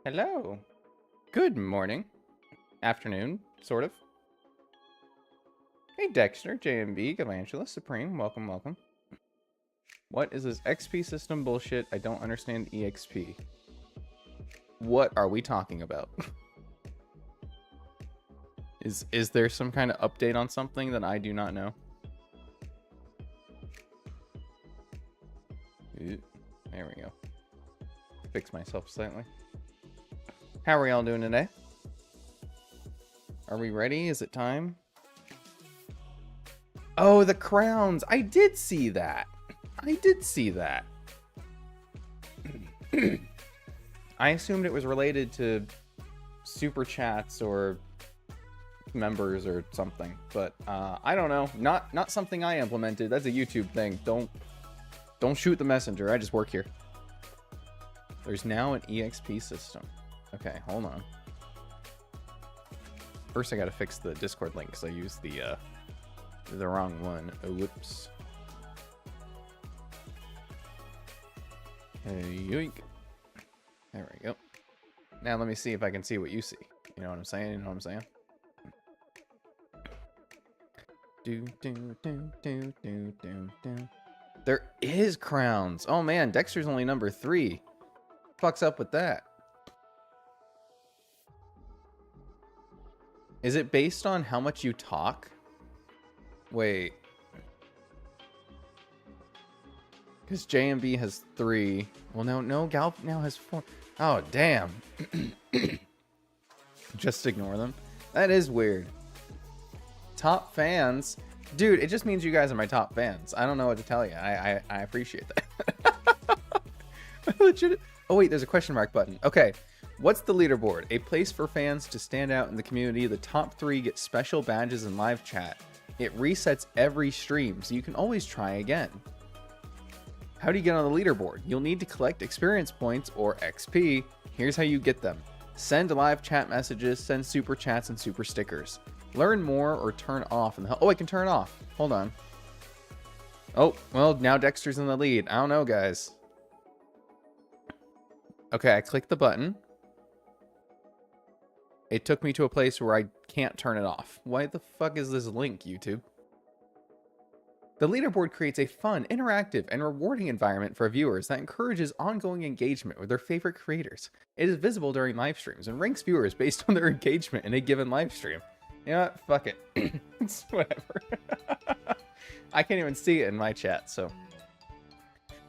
Hello. Good morning. Afternoon, sort of. Hey, Dexter, JMB, Galantula, Supreme, welcome, welcome. What is this XP system bullshit? I don't understand EXP. What are we talking about? Is there some kind of update on something that I do not know? Ooh, there we go. Fix myself slightly. How are y'all doing today? Are we ready? Is it time? Oh, the crowns. I did see that. I did see that. I assumed it was related to super chats or members or something, but I don't know. Not something I implemented. That's a YouTube thing. Don't shoot the messenger. I just work here. There's now an EXP system. Okay, hold on. First, I gotta fix the Discord link because I used the wrong one. Oh, whoops. Yoink. There we go. Now let me see if I can see what you see. You know what I'm saying? You know what I'm saying? There is crowns. Oh man, Dexter's only number 3. Fuck's up with that? Is it based on how much you talk? Wait. Because JMB has 3. Well, no, Galp now has 4. Oh, damn. Just ignore them. That is weird. Top fans. Dude, it just means you guys are my top fans. I don't know what to tell you. I appreciate that. Legit. Oh, wait, there's a question mark button. Okay. What's the leaderboard? A place for fans to stand out in the community. The top 3 get special badges in live chat. It resets every stream, so you can always try again. How do you get on the leaderboard? You'll need to collect experience points or XP. Here's how you get them. Send live chat messages, send super chats, and super stickers. Learn more or turn off. Oh, I can turn off. Hold on. Oh, well, now Dexter's in the lead. I don't know, guys. Okay, I clicked the button. It took me to a place where I can't turn it off. Why the fuck is this link, YouTube? The leaderboard creates a fun, interactive, and rewarding environment for viewers that encourages ongoing engagement with their favorite creators. It is visible during live streams and ranks viewers based on their engagement in a given live stream. You know what? Fuck it. It's whatever. I can't even see it in my chat, so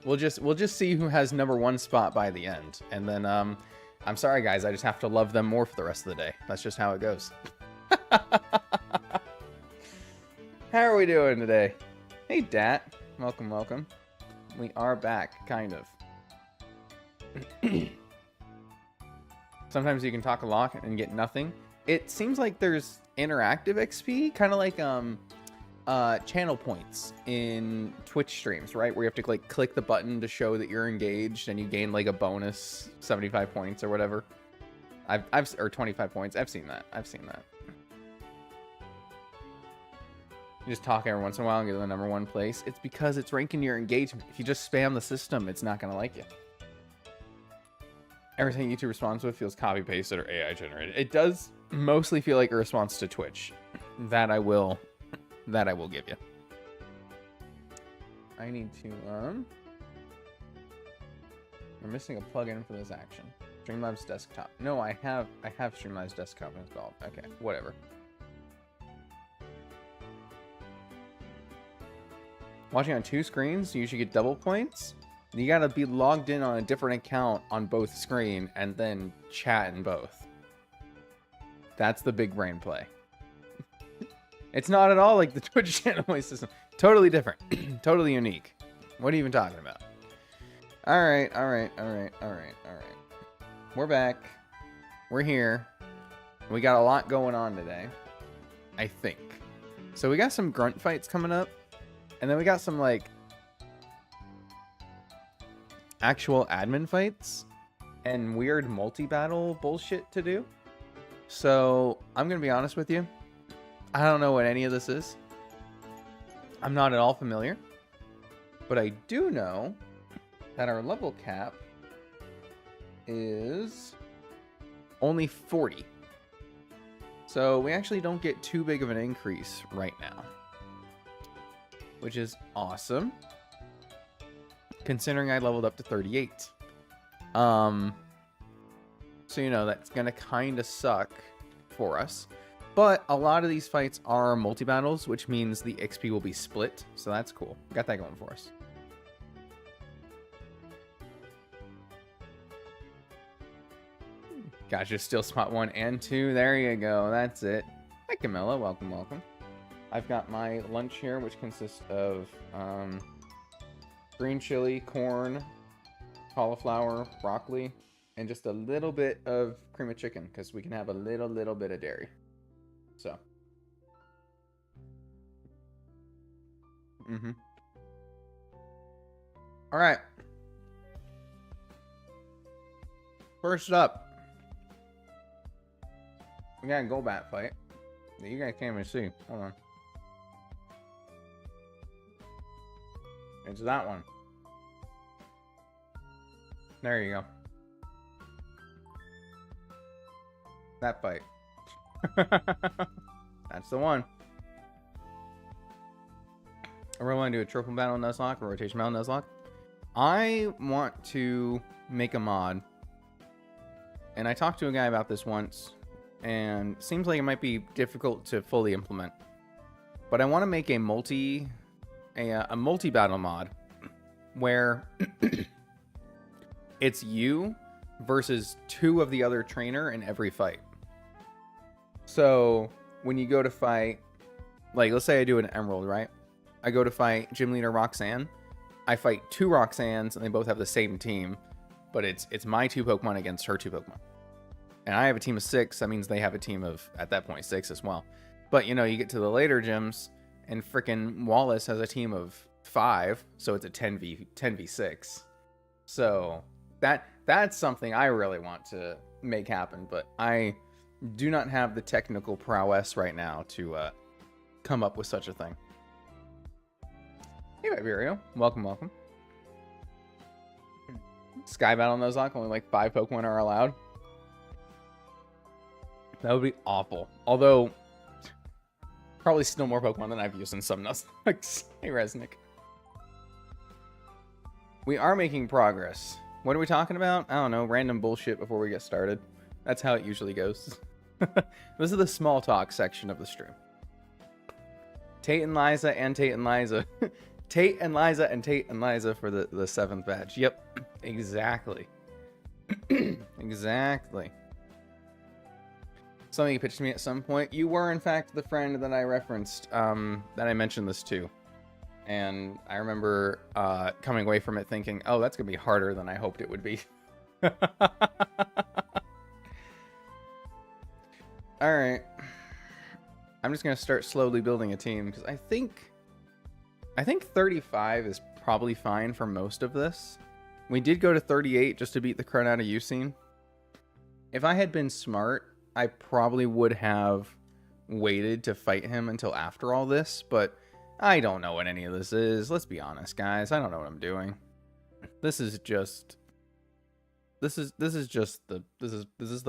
we'll just see who has #1 spot by the end, and then I'm sorry, guys. I just have to love them more for the rest of the day. That's just how it goes. How are we doing today? Hey, Dat. Welcome, welcome. We are back, kind of. Sometimes you can talk a lot and get nothing. It seems like there's interactive XP, kind of like channel points in Twitch streams, right? Where you have to click the button to show that you're engaged, and you gain like a bonus 75 points or whatever. Or 25 points. I've seen that. You just talk every once in a while and get to the #1 place. It's because it's ranking your engagement. If you just spam the system, it's not gonna like you. Everything YouTube responds with feels copy pasted or AI generated. It does mostly feel like a response to Twitch. That I will give you. I need to, we're missing a plugin for this action. Streamlabs desktop. No, I have Streamlabs desktop installed. Okay, whatever. Watching on 2 screens, you usually get double points. You gotta be logged in on a different account on both screen and then chat in both. That's the big brain play. It's not at all like the Twitch channel voice system. Totally different. Totally unique. What are you even talking about? Alright. We're back. We're here. We got a lot going on today. I think. So we got some grunt fights coming up. And then we got some, like, actual admin fights and weird multi-battle bullshit to do. So I'm going to be honest with you. I don't know what any of this is. I'm not at all familiar. But I do know that our level cap is only 40. So we actually don't get too big of an increase right now, which is awesome, considering I leveled up to 38. So, you know, that's going to kind of suck for us. But a lot of these fights are multi-battles, which means the XP will be split. So that's cool. Got that going for us. Gotcha, still spot 1 and 2. There you go. That's it. Hi, Camilla. Welcome, welcome. I've got my lunch here, which consists of green chili, corn, cauliflower, broccoli, and just a little bit of cream of chicken, because we can have a little bit of dairy. So. All right. First up, we got a Golbat fight that you guys can't even see. Hold on. It's that one. There you go. That fight. That's the one. I really want to do a triple battle Nuzlocke or rotation battle Nuzlocke. I want to make a mod. And I talked to a guy about this once. And it seems like it might be difficult to fully implement. But I want to make a multi-battle mod where it's you versus 2 of the other trainer in every fight. So when you go to fight, like let's say I do an Emerald, right? I go to fight Gym Leader Roxanne. I fight 2 Roxannes and they both have the same team, but it's my 2 Pokemon against her 2 Pokemon. And I have a team of 6. That means they have a team of, at that point, 6 as well. But, you know, you get to the later gyms, and frickin' Wallace has a team of 5, so it's a 10v6. So that's something I really want to make happen, but I do not have the technical prowess right now to come up with such a thing. Hey, Viberio. Welcome, welcome. Sky Battle Nuzlocke, only like 5 Pokemon are allowed. That would be awful. Although, probably still more Pokemon than I've used in some Nuzlocks. Hey, Resnick. We are making progress. What are we talking about? I don't know. Random bullshit before we get started. That's how it usually goes. This is the small talk section of the stream. Tate and Liza and Tate and Liza. Tate and Liza and Tate and Liza for the 7th badge. Yep. Exactly. Exactly. Something you pitched to me at some point. You were, in fact, the friend that I referenced, that I mentioned this to. And I remember coming away from it thinking, oh, that's going to be harder than I hoped it would be. Alright. I'm just going to start slowly building a team, because I think 35 is probably fine for most of this. We did go to 38 just to beat the crud out of Ucine. If I had been smart, I probably would have waited to fight him until after all this, but I don't know what any of this is. Let's be honest, guys. I don't know what I'm doing. This is the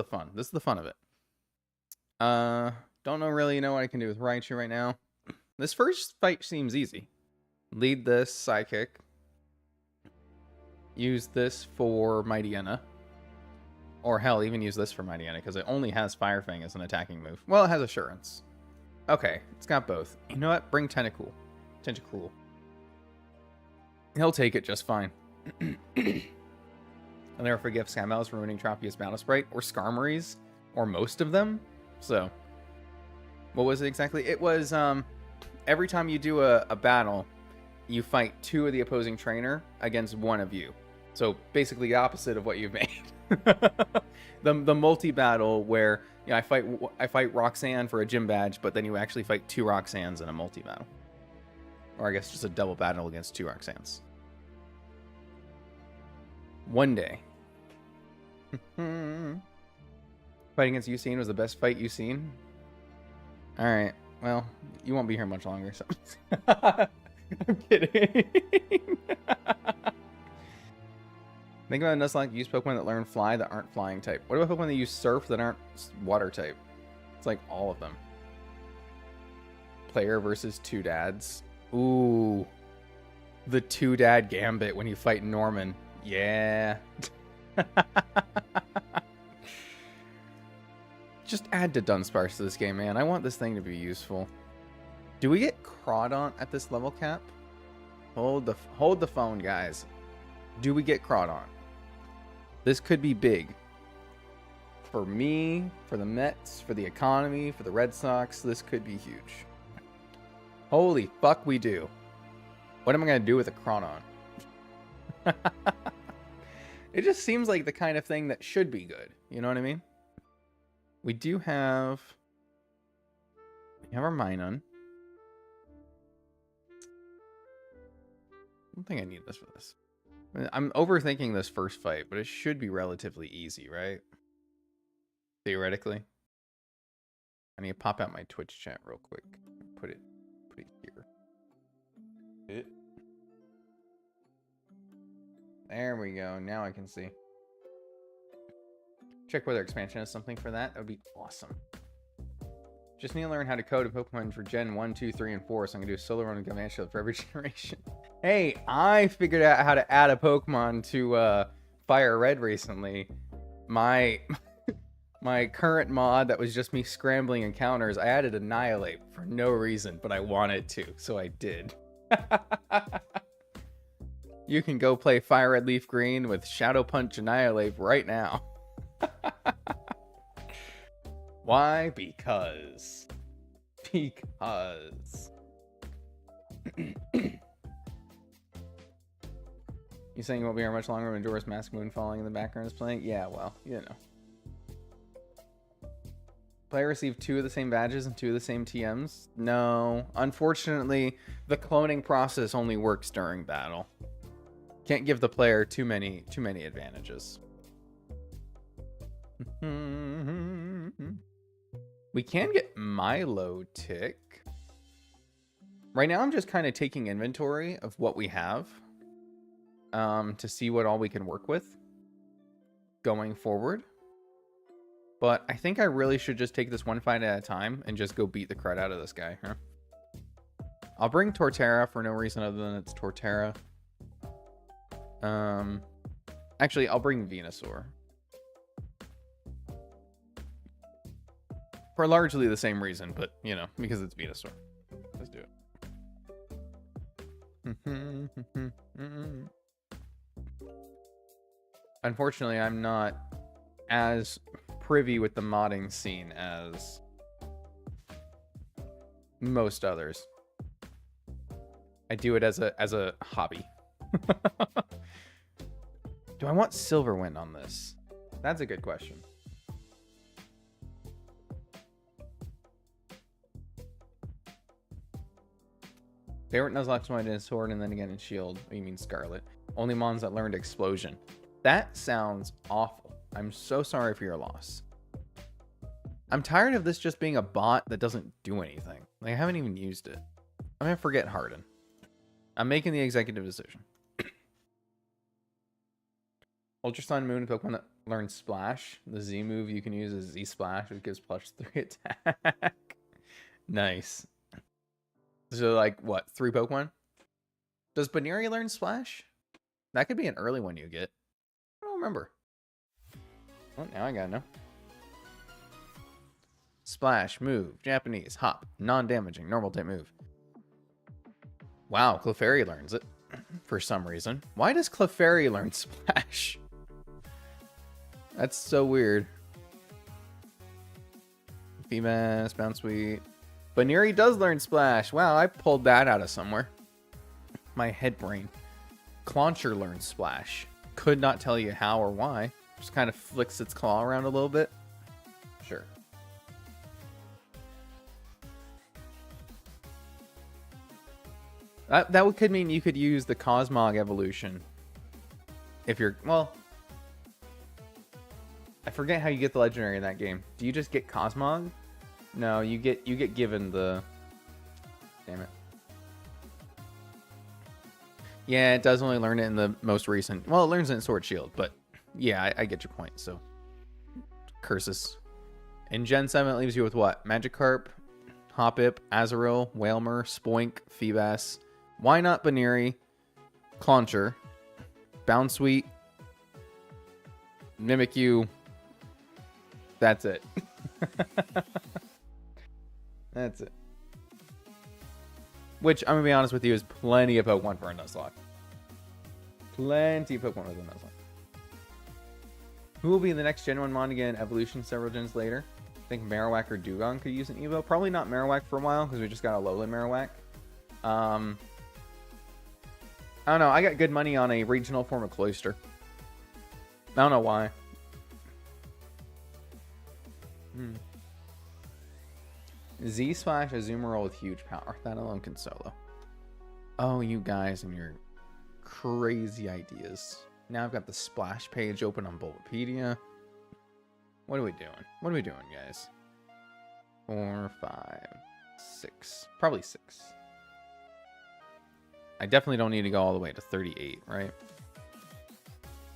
fun. This is the fun of it. Don't really know what I can do with Raichu right now. This first fight seems easy. Lead this Psychic. Use this for Mightyena. Or hell, even use this for Mightyena, because it only has Fire Fang as an attacking move. Well, it has Assurance. Okay, it's got both. You know what? Bring Tentacool. He'll take it just fine. I'll never forgive Scamel's for ruining Tropius Battle Sprite, or Skarmory's, or most of them. So, what was it exactly? It was, every time you do a battle, you fight 2 of the opposing trainer against 1 of you. So, basically the opposite of what you've made. the multi-battle where, you know, I fight Roxanne for a gym badge, but then you actually fight 2 Roxannes in a multi-battle. Or I guess just a double battle against 2 Roxannes. One day. Fighting against Ucine was the best fight you've seen? Alright, well, you won't be here much longer, so... I'm kidding. Think about Nuzlocke, use Pokemon that learn Fly that aren't Flying type. What about Pokemon that use Surf that aren't Water type? It's like all of them. Player versus two dads. Ooh. The two dad gambit when you fight Norman. Yeah. Just add to Dunsparce to this game, man. I want this thing to be useful. Do we get Crawdaunt at this level cap? Hold the phone, guys. Do we get Crawdaunt? This could be big. For me, for the Mets, for the economy, for the Red Sox, this could be huge. Holy fuck, we do. What am I going to do with a Crawdaunt? It just seems like the kind of thing that should be good. You know what I mean? We do have... We have our Minun. I don't think I need this for this. I'm overthinking this first fight, but it should be relatively easy, right? Theoretically. I need to pop out my Twitch chat real quick. Put it here. There we go. Now I can see. Check whether expansion has something for that. That would be awesome. Just need to learn how to code a Pokemon for Gen 1, 2, 3, and 4, so I'm going to do a solo run of Gauntlet for every generation. Hey, I figured out how to add a Pokemon to Fire Red recently. My current mod that was just me scrambling encounters, I added Annihilate for no reason, but I wanted to, so I did. You can go play Fire Red Leaf Green with Shadow Punch Annihilate right now. Why? Because. You saying you won't be here much longer when Majora's Mask Moon falling in the background is playing? Yeah, well, you know. Player received 2 of the same badges and 2 of the same TMs? No. Unfortunately, the cloning process only works during battle. Can't give the player too many advantages. We can get Milotic. Right now, I'm just kind of taking inventory of what we have to see what all we can work with going forward. But I think I really should just take this one fight at a time and just go beat the crud out of this guy. Huh? I'll bring Torterra for no reason other than it's Torterra. Actually, I'll bring Venusaur. For largely the same reason, but, you know, because it's Venusaur. Let's do it. Unfortunately, I'm not as privy with the modding scene as most others. I do it as a hobby. Do I want Silverwind on this? That's a good question. Favorite Nuzlocke's one in Sword and then again in Shield. Oh, you mean Scarlet. Only mons that learned Explosion. That sounds awful. I'm so sorry for your loss. I'm tired of this just being a bot that doesn't do anything. Like, I haven't even used it. I'm gonna forget Harden. I'm making the executive decision. Ultra Sun Moon Pokemon that learns Splash. The Z move you can use is Z Splash, which gives +3 attack. Nice. So, like, what? 3 Pokemon? Does Baneri learn Splash? That could be an early one you get. I don't remember. Oh, now I gotta know. Splash, move, Japanese, hop, non-damaging, normal type move. Wow, Clefairy learns it for some reason. Why does Clefairy learn Splash? That's so weird. Feebas, Bounce Sweet. Baneri does learn Splash. Wow, I pulled that out of somewhere. My head brain. Clauncher learns Splash. Could not tell you how or why. Just kind of flicks its claw around a little bit. Sure. That could mean you could use the Cosmog evolution. If you're, well, I forget how you get the legendary in that game. Do you just get Cosmog? No, you get given the, damn it. Yeah, it does only learn it in the most recent. Well, it learns it in Sword Shield, but yeah, I get your point. So, curses. In Gen 7, it leaves you with what? Magikarp, Hoppip, Azurill, Wailmer, Spoink, Feebas, Why Not Baneri, Clauncher, Bounsweet, Mimikyu. That's it. That's it. Which, I'm going to be honest with you, is plenty of Pokemon for a Nuzlocke. Plenty of Pokemon with a Nuzlocke. Who will be the next Gen 1 Mon again? Evolution several gens later. I think Marowak or Dugong could use an Evo. Probably not Marowak for a while, because we just got a Alolan Marowak. I don't know. I got good money on a regional form of Cloyster. I don't know why. Z-Slash Azumarill with huge power. That alone can solo. Oh, you guys and your crazy ideas. Now I've got the splash page open on Bulbapedia. What are we doing? What are we doing, guys? 4, 5, 6. Probably 6. I definitely don't need to go all the way to 38, right?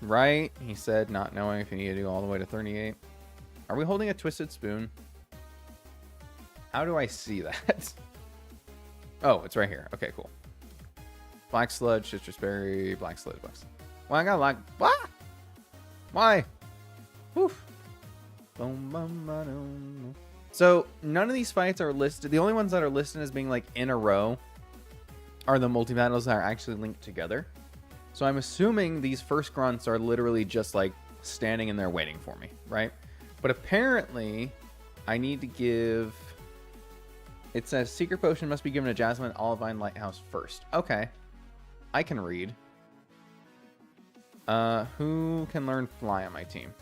Right? He said, not knowing if you need to go all the way to 38. Are we holding a Twisted Spoon? How do I see that? Oh, it's right here. Okay, cool. Black Sludge, Citrus Berry, Black Sludge, Black Sludge. Well, I got like... What? Why? Oof. So, none of these fights are listed. The only ones that are listed as being, like, in a row are the multi-battles that are actually linked together. So, I'm assuming these first grunts are literally just, like, standing in there waiting for me, right? But apparently, I need to give... It says, Secret Potion must be given to Jasmine Olivine Lighthouse first. Okay. I can read. Who can learn Fly on my team?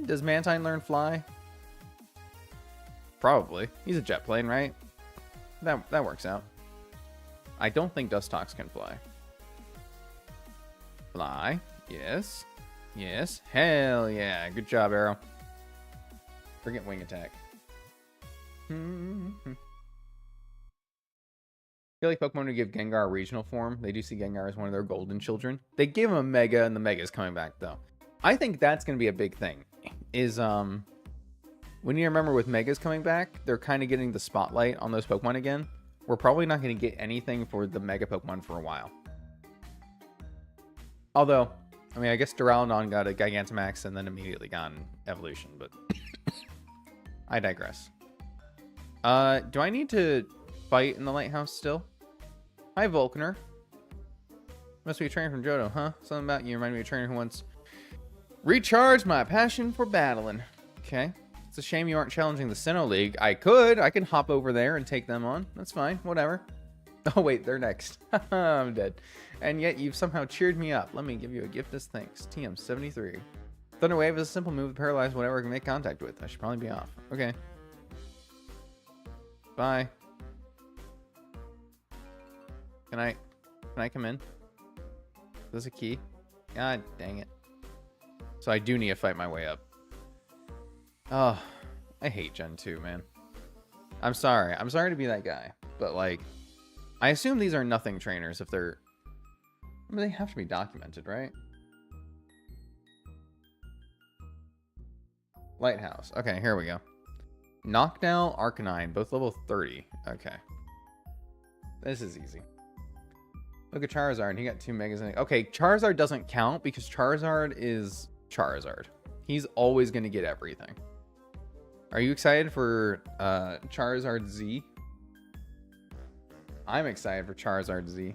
Does Mantine learn Fly? Probably. He's a jet plane, right? That works out. I don't think Dustox can fly. Fly. Yes. Yes. Hell yeah. Good job, Arrow. Forget Wing Attack. I feel like Pokemon would give Gengar a regional form. They do see Gengar as one of their golden children. They gave him a Mega, and the Mega's coming back, though. I think that's going to be a big thing. Is, when you remember with Megas coming back, they're kind of getting the spotlight on those Pokemon again. We're probably not going to get anything for the Mega Pokemon for a while. Although, I mean, I guess Duraludon got a Gigantamax and then immediately got an Evolution, but I digress. Do I need to fight in the lighthouse still? Hi, Volkner. Must be a trainer from Johto, huh? Something about you remind me of a trainer who once recharged my passion for battling. Okay. It's a shame you aren't challenging the Sinnoh League. I can hop over there and take them on. That's fine. Whatever. Oh, wait. They're next. I'm dead. And yet you've somehow cheered me up. Let me give you a gift as thanks. TM73. Thunder Wave is a simple move to paralyze whatever I can make contact with. I should probably be off. Okay. Bye. Can I come in? There's a key. God dang it. So I do need to fight my way up. Oh, I hate Gen 2, man. I'm sorry. I'm sorry to be that guy. But, like, I assume these are nothing trainers if they're... I mean, they have to be documented, right? Lighthouse. Okay, here we go. Knockdown, Arcanine, both level 30. Okay. This is easy. Look at Charizard. He got 2 Megas in it. Okay, Charizard doesn't count because Charizard is Charizard. He's always going to get everything. Are you excited for Charizard Z? I'm excited for Charizard Z.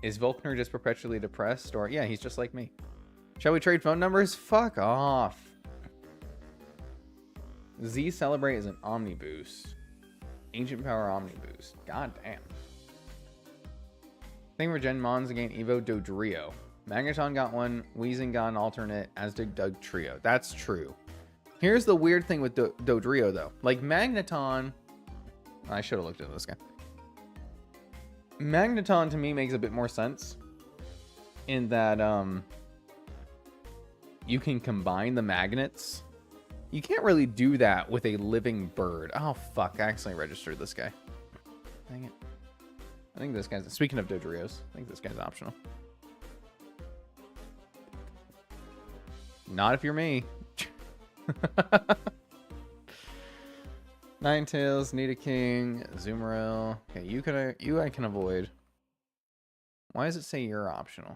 Is Volkner just perpetually depressed? Or, yeah, he's just like me. Shall we trade phone numbers? Fuck off. Z Celebrate is an Omni Boost. Ancient Power Omni Boost. God damn. Thing for Gen Mons again, Evo Dodrio. Magneton got one, Weezing got an alternate, as did Doug Trio. That's true. Here's the weird thing with Dodrio, though. Like, Magneton... I should have looked at this guy. Magneton, to me, makes a bit more sense. In that, you can combine the magnets. You can't really do that with a living bird. Oh, fuck. I accidentally registered this guy. Dang it. I think this guy's... Speaking of Dodrios, I think this guy's optional. Not if you're me. Ninetales, Nidoking, Azumarill. Okay, you I can avoid. Why does it say you're optional?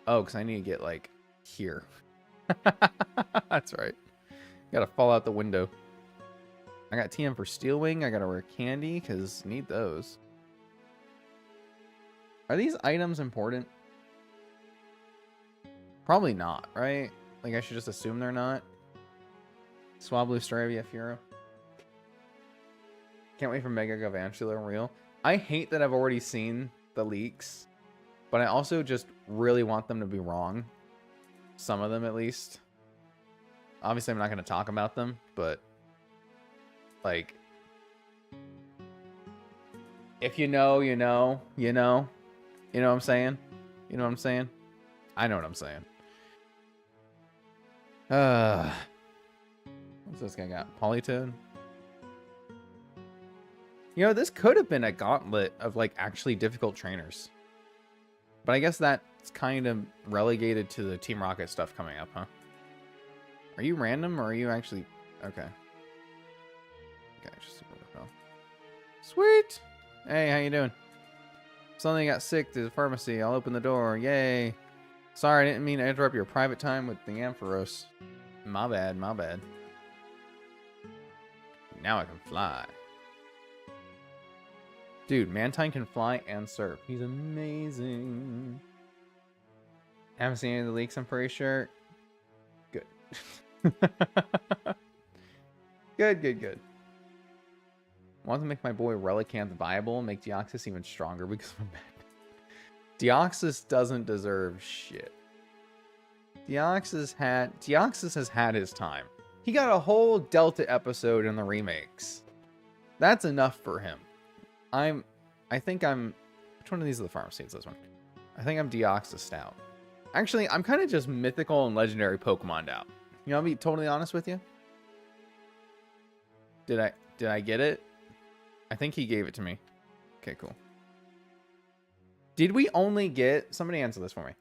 Oh, because I need to get, like, here. That's right. Gotta fall out the window. I got TM for Steel Wing. I gotta wear Candy, because need those. Are these items important? Probably not, right? Like, I should just assume they're not. Swablu, Staravia, Furo. Can't wait for Mega Galvantula Real. I hate that I've already seen the leaks, but I also just really want them to be wrong. Some of them, at least. Obviously, I'm not going to talk about them, but, like, if you know, you know, you know. You know what I'm saying? You know what I'm saying? I know what I'm saying. What's this guy got? Polytoad? You know, this could have been a gauntlet of, like, actually difficult trainers. But I guess that's kind of relegated to the Team Rocket stuff coming up, huh? Are you random, or are you actually... Okay. Okay, just... Sweet! Hey, how you doing? Something got sick to the pharmacy. I'll open the door. Yay! Sorry, I didn't mean to interrupt your private time with the Ampharos. My bad, my bad. Now I can fly. Dude, Mantine can fly and surf. He's amazing. Haven't seen any of the leaks, I'm pretty sure. Good. Good. Want to make my boy Relicanth viable and make Deoxys even stronger because I'm back. Deoxys doesn't deserve shit. Deoxys has had his time. He got a whole Delta episode in the remakes. That's enough for him. I think I'm... Which one of these are the farm seeds? This one. I think I'm Deoxys Stout. Actually, I'm kind of just mythical and legendary Pokemon out. You know, I'll be totally honest with you. Did I get it? I think he gave it to me. Okay, cool. Did we only get... Somebody answer this for me.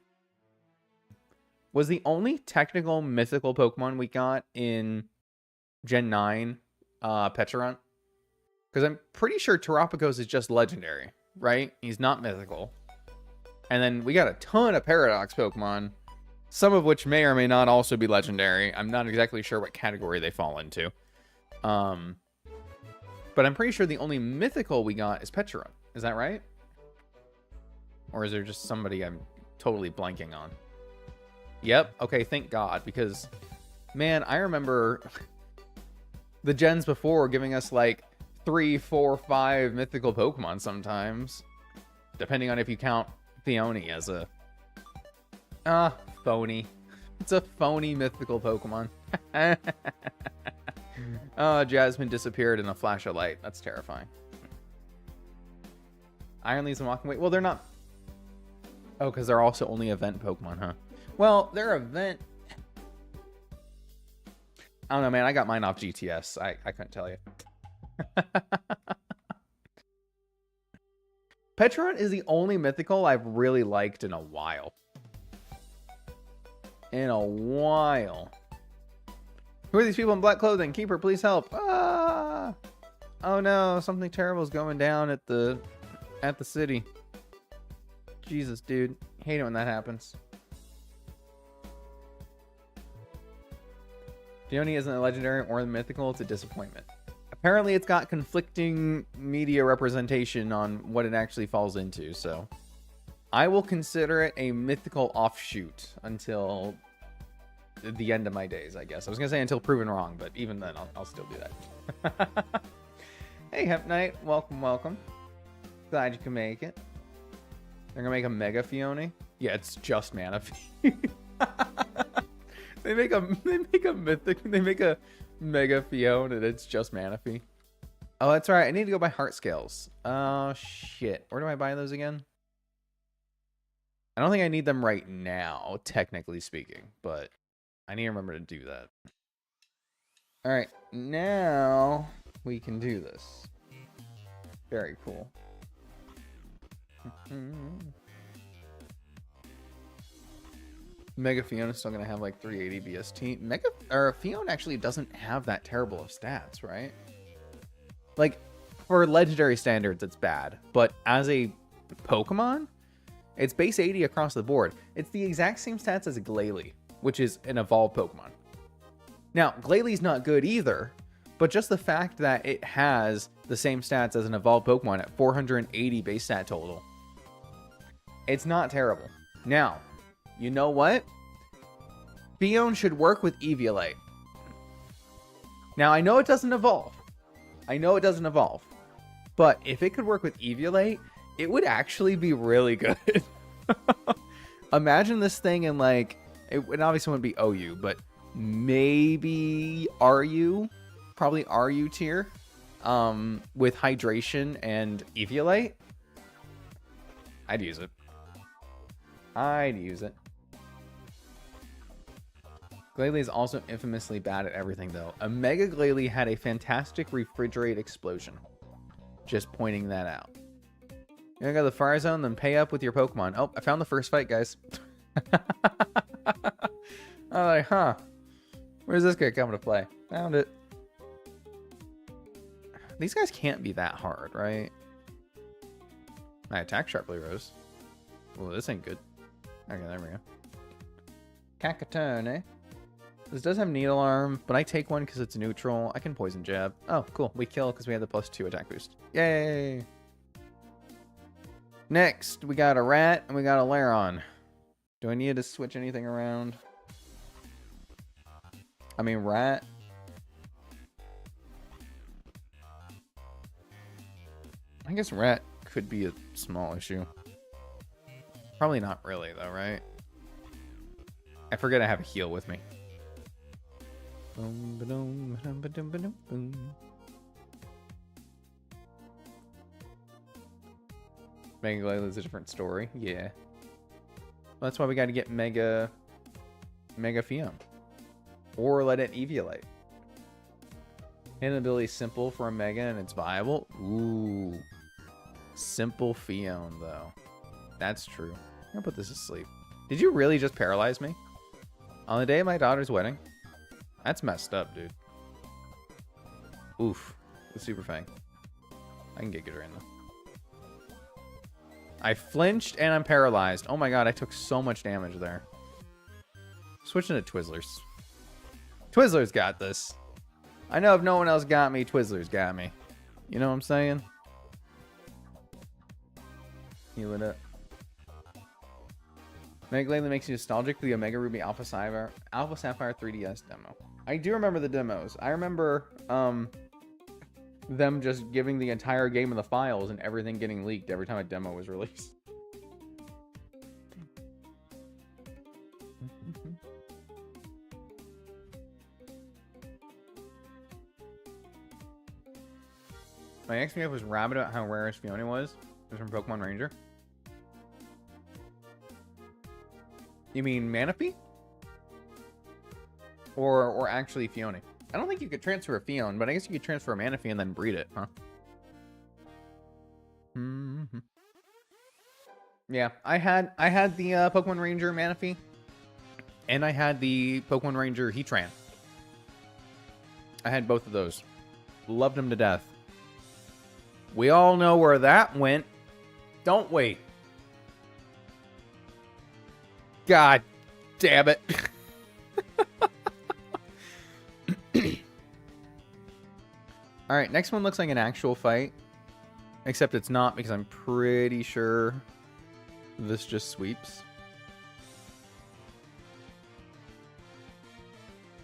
Was the only technical mythical Pokemon we got in Gen 9 Pecharunt? Because I'm pretty sure Terapagos is just legendary, right? He's not mythical. And then we got a ton of Paradox Pokemon, some of which may or may not also be legendary. I'm not exactly sure what category they fall into. But I'm pretty sure the only mythical we got is Pecharunt. Is that right? Or is there just somebody I'm totally blanking on? Yep. Okay, thank God. Because, man, I remember the gens before giving us like 3, 4, 5 mythical Pokemon sometimes. Depending on if you count Theone as a... phony. It's a phony mythical Pokemon. Oh, Jasmine disappeared in a flash of light. That's terrifying. Iron Leaves and Walking Away. Well, they're not... Oh, because they're also only event Pokemon, huh? Well, they're event... I don't know, man. I got mine off GTS. I couldn't tell you. Pecharunt is the only mythical I've really liked in a while. Who are these people in black clothing? Keeper, please help. Ah! Oh no, something terrible is going down at the city. Jesus, dude. Hate it when that happens. Theone isn't a legendary or mythical. It's a disappointment. Apparently, it's got conflicting media representation on what it actually falls into, so I will consider it a mythical offshoot until the end of my days, I guess. I was going to say until proven wrong, but even then, I'll still do that. Hey, Hemp Knight. Welcome, welcome. Glad you can make it. They're going to make a Mega Fione? Yeah, it's just Manaphy. They make a mythic, they make a Mega Fione and it's just Manaphy. Oh, that's right. I need to go buy heart scales. Oh, shit. Where do I buy those again? I don't think I need them right now, technically speaking, but I need to remember to do that. All right, now we can do this. Very cool. Mega Fiona's still gonna have like 380 BST. Mega or Fiona actually doesn't have that terrible of stats, right? Like for legendary standards, it's bad, but as a Pokemon, it's base 80 across the board. It's the exact same stats as a Glalie, which is an evolved Pokemon. Now, Glalie not good either, but just the fact that it has the same stats as an evolved Pokemon at 480 base stat total, it's not terrible. Now, you know what? Fiona should work with Eviolite. Now, I know it doesn't evolve. But if it could work with Eviolite, it would actually be really good. Imagine this thing in like, it obviously wouldn't be OU, but maybe RU, probably RU tier, with hydration and Eviolite. I'd use it. Glalie is also infamously bad at everything, though. A Mega Glalie had a fantastic refrigerate explosion. Just pointing that out. You wanna go to the fire zone, then pay up with your Pokemon. Oh, I found the first fight, guys. I'm like, huh. Where's this guy coming to play? Found it. These guys can't be that hard, right? My attack sharply rose. Well, this ain't good. Okay, there we go. Kakatone. This does have Needle Arm, but I take one because it's neutral. I can Poison Jab. Oh, cool. We kill because we have the +2 attack boost. Yay! Next, we got a Rat and we got a Lairon. Do I need to switch anything around? I mean, Rat. I guess Rat could be a small issue. Probably not really, though, right? I forget I have a heal with me. Mega Glalie is a different story. Yeah. Well, that's why we got to get Mega Fiona. Or let it Eviolite. Hidden ability is simple for a Mega and it's viable. Ooh. Simple Fiona, though. That's true. I'm gonna put this to sleep. Did you really just paralyze me? On the day of my daughter's wedding? That's messed up, dude. Oof. The Super Fang. I can get good right now. I flinched and I'm paralyzed. Oh my god, I took so much damage there. Switching to Twizzlers. Twizzlers got this. I know if no one else got me, Twizzlers got me. You know what I'm saying? Heal it up. Mega Glalie makes you nostalgic for the Omega Ruby Alpha Sapphire 3DS demo. I do remember the demos. I remember them just giving the entire game of the files and everything getting leaked every time a demo was released. My XPF was rabid about how rare Fiona was. It was from Pokemon Ranger. You mean Manaphy? Or actually Fiona? I don't think you could transfer a Fiona, but I guess you could transfer a Manaphy and then breed it, huh? Mm-hmm. Yeah, I had the Pokemon Ranger Manaphy, and I had the Pokemon Ranger Heatran. I had both of those. Loved them to death. We all know where that went, don't we? God damn it. Alright, next one looks like an actual fight. Except it's not, because I'm pretty sure this just sweeps.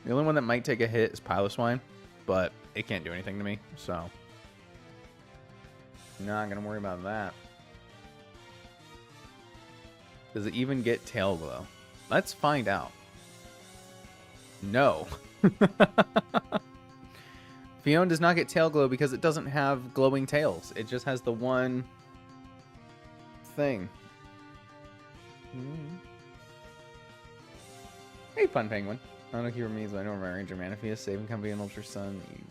The only one that might take a hit is Piloswine, but it can't do anything to me, so not gonna worry about that. Does it even get Tail Glow? Let's find out. No. Fiona does not get Tail Glow because it doesn't have glowing tails. It just has the one thing. Hey, Fun Penguin. I don't know if you remember me, but I know where my Ranger Manaphy is. Saving Company and Ultra Sun. You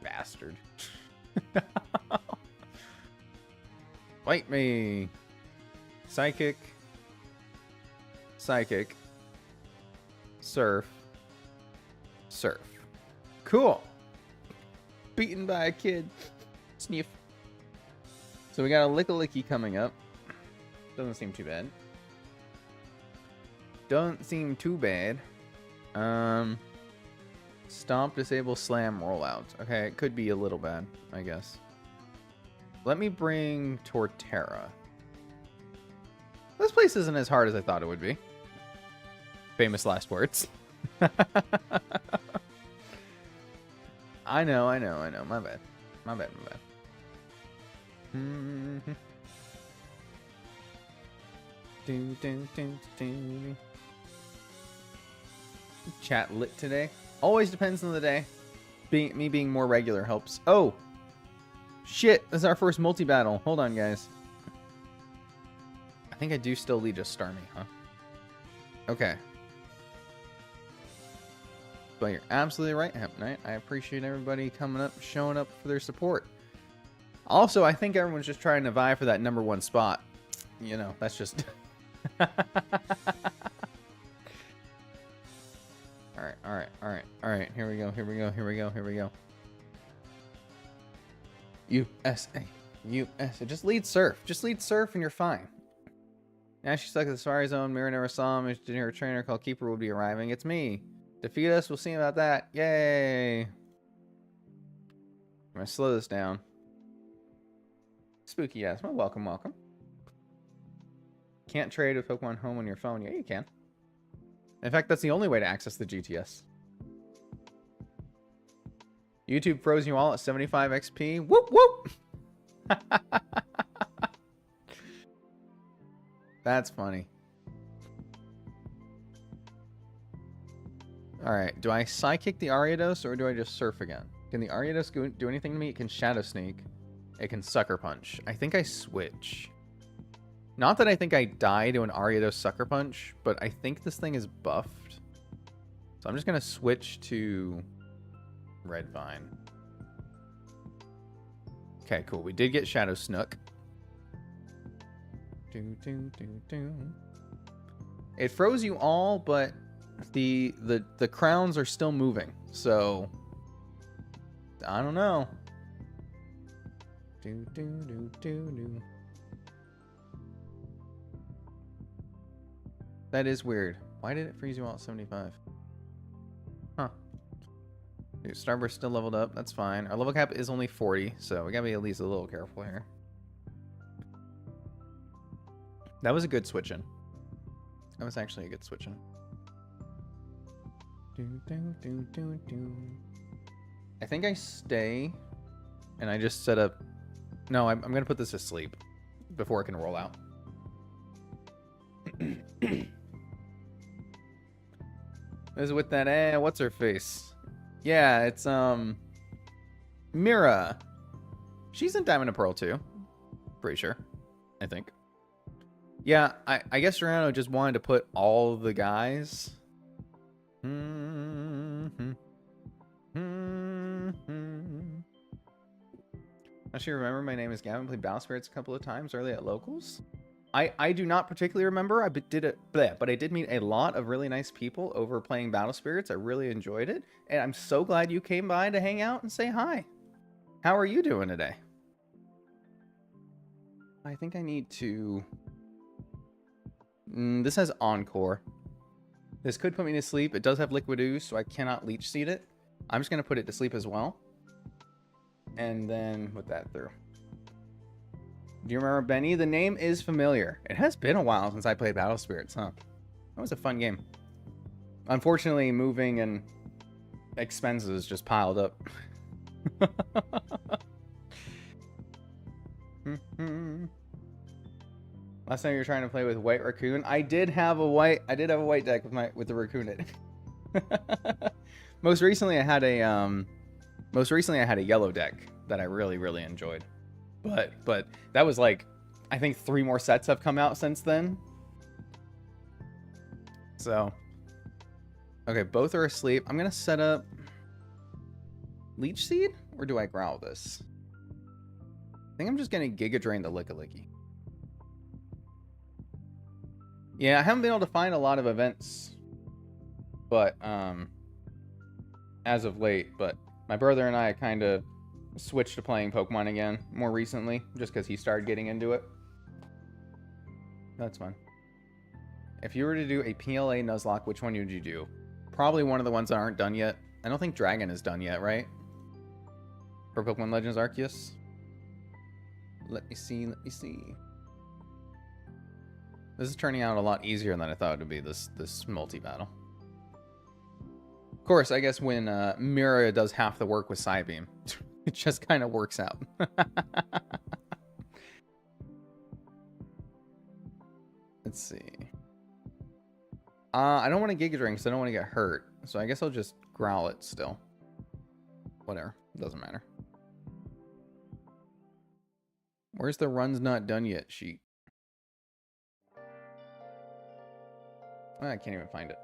bastard. Fight me. Psychic. Psychic. Surf. Surf. Cool. Beaten by a kid. Sniff. So we got a Lickalicky coming up. Doesn't seem too bad. Doesn't seem too bad. Stomp, disable, slam, rollout. Okay, it could be a little bad, I guess. Let me bring Torterra. This place isn't as hard as I thought it would be. Famous last words. I know. My bad. My bad. Chat lit today. Always depends on the day. Me being more regular helps. Oh! Shit! This is our first multi-battle. Hold on, guys. I think I do still lead just Starmie, huh? Okay. But you're absolutely right, Hemp Knight. I appreciate everybody coming up, showing up for their support. Also, I think everyone's just trying to vie for that #1 spot. You know, that's just... Alright. Here we go. USA. Just lead Surf. And you're fine. Now she's stuck at the Safari Zone. Mira never saw him. Her trainer called Keeper will be arriving. It's me. Defeat us. We'll see about that. Yay. I'm going to slow this down. Spooky Asthma. Welcome. Can't trade with Pokemon Home on your phone. Yeah, you can. In fact, that's the only way to access the GTS. YouTube froze you all at 75 XP. Whoop, whoop! That's funny. Alright, do I Psychic the Ariados or do I just Surf again? Can the Ariados do anything to me? It can Shadow Sneak. It can Sucker Punch. I think I switch. Not that I think I die to an Ariados Sucker Punch, but I think this thing is buffed. So I'm just going to switch to Red Vine. Okay, cool. We did get Shadow Snook. It froze you all, but the crowns are still moving. So I don't know. That is weird. Why did it freeze you all at 75? Huh. Dude, Starburst still leveled up. That's fine. Our level cap is only 40, so we gotta be at least a little careful here. That was a good switch in. That was actually a good switch in. I think I stay and I just set up... No, I'm going to put this to sleep before it can roll out. This is with that, what's her face? Yeah, it's, Mira. She's in Diamond and Pearl too. Pretty sure. I think. Yeah, I guess Drayano just wanted to put all the guys. Actually, remember my name is Gavin. Played Battle Spirits a couple of times early at locals. I do not particularly remember. But I did meet a lot of really nice people over playing Battle Spirits. I really enjoyed it, and I'm so glad you came by to hang out and say hi. How are you doing today? I think I need to... this has Encore. This could put me to sleep. It does have Liquid Ooze, so I cannot Leech Seed it. I'm just going to put it to sleep as well. And then put that through. Do you remember Benny? The name is familiar. It has been a while since I played Battle Spirits, huh? That was a fun game. Unfortunately, moving and expenses just piled up. Last time you were trying to play with White Raccoon, I did have a white deck with the Raccoon in it. Most recently I had a yellow deck that I really enjoyed. But that was like, I think 3 more sets have come out since then. So okay, both are asleep. I'm gonna set up Leech Seed, or do I growl this? I think I'm just gonna Giga Drain the Lickalicky. Yeah, I haven't been able to find a lot of events, but as of late. But my brother and I kind of switched to playing Pokemon again more recently, just because he started getting into it. That's fun. If you were to do a PLA Nuzlocke, which one would you do? Probably one of the ones that aren't done yet. I don't think Dragon is done yet, right? For Pokemon Legends Arceus. Let me see. This is turning out a lot easier than I thought it would be, this multi-battle. Of course, I guess when Mira does half the work with Psybeam, it just kind of works out. Let's see. I don't want to Giga Drain because I don't want to get hurt. So I guess I'll just growl it still. Whatever. Doesn't matter. Where's the runs not done yet sheet? I can't even find it.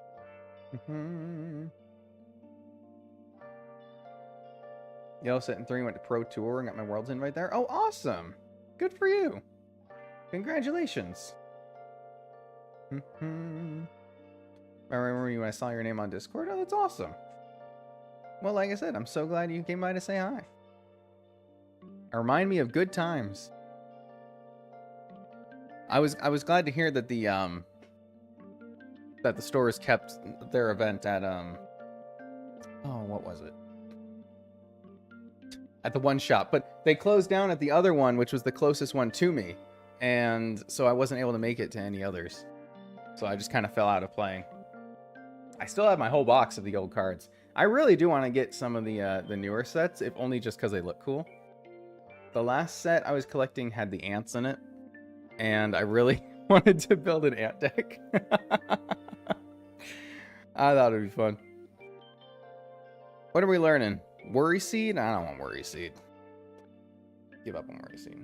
Yellow Set in 3 went to Pro Tour and got my Worlds invite there. Oh, awesome. Good for you. Congratulations. I remember you when I saw your name on Discord. Oh, that's awesome. Well, like I said, I'm so glad you came by to say hi. Remind me of good times. I was glad to hear that the stores kept their event at oh, what was it? At the one shop, but they closed down at the other one, which was the closest one to me, and so I wasn't able to make it to any others. So I just kind of fell out of playing. I still have my whole box of the old cards. I really do want to get some of the newer sets, if only just because they look cool. The last set I was collecting had the ants in it, and I really wanted to build an ant deck. I thought it'd be fun. What are we learning? Worry Seed? I don't want Worry Seed. Give up on Worry Seed.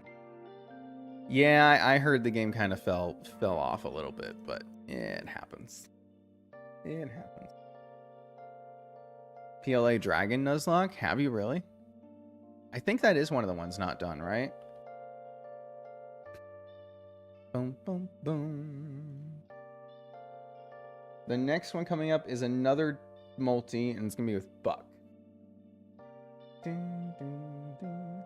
Yeah, I heard the game kind of fell off a little bit, but yeah, it happens. It happens. PLA Dragon Nuzlocke? Have you really? I think that is one of the ones not done, right? Boom, boom, boom. The next one coming up is another multi, and it's going to be with Buck. Dun, dun, dun.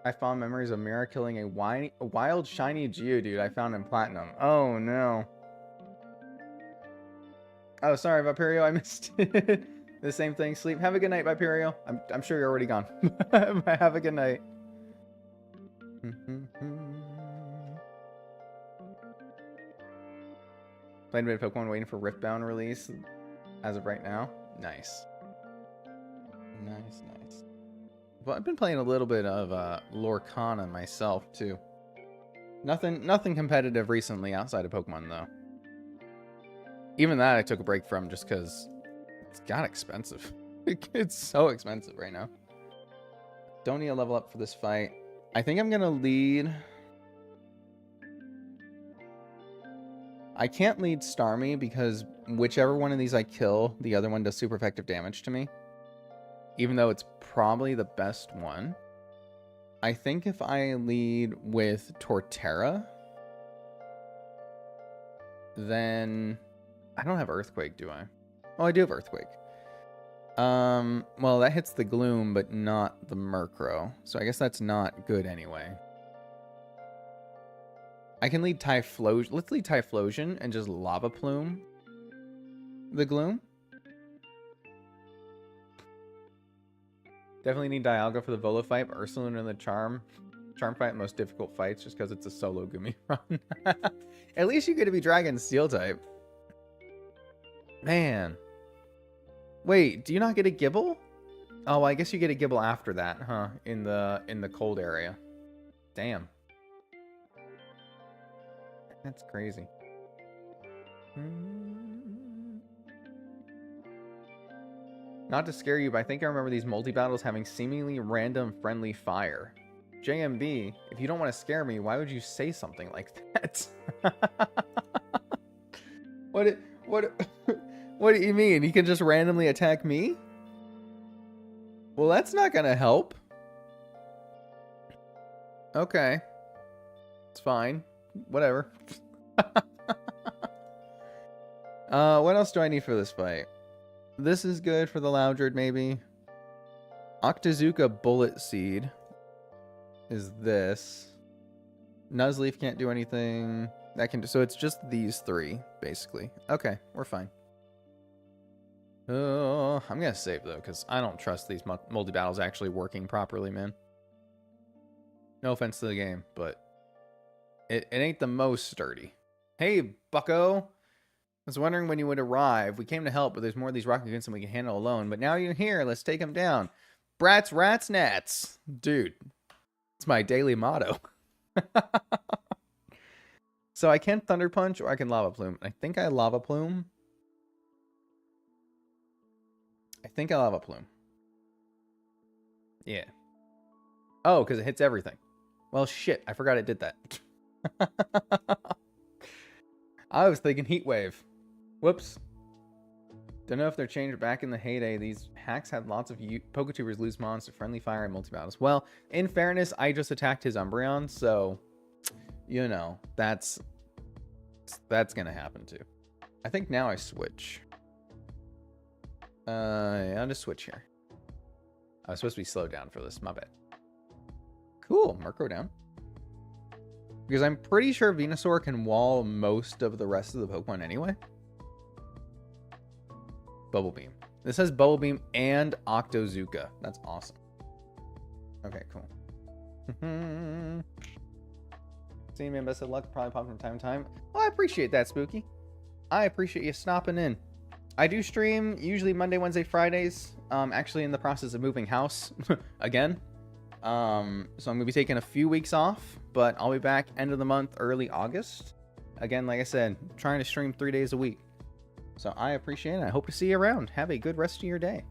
I found memories of Mira killing a wild shiny Geodude I found in Platinum. Oh, no. Oh, sorry, Vaporeon, I missed it. The same thing. Sleep. Have a good night, Vaporeon. I'm sure you're already gone. Have a good night. Playing a bit of Pokemon, waiting for Riftbound release as of right now. Nice. Nice, nice. Well, I've been playing a little bit of Lorcana myself, too. Nothing competitive recently outside of Pokemon, though. Even that I took a break from just because it's got expensive. It's so expensive right now. Don't need a level up for this fight. I think I'm going to lead... I can't lead Starmie because whichever one of these I kill, the other one does super effective damage to me. Even though it's probably the best one. I think if I lead with Torterra, then... I don't have Earthquake, do I? Oh, I do have Earthquake. Well, that hits the Gloom, but not the Murkrow. So I guess that's not good anyway. I can lead Typhlosion. Let's lead Typhlosion and just Lava Plume the Gloom. Definitely need Dialga for the Volo fight, but Ursaluna in the Charm fight, most difficult fights, just because it's a solo Gumi run. At least you get to be Dragon Steel type. Man. Wait, do you not get a Gibble? Oh, I guess you get a Gibble after that, huh? In the cold area. Damn. That's crazy. Not to scare you, but I think I remember these multi-battles having seemingly random friendly fire. JMB, if you don't want to scare me, why would you say something like that? What do you mean? He can just randomly attack me? Well, that's not gonna help. Okay. It's fine. Whatever. What else do I need for this fight? This is good for the Loudred, maybe. Octazooka Bullet Seed is this. Nuzleaf can't do anything. That can do, so it's just these three, basically. Okay, we're fine. Oh, I'm gonna save though, because I don't trust these multi-battles actually working properly, man. No offense to the game, but it ain't the most sturdy. Hey, bucko. I was wondering when you would arrive. We came to help, but there's more of these rocket goons than we can handle alone. But now you're here. Let's take them down. Brats, rats, gnats. Dude, it's my daily motto. So I can Thunder Punch or I can Lava Plume. I think I Lava Plume. I think I Lava Plume. Yeah. Oh, because it hits everything. Well, shit. I forgot it did that. I was thinking Heat Wave. Whoops. Don't know if they're changed back in the heyday. These hacks had lots of Poketubers lose mons to friendly fire and multi-battles. Well, in fairness, I just attacked his Umbreon, so, you know, that's going to happen too. I think now I switch. Yeah, I'll just switch here. I was supposed to be slowed down for this. My bad. Cool. Murkrow down. Because I'm pretty sure Venusaur can wall most of the rest of the Pokemon anyway. Bubble Beam. This has Bubble Beam and Octazooka. That's awesome. Okay, cool. Seeing me, best of luck. Probably pop from time to time. Well, I appreciate that, Spooky. I appreciate you stopping in. I do stream usually Monday, Wednesday, Fridays. Actually in the process of moving house again. So I'm going to be taking a few weeks off, but I'll be back end of the month, early August. Again, like I said, trying to stream 3 days a week. So I appreciate it. I hope to see you around. Have a good rest of your day.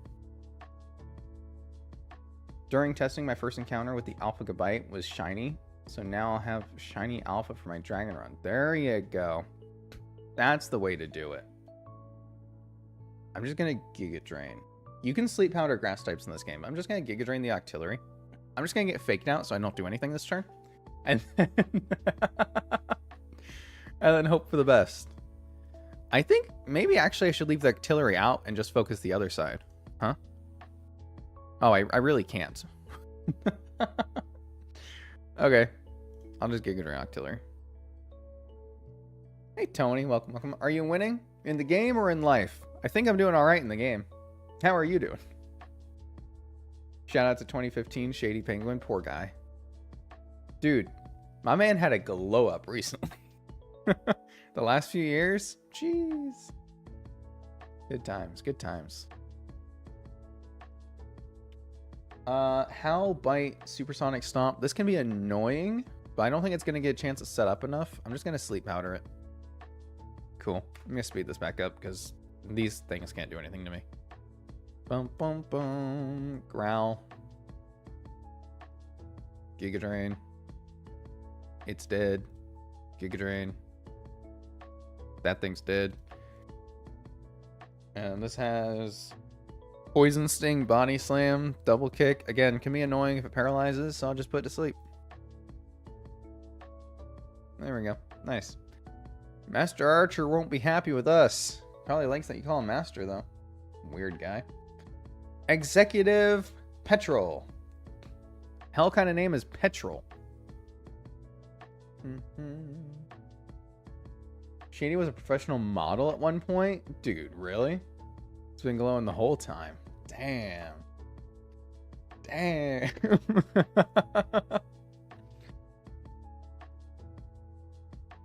During testing, my first encounter with the Alpha Gabite was shiny. So now I'll have shiny Alpha for my Dragon Run. There you go. That's the way to do it. I'm just going to Giga Drain. You can Sleep Powder Grass types in this game. I'm just going to Giga Drain the Octillery. I'm just going to get faked out so I don't do anything this turn. And then, and then hope for the best. I think maybe actually I should leave the Octillery out and just focus the other side. Huh? Oh, I really can't. Okay. I'll just Giga Drain Octillery. Hey, Tony. Welcome, welcome. Are you winning? In the game or in life? I think I'm doing all right in the game. How are you doing? Shout out to 2015 Shady Penguin. Poor guy. Dude, my man had a glow up recently. The last few years? Jeez. Good times. Good times. Howl, Bite, Supersonic Stomp. This can be annoying, but I don't think it's going to get a chance to set up enough. I'm just going to Sleep Powder it. Cool. I'm going to speed this back up because these things can't do anything to me. Bum, bum, bum. Growl. Giga Drain. It's dead. Giga Drain. That thing's dead. And this has Poison Sting, Body Slam, Double Kick. Again, can be annoying if it paralyzes, so I'll just put it to sleep. There we go. Nice. Master Archer won't be happy with us. Probably likes that you call him Master, though. Weird guy. Executive Petrol. Hell kind of name is Petrol. Shady was a professional model at one point? Dude, really? It's been glowing the whole time. Damn. Damn.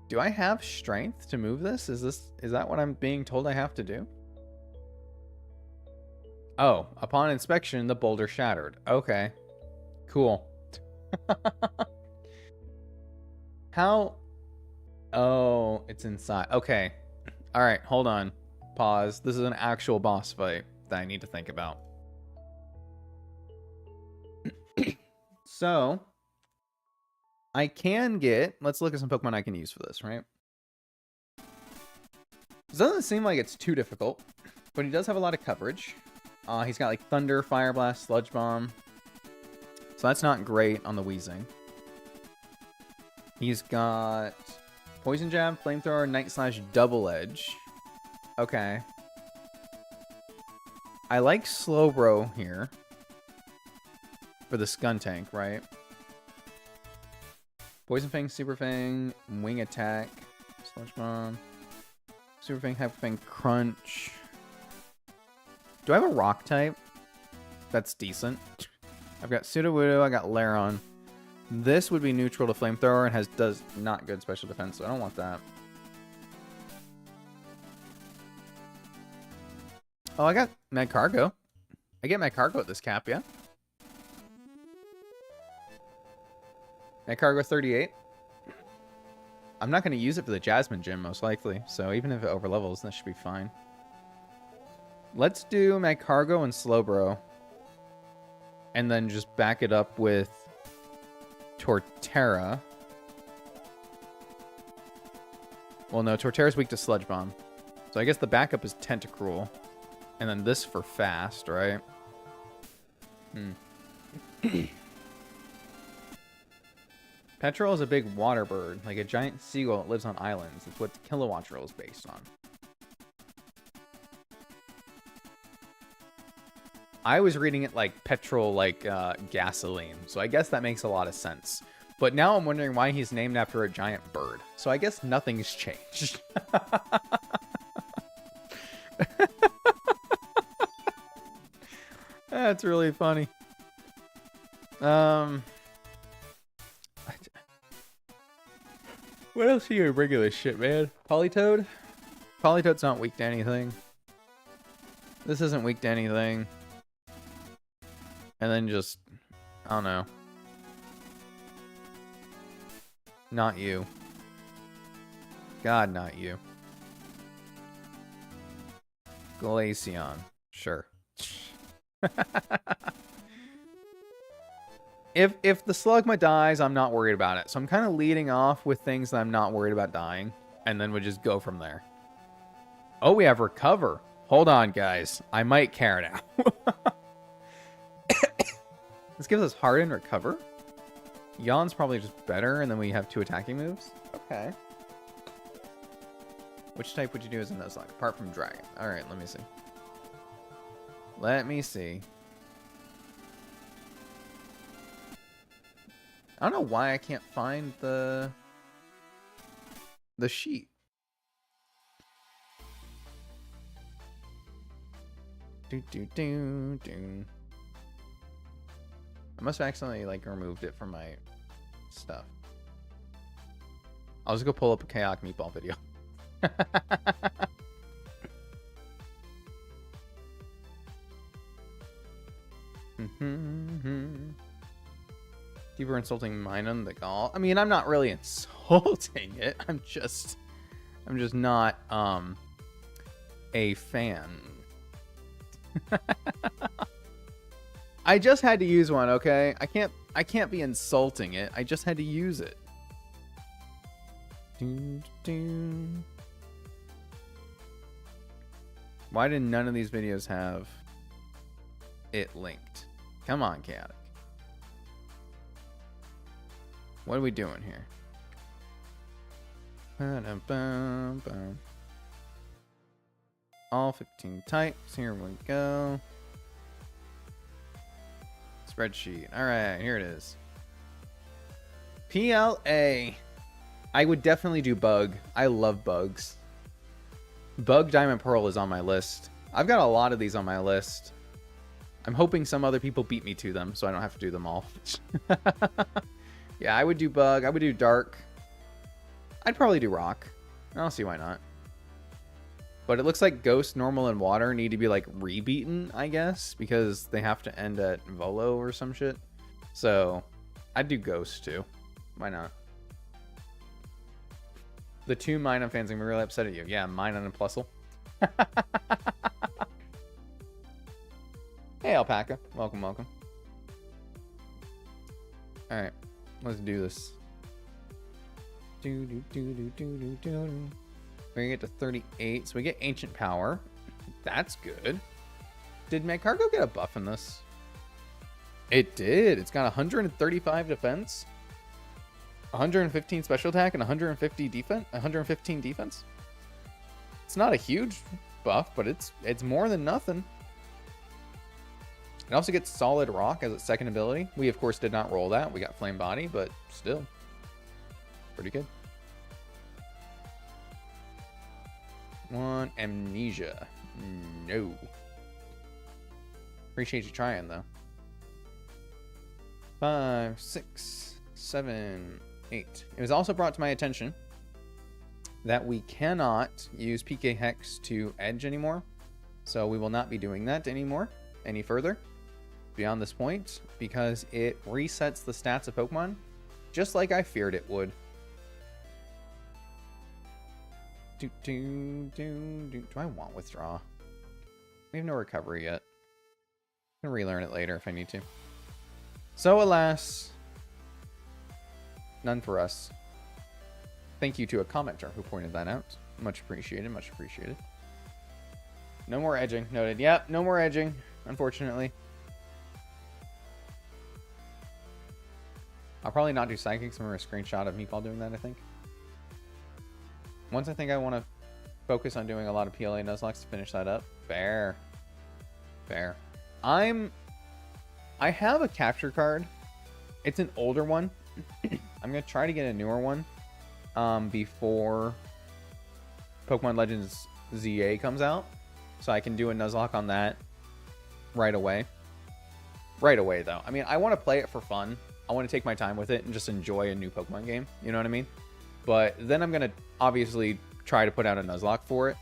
Do I have strength to move this? Is that what I'm being told I have to do? Oh, upon inspection, the boulder shattered. Okay. Cool. How? Oh, it's inside. Okay. All right, hold on. Pause. This is an actual boss fight that I need to think about. So, I can get... Let's look at some Pokemon I can use for this, right? It doesn't seem like it's too difficult, but he does have a lot of coverage. He's got like Thunder, Fire Blast, Sludge Bomb. So that's not great on the Weezing. He's got Poison Jab, Flamethrower, Night Slash, Double Edge. Okay. I like Slowbro here. For the Skun Tank, right? Poison Fang, Super Fang, Wing Attack, Sludge Bomb, Super Fang, Hyper Fang, Crunch. Do I have a Rock type? That's decent. I've got Sudowoodo, I got Laron. This would be neutral to Flamethrower and does not good special defense, so I don't want that. Oh, I got Magcargo. I get Magcargo at this cap, yeah? Magcargo 38. I'm not going to use it for the Jasmine Gym, most likely. So even if it overlevels, that should be fine. Let's do Magcargo and Slowbro. And then just back it up with Torterra. Well, no, Torterra's weak to Sludge Bomb. So I guess the backup is Tentacruel. And then this for fast, right? Petrol is a big water bird, like a giant seagull that lives on islands. It's what Kilowattrel is based on. I was reading it like petrol, like gasoline. So I guess that makes a lot of sense. But now I'm wondering why he's named after a giant bird. So I guess nothing's changed. That's really funny. What else are you gonna bring to this shit, man? Politoed? Politoed's not weak to anything. This isn't weak to anything. And then just, I don't know. Not you. God, not you. Glaceon. Sure. If the Slugma dies, I'm not worried about it. So I'm kind of leading off with things that I'm not worried about dying. And then we'll just go from there. Oh, we have Recover. Hold on, guys. I might care now. This gives us Harden, Recover. Yawn's probably just better, and then we have 2 attacking moves. Okay. Which type would you do as a Nuzlocke, apart from Dragon? Alright, let me see. Let me see. I don't know why I can't find the sheet. I must have accidentally like removed it from my stuff. I'll just go pull up a Chaotic Meatball video. People are insulting Minun the Gaul. I mean, I'm not really insulting it. I'm just not a fan. I just had to use one, okay? I can't be insulting it. I just had to use it. Why did none of these videos have it linked? Come on, Chaotic. What are we doing here? All 15 types. Here we go. Spreadsheet. All right, here it is. PLA. I would definitely do Bug. I love bugs. Bug, Diamond, Pearl is on my list. I've got a lot of these on my list. I'm hoping some other people beat me to them, so I don't have to do them all. Yeah, I would do Bug. I would do Dark. I'd probably do Rock. I don't see why not. But it looks like Ghost, Normal, and Water need to be, like, rebeaten, I guess, because they have to end at Volo or some shit. So, I'd do Ghost, too. Why not? The 2 Minun fans are going to be really upset at you. Yeah, Minun and Plusle. Hey, Alpaca. Welcome, welcome. Alright, let's do this. We're gonna get to 38, so we get Ancient Power. That's good. Did Magcargo get a buff in this? It did. It's got 135 defense, 115 special attack, and 115 defense. It's not a huge buff, but it's more than nothing. It also gets Solid Rock as its second ability. We, of course, did not roll that. We got Flame Body, but still. Pretty good. 1 Amnesia. No. Appreciate you trying, though. 5, 6, 7, 8. It was also brought to my attention that we cannot use PK Hex to edge anymore. So we will not be doing that anymore, any further, beyond this point, because it resets the stats of Pokemon, just like I feared it would. Do I want Withdraw? We have no recovery yet. I'm gonna relearn it later if I need to. So alas, none for us. Thank you to a commenter who pointed that out. Much appreciated, much appreciated. No more edging, noted. Yep, no more edging, unfortunately. I'll probably not do Psychics. I'm going to screenshot of Meatball doing that, I think. Once I think I want to focus on doing a lot of PLA Nuzlocke to finish that up. Fair. Fair. I have a capture card. It's an older one. I'm going to try to get a newer one before Pokemon Legends ZA comes out. So I can do a Nuzlocke on that right away. Right away, though. I mean, I want to play it for fun. I want to take my time with it and just enjoy a new Pokemon game. You know what I mean? But then I'm going to obviously try to put out a Nuzlocke for it.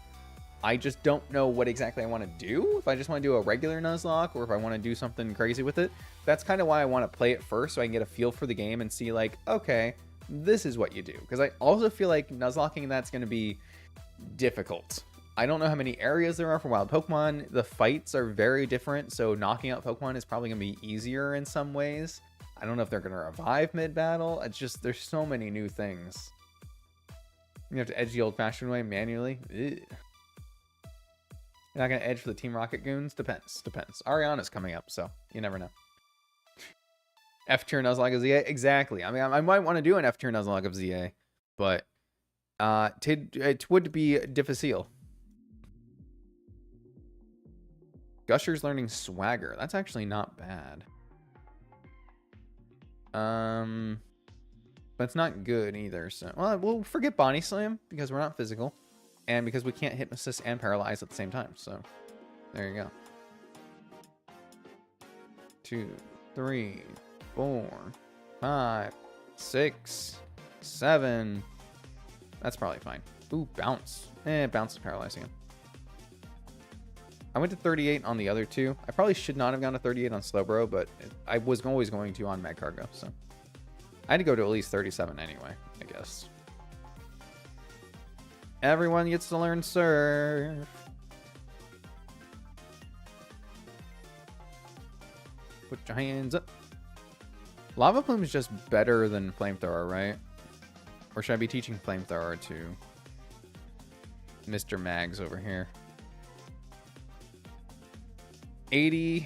I just don't know what exactly I want to do. If I just want to do a regular Nuzlocke or if I want to do something crazy with it. That's kind of why I want to play it first, so I can get a feel for the game and see, like, okay, this is what you do. Because I also feel like Nuzlocking that's going to be difficult. I don't know how many areas there are for wild Pokemon. The fights are very different, so knocking out Pokemon is probably going to be easier in some ways. I don't know if they're going to revive mid-battle. It's just, there's so many new things. You have to edge the old-fashioned way manually. Ugh. You're not going to edge for the Team Rocket goons? Depends. Depends. Ariana's coming up, so you never know. F-tier Nuzlocke of ZA? Exactly. I mean, I might want to do an F-tier Nuzlocke of ZA, but it would be difficile. Gusher's learning Swagger. That's actually not bad. But it's not good either. So, well, we'll forget Body Slam because we're not physical, and because we can't Hypnosis and Paralyze at the same time. So, there you go. 2, 3, 4, 5, 6, 7. That's probably fine. Ooh, Bounce. Bounce is paralyzing him. I went to 38 on the other two. I probably should not have gone to 38 on Slowbro, but I was always going to on Magcargo, so I had to go to at least 37 anyway, I guess. Everyone gets to learn Surf. Put your hands up. Lava Plume is just better than Flamethrower, right? Or should I be teaching Flamethrower to Mr. Mags over here? 80,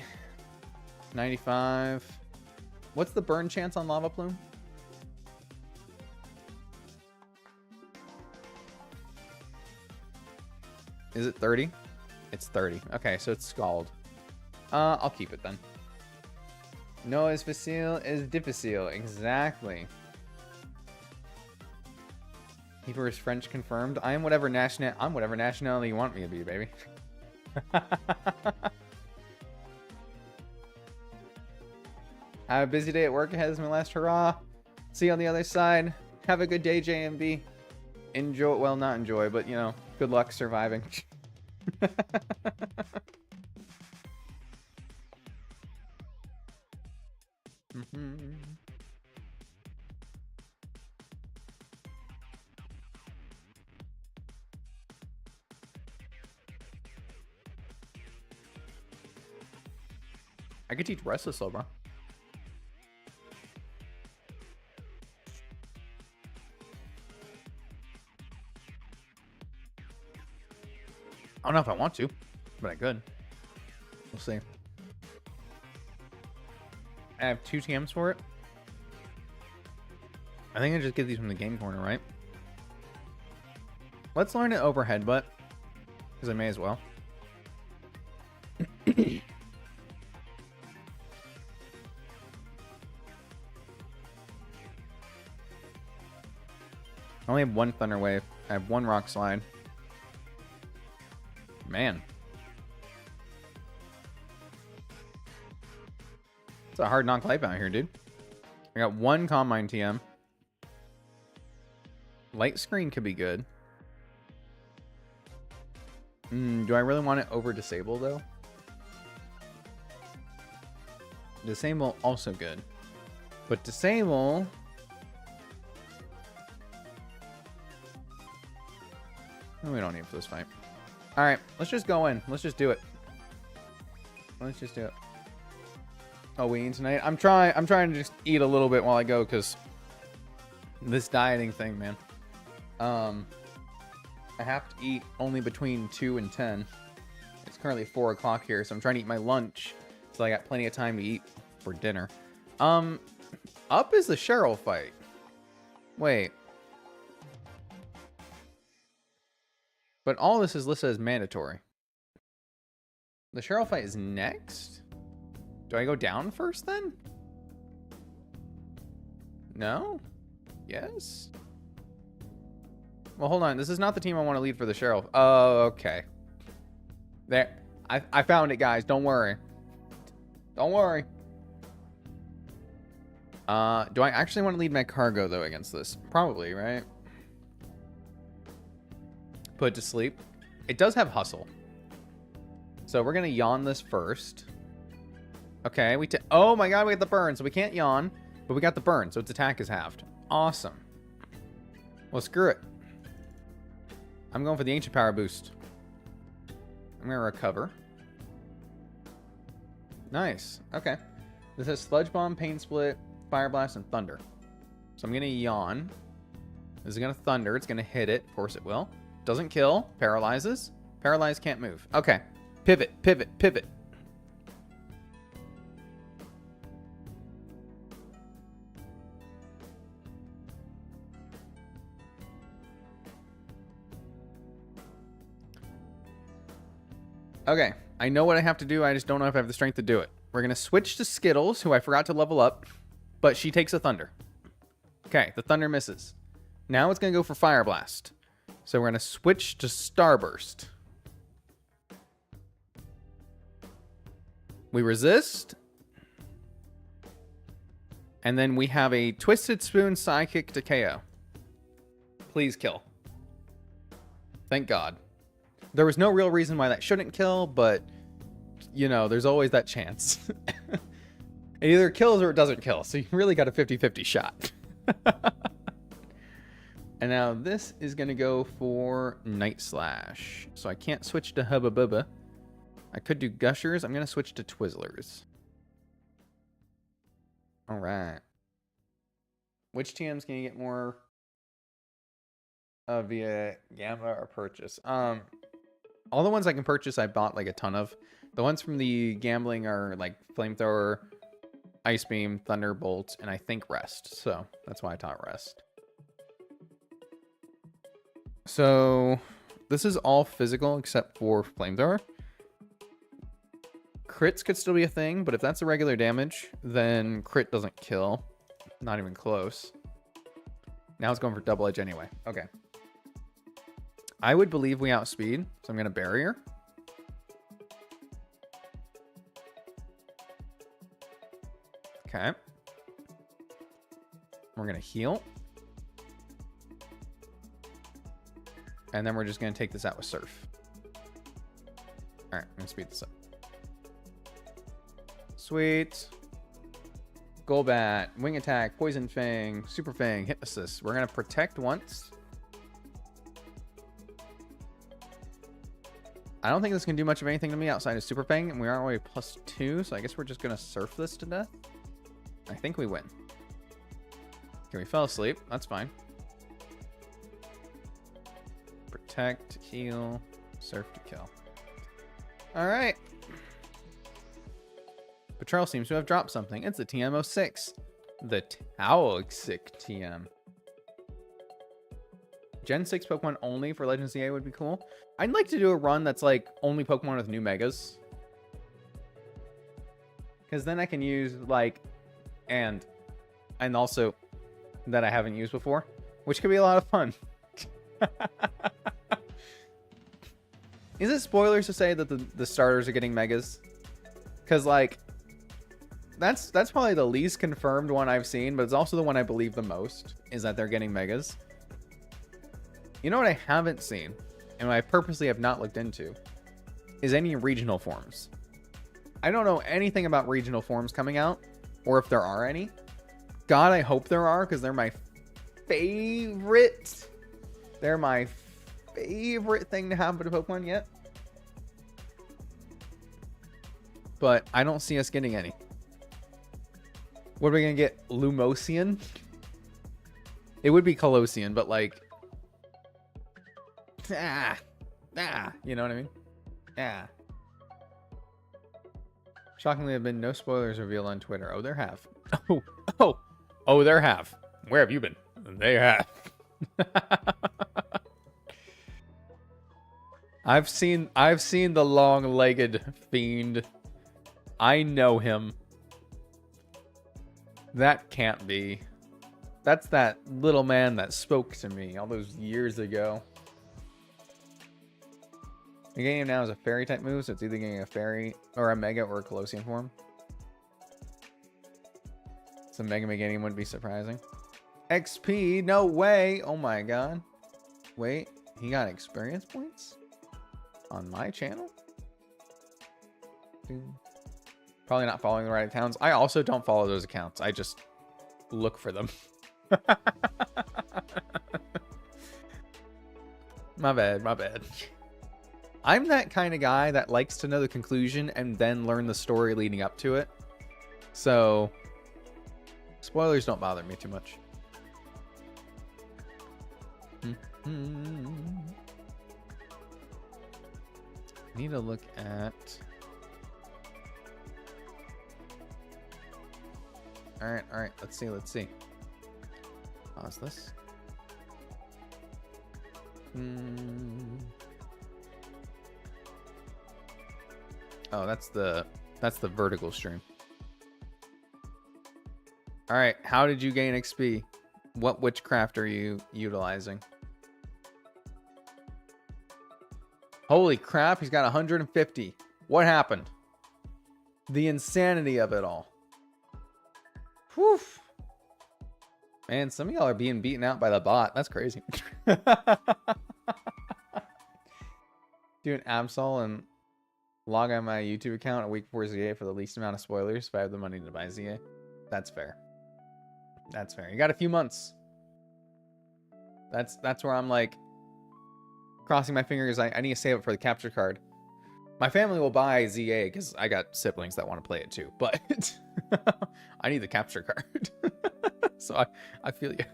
95. What's the burn chance on Lava Plume? Is it 30? It's 30. Okay, so it's Scald. I'll keep it then. No es facile, es difficile. Exactly. Keeper is French confirmed. I'm whatever nationality you want me to be, baby. Have a busy day at work ahead is my last hurrah. See you on the other side. Have a good day, JMB. Enjoy, well, not enjoy, but, you know, good luck surviving. I could teach Restless Slow, bro. I don't know if I want to, but I could. We'll see. I have 2 TMs for it. I think I just get these from the game corner, right? Let's learn it overhead, but Because I may as well. I only have one Thunder Wave. I have one Rock Slide. Man. It's a hard knock life out here, dude. I got one Combine TM. Light Screen could be good. Do I really want it over Disable, though? Disable, also good. But Disable... we don't need for this fight. Alright, let's just go in. Let's just do it. Let's just do it. Oh, we eating tonight? I'm trying to just eat a little bit while I go, because this dieting thing, man. I have to eat only between 2 and 10. It's currently 4 o'clock here, so I'm trying to eat my lunch, so I got plenty of time to eat for dinner. Up is the Cheryl fight. Wait. But all this is listed as mandatory. The Cheryl fight is next? Do I go down first then? No? Yes? Well, hold on. This is not the team I want to lead for the Cheryl. Oh, okay. There. I found it, guys. Don't worry. Don't worry. Do I actually want to lead my cargo, though, against this? Probably, right? Put it to sleep. It does have hustle. So we're going to yawn this first. Okay. Oh my god, we got the burn. So we can't yawn, but we got the burn. So its attack is halved. Awesome. Well, screw it. I'm going for the Ancient Power boost. I'm going to recover. Nice. Okay. This has Sludge Bomb, Pain Split, Fire Blast, and Thunder. So I'm going to yawn. This is going to Thunder. It's going to hit it. Of course it will. Doesn't kill. Paralyzes. Paralyze can't move. Okay. Pivot, pivot, pivot. Okay. I know what I have to do. I just don't know if I have the strength to do it. We're going to switch to Skittles, who I forgot to level up, but she takes a Thunder. Okay. The Thunder misses. Now it's going to go for Fire Blast. So we're going to switch to Starburst. We resist. And then we have a Twisted Spoon Psychic to KO. Please kill. Thank God. There was no real reason why that shouldn't kill, but, you know, there's always that chance. It either kills or it doesn't kill, so you really got a 50-50 shot. And now this is going to go for Night Slash. So I can't switch to Hubba Bubba. I could do Gushers. I'm going to switch to Twizzlers. All right. Which TMs can you get more via Gamma or purchase? All the ones I can purchase, I bought like a ton of. The ones from the gambling are like Flamethrower, Ice Beam, Thunderbolt, and I think Rest. So that's why I taught Rest. So this is all physical except for Flamethrower. Crits could still be a thing, but if that's a regular damage, then crit doesn't kill. Not even close. Now it's going for double edge anyway. Okay. I would believe we outspeed, so I'm going to barrier. Okay. We're going to heal. And then we're just going to take this out with Surf. All right, I'm going to speed this up. Sweet. Golbat, Wing Attack, Poison Fang, Super Fang, Hit Assist. We're going to protect once. I don't think this can do much of anything to me outside of Super Fang, and we are already +2, so I guess we're just going to Surf this to death. I think we win. Okay, we fell asleep. That's fine. Protect, heal, Surf to kill. All right. Patrol seems to have dropped something. It's the TM06. The Toxic TM. Gen 6 Pokemon only for Legends EA would be cool. I'd like to do a run that's like only Pokemon with new Megas. Because then I can use like, and also that I haven't used before, which could be a lot of fun. Is it spoilers to say that the starters are getting Megas? Because like, that's probably the least confirmed one I've seen, but it's also the one I believe the most, is that they're getting Megas. You know what I haven't seen, and what I purposely have not looked into, is any regional forms. I don't know anything about regional forms coming out, or if there are any. God, I hope there are, because they're my favorite. They're my favorite thing to have with a Pokemon yet. But I don't see us getting any. What are we going to get? Lumosian? It would be Colossian, but like... you know what I mean? Shockingly, there have been no spoilers revealed on Twitter. Oh, there have. Oh, there have. Where have you been? They have. I've seen the long-legged fiend. I know him. That can't be. That's that little man that spoke to me all those years ago. The game now is a fairy type move, so it's either getting a fairy or a mega or a Colossian form. So Mega Meganium wouldn't be surprising. XP, no way. Oh my god. Wait, he got experience points on my channel? Probably not following the right accounts. I also don't follow those accounts. I just look for them. My bad. I'm that kind of guy that likes to know the conclusion and then learn the story leading up to it. So, spoilers don't bother me too much. Need to look at... Alright, let's see. Pause this. Oh, that's the vertical stream. Alright, how did you gain XP? What witchcraft are you utilizing? Holy crap, he's got 150. What happened? The insanity of it all. Whew. Man, some of y'all are being beaten out by the bot. That's crazy. Do an Absol and log on my YouTube account a week before ZA for the least amount of spoilers if I have the money to buy ZA. That's fair. That's fair. You got a few months. That's where I'm like crossing my fingers. I need to save it for the capture card. My family will buy ZA because I got siblings that want to play it too, but I need the capture card. So I feel you.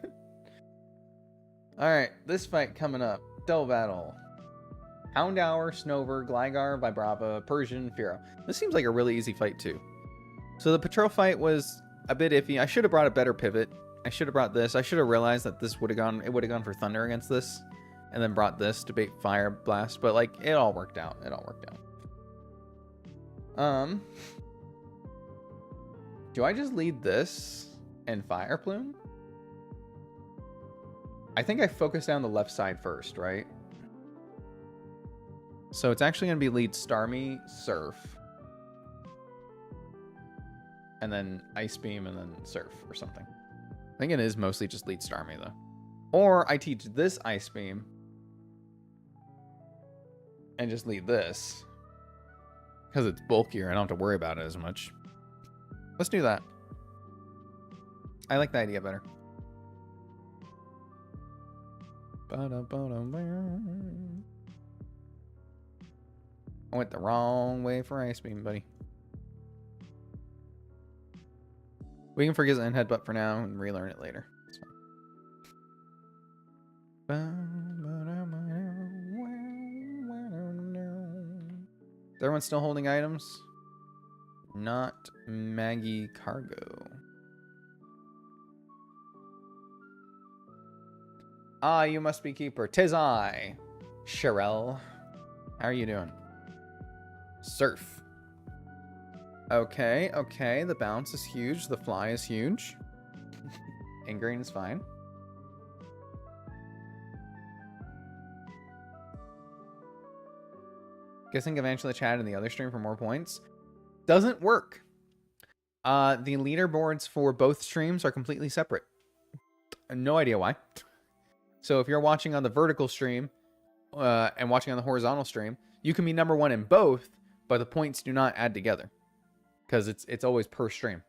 Alright, this fight coming up. Double battle. Houndour, Snover, Gligar, Vibrava, Persian, Fearow. This seems like a really easy fight too. So the Patrol fight was a bit iffy. I should have brought a better pivot. I should have brought this. I should have realized that this would have gone for Thunder against this. And then brought this to bait Fire Blast. But like, it all worked out. Do I just lead this and Fire Plume? I think I focus down the left side first, right? So it's actually going to be lead Starmie, Surf. And then Ice Beam and then Surf or something. I think it is mostly just lead Starmie though. Or I teach this Ice Beam and just lead this. Because it's bulkier, I don't have to worry about it as much. Let's do that. I like the idea better. I went the wrong way for Ice Beam, buddy. We can forget and headbutt for now and relearn it later. It's fine. Is everyone still holding items? Not Maggie Cargo. Ah, you must be keeper. 'Tis I, Sherelle. How are you doing? Surf. Okay, okay. The bounce is huge. The fly is huge. Ingrain is fine. Guessing eventually chat in the other stream for more points. Doesn't work. The leaderboards for both streams are completely separate. No idea why. So if you're watching on the vertical stream and watching on the horizontal stream, you can be number one in both, but the points do not add together because it's always per stream.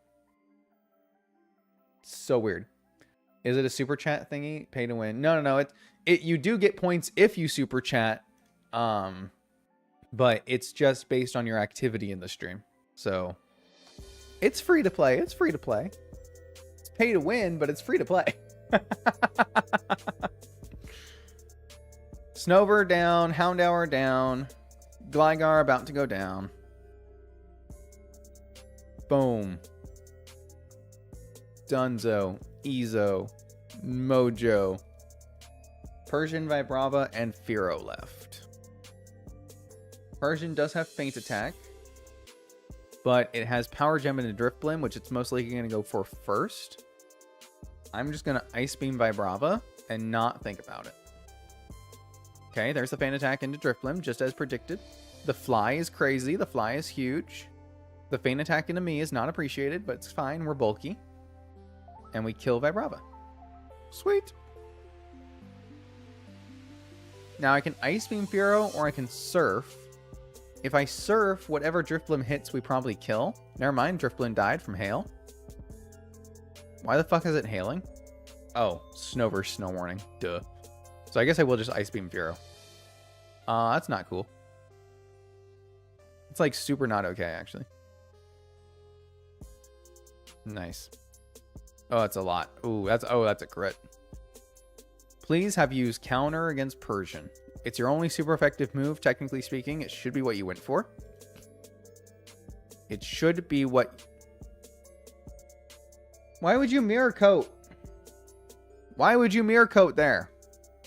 So weird. Is it a super chat thingy? Pay to win? No. You do get points if you super chat, but it's just based on your activity in the stream. So it's free to play. It's free to play. It's pay to win, but it's free to play. Snover down, Houndour down, Gligar about to go down. Boom. Dunzo, Ezo, Mojo, Persian, Vibrava, and Fearow left. Persian does have Feint Attack, but it has Power Gem and a Drift Blim, which it's most likely going to go for first. I'm just going to Ice Beam Vibrava and not think about it. Okay, there's the Feint Attack into Drift Blim, just as predicted. The Fly is crazy. The Fly is huge. The Feint Attack into me is not appreciated, but it's fine. We're bulky. And we kill Vibrava. Sweet. Now I can Ice Beam Fearow or I can Surf. If I Surf, whatever Drifblim hits, we probably kill. Never mind, Drifblim died from hail. Why the fuck is it hailing? Oh, Snover Snow Warning. Duh. So I guess I will just Ice Beam Fearow. That's not cool. It's like super not okay, actually. Nice. Oh, that's a lot. Ooh, that's a crit. Please have used counter against Persian. It's your only super effective move, technically speaking. It should be what you went for. It should be what... Why would you Mirror Coat? Why would you Mirror Coat there?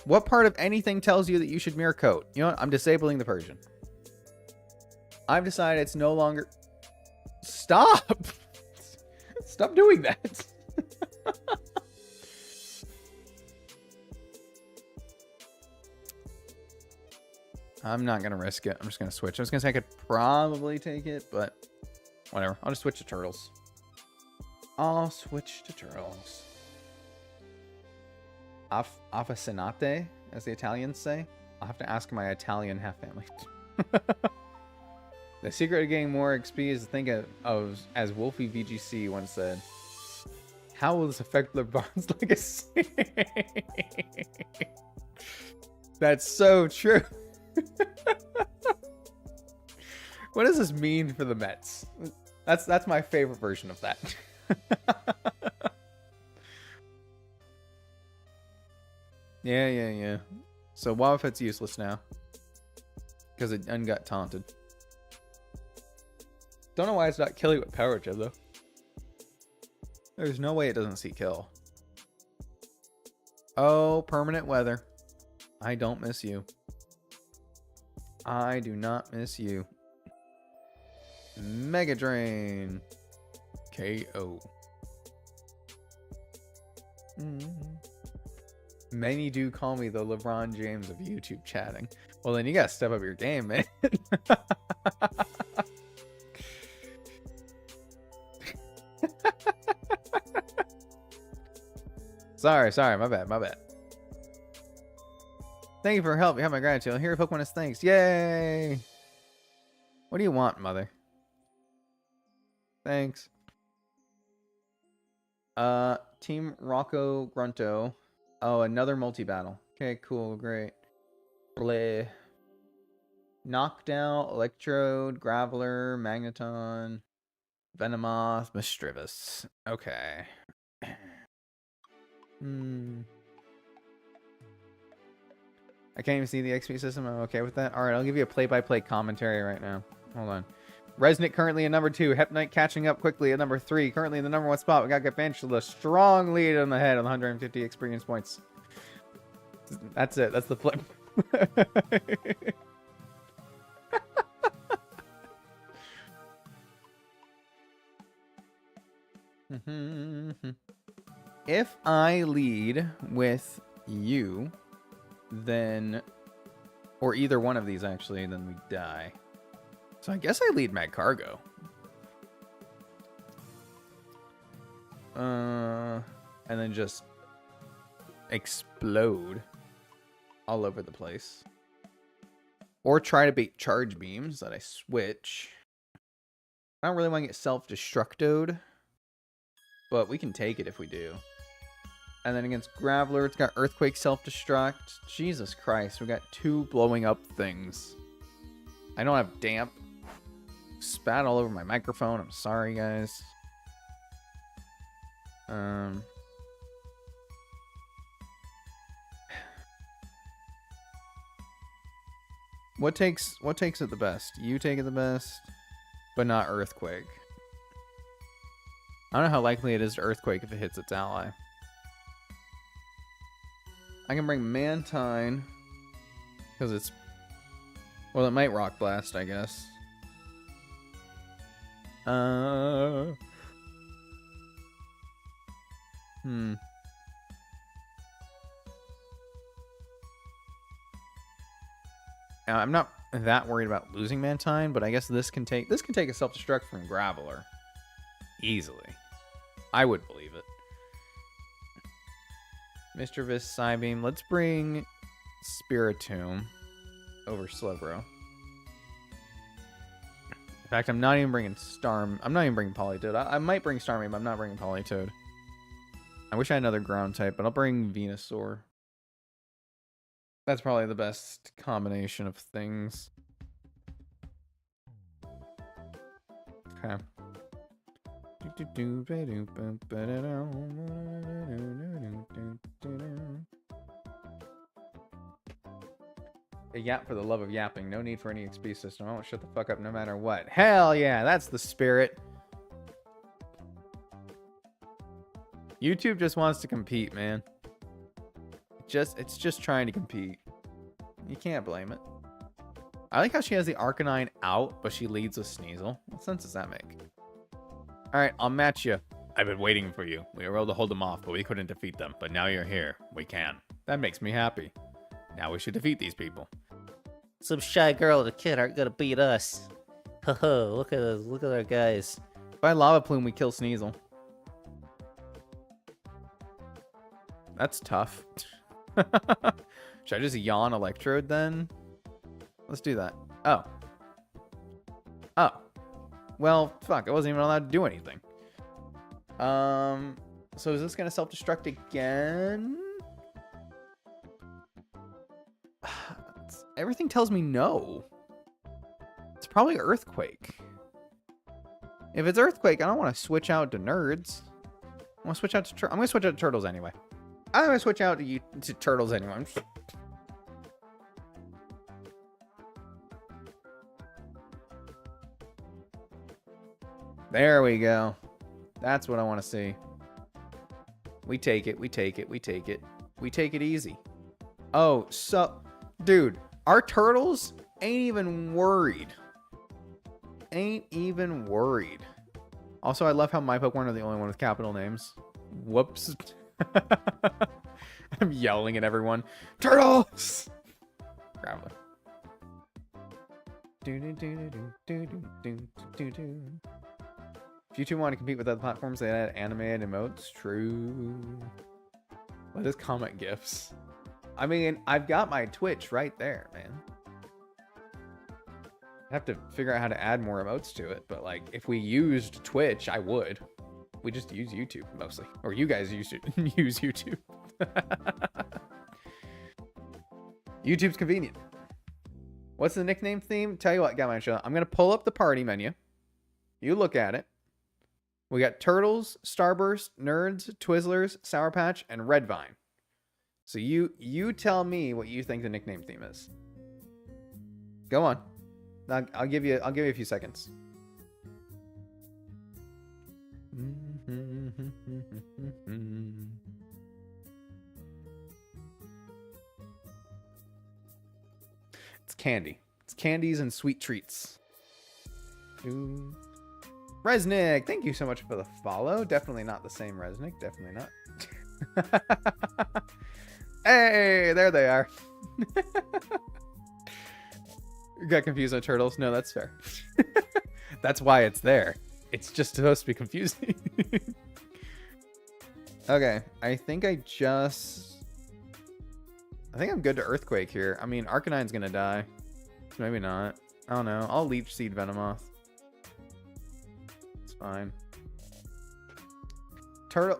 What part of anything tells you that you should Mirror Coat? You know what? I'm disabling the Persian. I've decided it's no longer... Stop! Stop doing that. I'm not going to risk it. I'm just going to switch. I was going to say I could probably take it, but whatever. I'll just switch to turtles. I'll switch to turtles. Affascinate, as the Italians say. I'll have to ask my Italian half family. The secret of getting more XP is to think of as Wolfie VGC once said. How will this affect LeBron's legacy? That's so true. What does this mean for the Mets? That's my favorite version of that. Yeah. So Wobbuffet's useless now. Because it got taunted. Don't know why it's not killing with Power Gem though. There's no way it doesn't see kill. Oh, permanent weather. I don't miss you. I do not miss you. Mega Drain. KO. Many do call me the LeBron James of YouTube chatting. Well, then you gotta step up your game, man. Sorry, my bad. Thank you for help. You have my gratitude. Here, Pokemon is thanks. Yay! What do you want, mother? Thanks. Team Rocco Grunto. Oh, another multi-battle. Okay, cool, great. Bleh. Knockdown, Electrode, Graveler, Magneton, Venomoth, Misdreavus. Okay. I can't even see the XP system. I'm okay with that. Alright, I'll give you a play-by-play commentary right now. Hold on. Resnick currently at number 2. Hepnite catching up quickly at number 3. Currently in the number 1 spot. We got Gavantula strong lead on the head on 150 experience points. That's it. That's the flip. If I lead with you, then... Or either one of these, actually, then we die. So I guess I lead Mad Cargo. And then just explode all over the place. Or try to bait charge beams that I switch. I don't really want to get self-destructoed, but we can take it if we do. And then against Graveler, it's got Earthquake, Self-Destruct. Jesus Christ, we got 2 blowing up things. I don't have damp. Spat all over my microphone. I'm sorry, guys. What takes it the best? You take it the best, but not Earthquake. I don't know how likely it is to Earthquake if it hits its ally. I can bring Mantine because it's... Well, it might Rock Blast, I guess. Now, I'm not that worried about losing Mantine, but I guess this can take a self-destruct from Graveler easily. I would believe it. Mischievous, Psybeam. Let's bring Spiritomb over Slowbro. In fact, I'm not even bringing I'm not even bringing Politoed. I might bring Starmie, but I'm not bringing Politoed. I wish I had another ground type, but I'll bring Venusaur. That's probably the best combination of things. Okay. A yap for the love of yapping. No need for any XP system. I won't shut the fuck up no matter what. Hell yeah, that's the spirit. YouTube just wants to compete, man. It's just trying to compete. You can't blame it. I like how she has the Arcanine out, but she leads with Sneasel. What sense does that make? Alright, I'll match you. I've been waiting for you. We were able to hold them off, but we couldn't defeat them. But now you're here. We can. That makes me happy. Now we should defeat these people. Some shy girl and a kid aren't gonna beat us. Ho ho, look at us, look at our guys. If I Lava Plume, we kill Sneasel. That's tough. Should I just yawn Electrode then? Let's do that. Oh. Oh. Well, fuck, I wasn't even allowed to do anything. So is this gonna self-destruct again? Everything tells me no. It's probably Earthquake. If it's Earthquake, I don't want to switch out to Nerds. I want to switch out to I'm gonna switch out to Turtles anyway. I'm gonna switch out to Turtles anyway. There we go. That's what I want to see. We take it. We take it. We take it. We take it easy. Oh, so, dude, our Turtles ain't even worried. Ain't even worried. Also, I love how my Pokemon are the only one with capital names. Whoops. I'm yelling at everyone. Turtles! Graveler. If you two want to compete with other platforms, they add animated emotes. True. What is comment gifs? I mean, I've got my Twitch right there, man. I have to figure out how to add more emotes to it, but like, if we used Twitch, I would. We just use YouTube mostly, or you guys use YouTube. YouTube's convenient. What's the nickname theme? Tell you what, I'm gonna pull up the party menu. You look at it. We got Turtles, Starburst, Nerds, Twizzlers, Sour Patch, and Red Vine. So you tell me what you think the nickname theme is. Go on. I'll give you a few seconds. candy. It's candies and sweet treats. Ooh. Resnick, thank you so much for the follow. Definitely not the same Resnick. Definitely not. Hey, there they are. Got confused on turtles? No, that's fair. That's why it's there. It's just supposed to be confusing. Okay, I think I'm good to Earthquake here. I mean, Arcanine's gonna die. Maybe not. I don't know. I'll Leech Seed Venomoth. It's fine.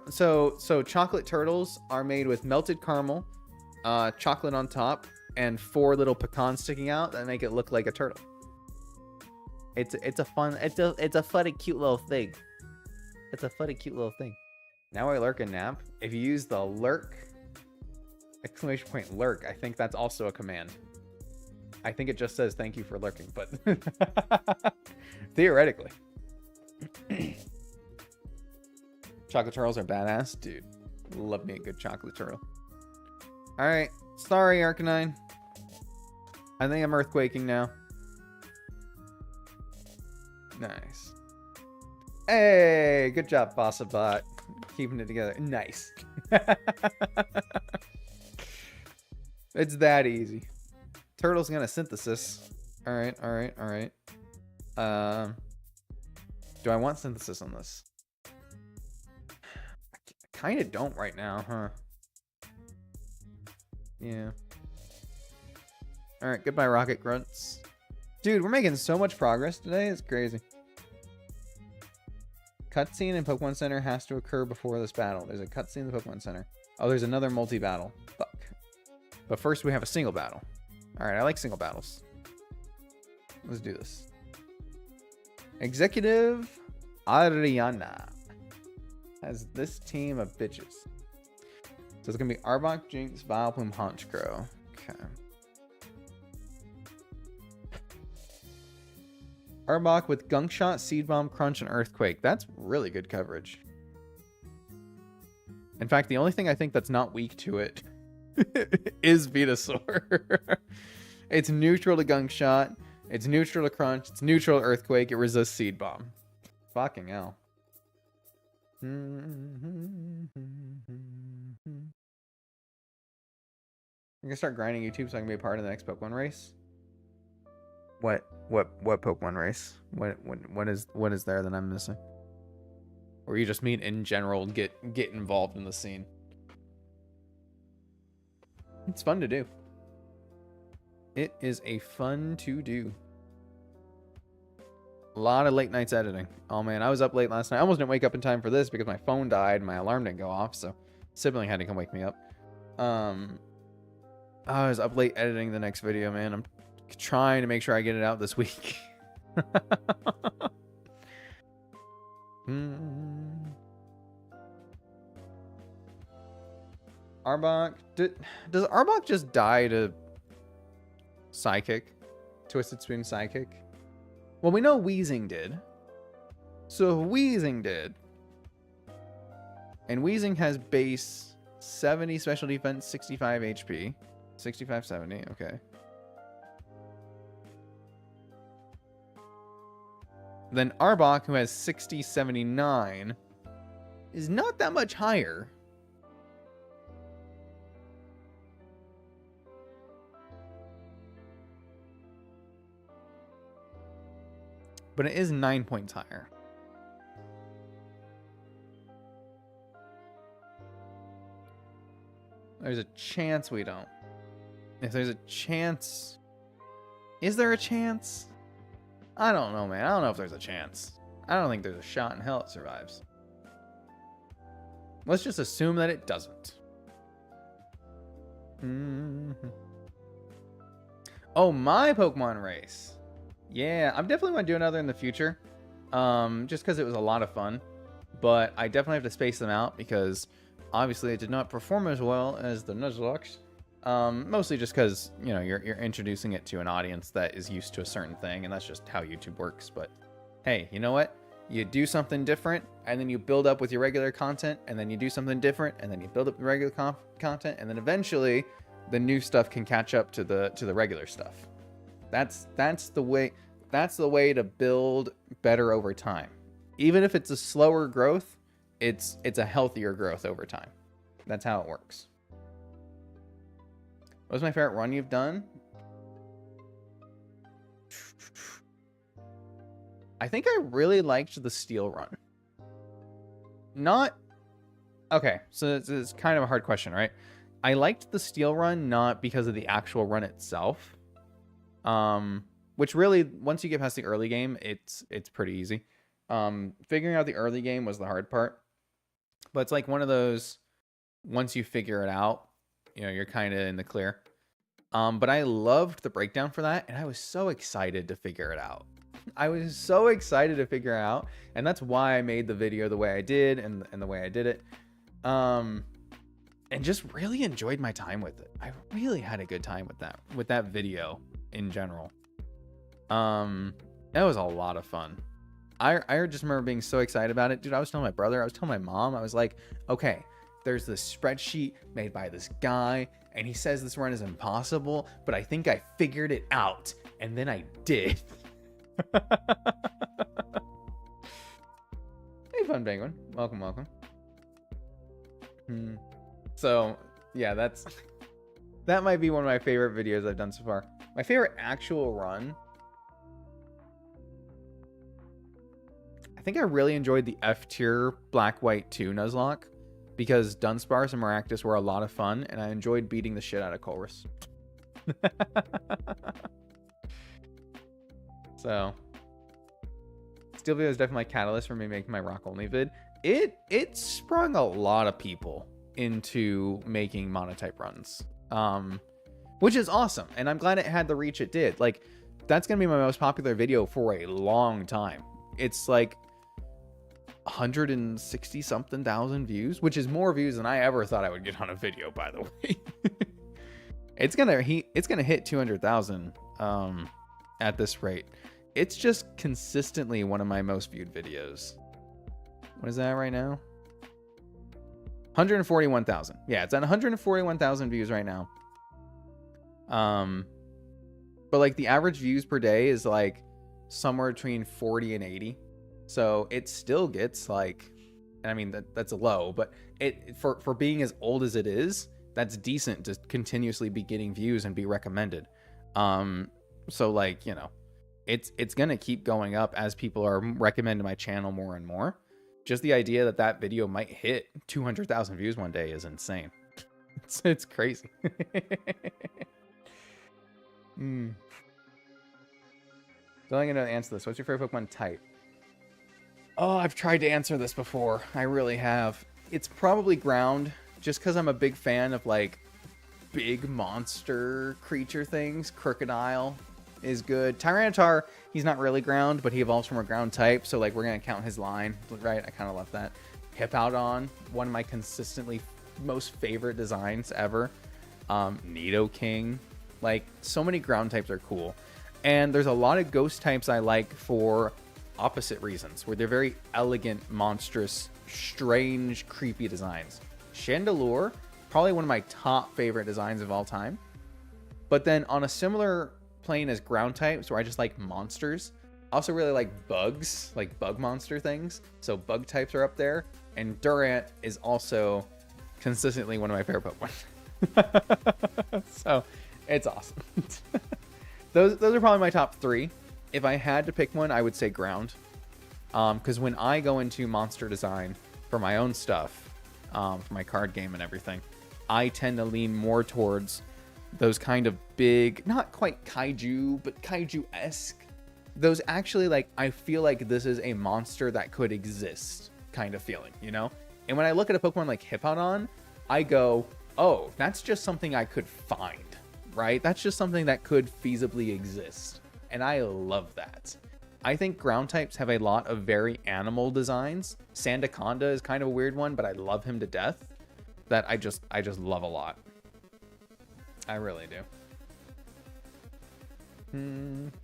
So chocolate turtles are made with melted caramel, chocolate on top, and 4 little pecans sticking out that make it look like a turtle. It's a funny, cute little thing. It's a funny, cute little thing. Now I lurk and nap. If you use the lurk, exclamation point lurk, I think that's also a command. I think it just says thank you for lurking, but theoretically. Chocolate turtles are badass. Dude, love me a good chocolate turtle. Alright, sorry Arcanine. I think I'm earthquaking now. Nice. Hey, good job, Bossabot. Keeping it together. Nice. It's that easy. Turtle's gonna synthesis. Alright. Do I want synthesis on this? I kinda don't right now, huh? Yeah. Alright, goodbye, Rocket Grunts. Dude, we're making so much progress today. It's crazy. Cutscene in Pokemon Center has to occur before this battle. There's a cutscene in the Pokemon Center. Oh, there's another multi-battle. Fuck. But first we have a single battle. Alright, I like single battles. Let's do this. Executive Ariana has this team of bitches. So it's gonna be Arbok, Jinx, Vileplume, Honchkrow. Okay. Arbok with Gunk Shot, Seed Bomb, Crunch, and Earthquake. That's really good coverage. In fact, the only thing I think that's not weak to it is Venusaur. It's neutral to Gunk Shot. It's neutral to Crunch. It's neutral to Earthquake. It resists Seed Bomb. Fucking hell. I'm gonna start grinding YouTube so I can be a part of the next Pokemon race. What Pokemon race? What is there that I'm missing? Or you just mean in general get involved in the scene? It's fun to do. It is a fun to do. A lot of late nights editing. Oh man, I was up late last night. I almost didn't wake up in time for this because my phone died and my alarm didn't go off, so sibling had to come wake me up. I was up late editing the next video, man. I'm trying to make sure I get it out this week. Arbok. Does Arbok just die to Psychic? Twisted Spoon Psychic? Well, we know Weezing did. So if Weezing did, and Weezing has base 70 special defense, 65 HP. 65, 70, okay. Then Arbok, who has 60, 79, is not that much higher. But it is 9 points higher. There's a chance we don't. If there's a chance... Is there a chance? I don't know, man. I don't know if there's a chance. I don't think there's a shot in hell it survives. Let's just assume that it doesn't. Oh, my Pokemon race. Yeah, I'm definitely going to do another in the future. Just because it was a lot of fun. But I definitely have to space them out because obviously it did not perform as well as the Nuzlocke. Mostly just because, you know, you're introducing it to an audience that is used to a certain thing, and that's just how YouTube works. But hey, you know what? You do something different, and then you build up with your regular content, and then you do something different, and then you build up the regular content, and then eventually the new stuff can catch up to the regular stuff. That's the way. That's the way to build better over time. Even if it's a slower growth, it's a healthier growth over time. That's how it works. What was my favorite run you've done? I think I really liked the steel run. Not... Okay, so it's kind of a hard question, right? I liked the steel run not because of the actual run itself. Which really, once you get past the early game, it's pretty easy. Figuring out the early game was the hard part. But it's like one of those, once you figure it out, you know, you're kind of in the clear. But I loved the breakdown for that, and I was so excited to figure it out. I was so excited to figure it out, and that's why I made the video the way I did and the way I did it. And just really enjoyed my time with it. I really had a good time with that video in general. That was a lot of fun. I just remember being so excited about it. Dude, I was telling my brother, I was telling my mom, I was like, okay, there's this spreadsheet made by this guy, and he says this run is impossible, but I think I figured it out. And then I did. Hey, Fun Penguin. Welcome, welcome. So, yeah, that might be one of my favorite videos I've done so far. My favorite actual run, I think I really enjoyed the F tier Black White 2 Nuzlocke because Dunsparce and Maractus were a lot of fun, and I enjoyed beating the shit out of Colress. So, Steel video is definitely a catalyst for me making my rock only vid. It sprung a lot of people into making monotype runs, which is awesome, and I'm glad it had the reach it did. Like, that's gonna be my most popular video for a long time. It's like 160 something thousand views, which is more views than I ever thought I would get on a video, by the way. It's gonna hit 200,000 at this rate. It's just consistently one of my most viewed videos. What is that right now? 141,000. Yeah, it's at 141,000 views right now. But like the average views per day is like somewhere between 40 and 80. So it still gets like, I mean, that's a low, but it for being as old as it is, that's decent to continuously be getting views and be recommended. So like, you know, it's gonna keep going up as people are recommending my channel more and more. Just the idea that video might hit 200,000 views one day is insane. It's crazy. Don't even know to answer this. What's your favorite Pokemon type? Oh, I've tried to answer this before. I really have. It's probably ground, just because I'm a big fan of like big monster creature things. Crocodile is good. Tyranitar, he's not really ground, but he evolves from a ground type, so like we're gonna count his line, right? I kind of love that. Hippowdon, one of my consistently most favorite designs ever. Nidoking, like so many ground types are cool, and there's a lot of ghost types I like for opposite reasons, where they're very elegant, monstrous, strange, creepy designs. Chandelure, probably one of my top favorite designs of all time. But then on a similar plane as ground types, where I just like monsters, I also really like bugs, like bug monster things. So bug types are up there, and Durant is also consistently one of my favorite Pokemon. So it's awesome. Those are probably my top three. If I had to pick one, I would say ground. Because when I go into monster design for my own stuff, for my card game and everything, I tend to lean more towards those kind of big, not quite kaiju, but kaiju-esque. Those actually, like, I feel like this is a monster that could exist kind of feeling, you know? And when I look at a Pokemon like Hippowdon, I go, oh, that's just something I could find, right? That's just something that could feasibly exist. And I love that. I think ground types have a lot of very animal designs. Sandaconda is kind of a weird one, but I love him to death. That I just love a lot. I really do.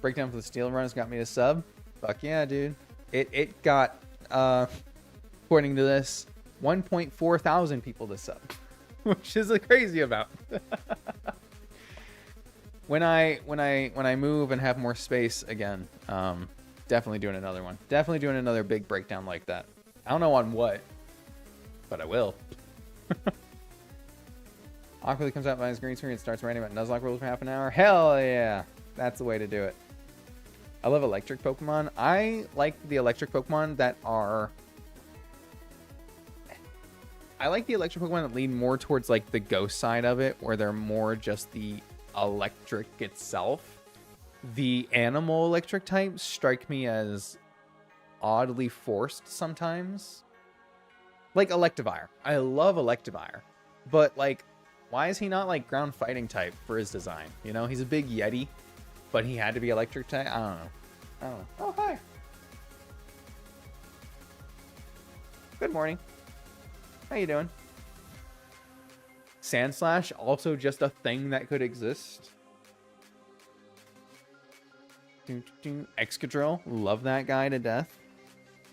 Breakdown for the steel run has got me to sub. Fuck yeah, dude. It got, according to this, 1.4 thousand people to sub, which is a crazy amount. When I move and have more space again, definitely doing another one. Definitely doing another big breakdown like that. I don't know on what, but I will. Awkwardly comes out by his green screen and starts writing about Nuzlocke rules for half an hour. Hell yeah, that's the way to do it. I love electric Pokemon. I like the electric Pokemon that are. I like the electric Pokemon that lean more towards like the ghost side of it, where they're more just the electric itself. The animal electric types strike me as oddly forced sometimes. Like Electivire. I love Electivire. But like, why is he not like ground fighting type for his design? You know, he's a big Yeti, but he had to be electric type. I don't know. Oh, hi. Good morning. How you doing? Sandslash, also just a thing that could exist. Excadrill, love that guy to death.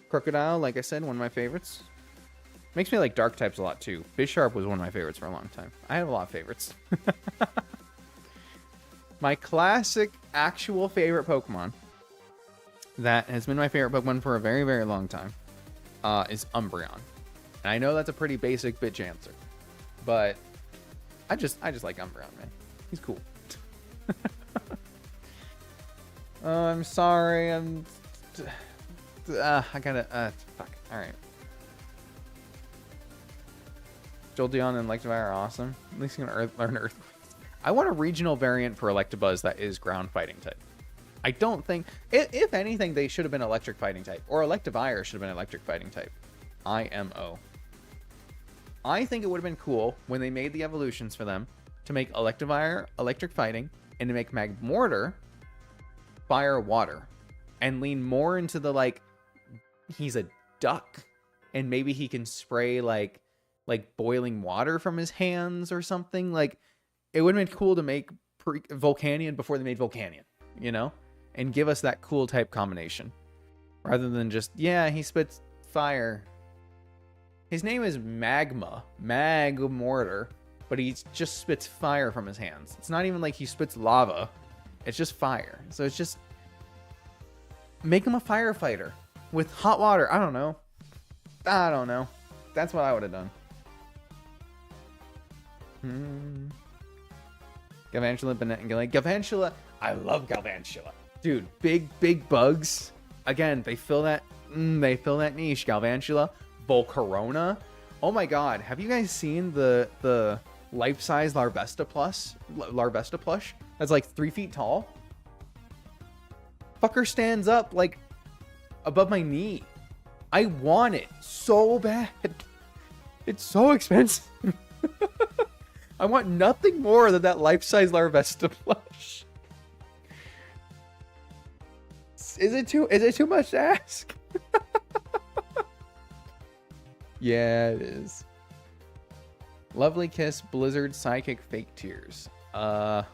Crocodile, like I said, one of my favorites. Makes me like dark types a lot too. Bisharp was one of my favorites for a long time. I have a lot of favorites. My classic actual favorite Pokemon that has been my favorite Pokemon for a very, very long time is Umbreon. And I know that's a pretty basic bitch answer, but I just like Umbreon, man. He's cool. Oh, I'm sorry. I gotta, fuck. All right. Jolteon and Electivire are awesome. At least you can learn Earth. I want a regional variant for Electabuzz that is ground fighting type. I don't think, if anything, they should have been electric fighting type, or Electivire should have been electric fighting type. IMO. I think it would have been cool when they made the evolutions for them to make Electivire electric fighting and to make Magmortar fire water and lean more into the like he's a duck and maybe he can spray like boiling water from his hands or something. Like it would have been cool to make Volcanion before they made Volcanion, you know, and give us that cool type combination rather than just, yeah, he spits fire. His name is Magmortar, but he just spits fire from his hands. It's not even like he spits lava. It's just fire. So it's just make him a firefighter with hot water. I don't know. That's what I would have done. Galvantula, Galvantula. I love Galvantula. Dude, big bugs. Again, they fill that niche. Galvantula, Volcarona. Oh my god, have you guys seen the life-size Larvesta plush? That's like 3 feet tall. Fucker stands up like above my knee. I want it so bad. It's so expensive. I want nothing more than that life-size Larvesta plush. Is it too much to ask? Yeah, it is. Lovely Kiss, Blizzard, Psychic, Fake Tears. I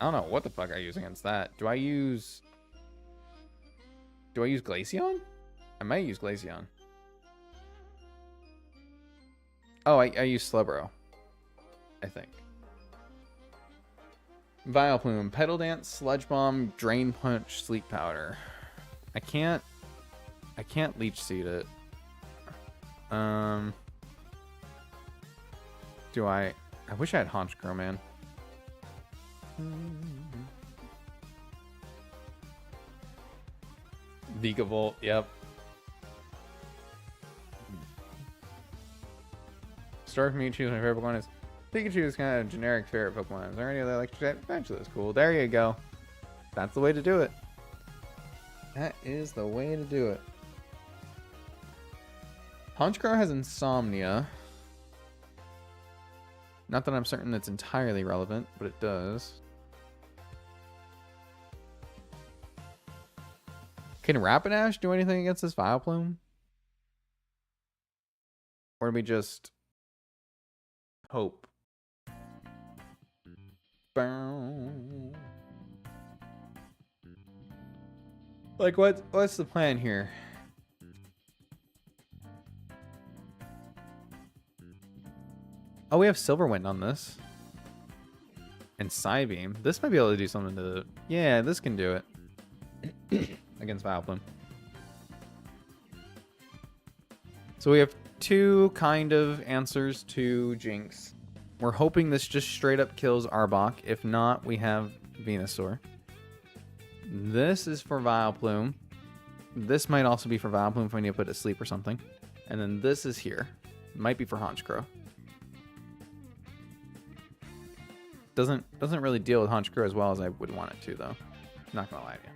don't know what the fuck I use against that. Do I use Glaceon? I might use Glaceon. Oh, I use Slowbro, I think. Vileplume, Petal Dance, Sludge Bomb, Drain Punch, Sleep Powder. I can't Leech Seed it. Do I wish I had Honchkrow, man. Vigavolt, yep. Start from Mewtwo, my favorite Pokemon is Pikachu is kind of a generic favorite Pokemon. Is there any other electric type? Eventually, that's cool. There you go. That's the way to do it. That is the way to do it. Honchkrow has Insomnia. Not that I'm certain that's entirely relevant, but it does. Can Rapidash do anything against this Vileplume? Or do we just hope? Like, what's the plan here? Oh, we have Silverwind on this. And Psybeam. This might be able to do something to the... Yeah, this can do it. Against Vileplume. So we have two kind of answers to Jinx. We're hoping this just straight up kills Arbok. If not, we have Venusaur. This is for Vileplume. This might also be for Vileplume if we need to put it to sleep or something. And then this is here. Might be for Honchkrow. Doesn't really deal with Honchkrow as well as I would want it to, though. Not gonna lie to you.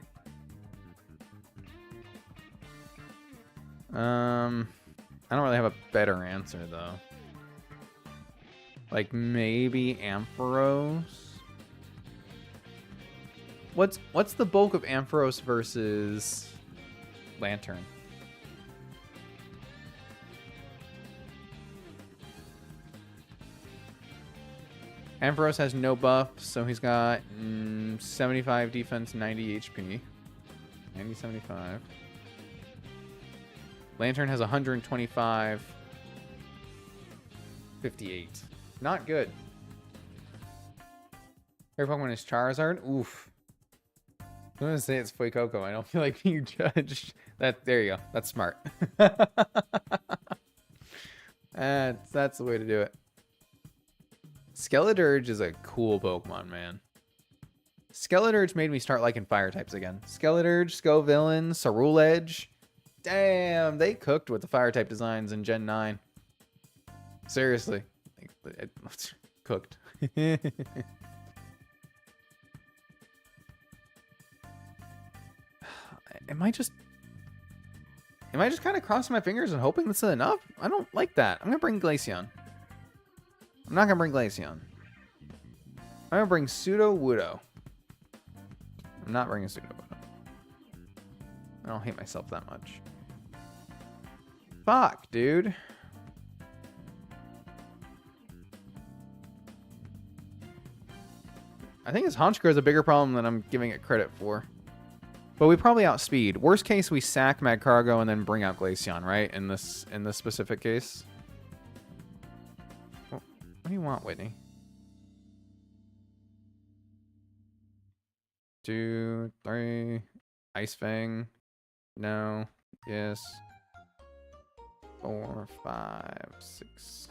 I don't really have a better answer though. Like maybe Ampharos. What's the bulk of Ampharos versus Lantern? Ampharos has no buff, so he's got 75 defense, 90 HP. 90, 75. Lantern has 125, 58. Not good. Favorite Pokemon is Charizard. Oof. I'm gonna say it's Fuecoco. I don't feel like being judged. There you go. That's smart. That's the way to do it. Skeledirge is a cool Pokemon, man. Skeledirge made me start liking fire types again. Skeledirge, Scovillain, Ceruledge. Damn, they cooked with the fire type designs in Gen 9. Seriously. Cooked. Am I just kind of crossing my fingers and hoping this is enough? I don't like that. I'm going to bring Glaceon. I'm not going to bring Glaceon. I'm going to bring Pseudo-Wudo. I'm not bringing Pseudo-Wudo. I don't hate myself that much. Fuck, dude. I think this Honchkrow is a bigger problem than I'm giving it credit for. But we probably outspeed. Worst case, we sack Magcargo and then bring out Glaceon, right? In this specific case. Well, what do you want, Whitney? 2, 3. Ice Fang. No. Yes. 4, 5, 6,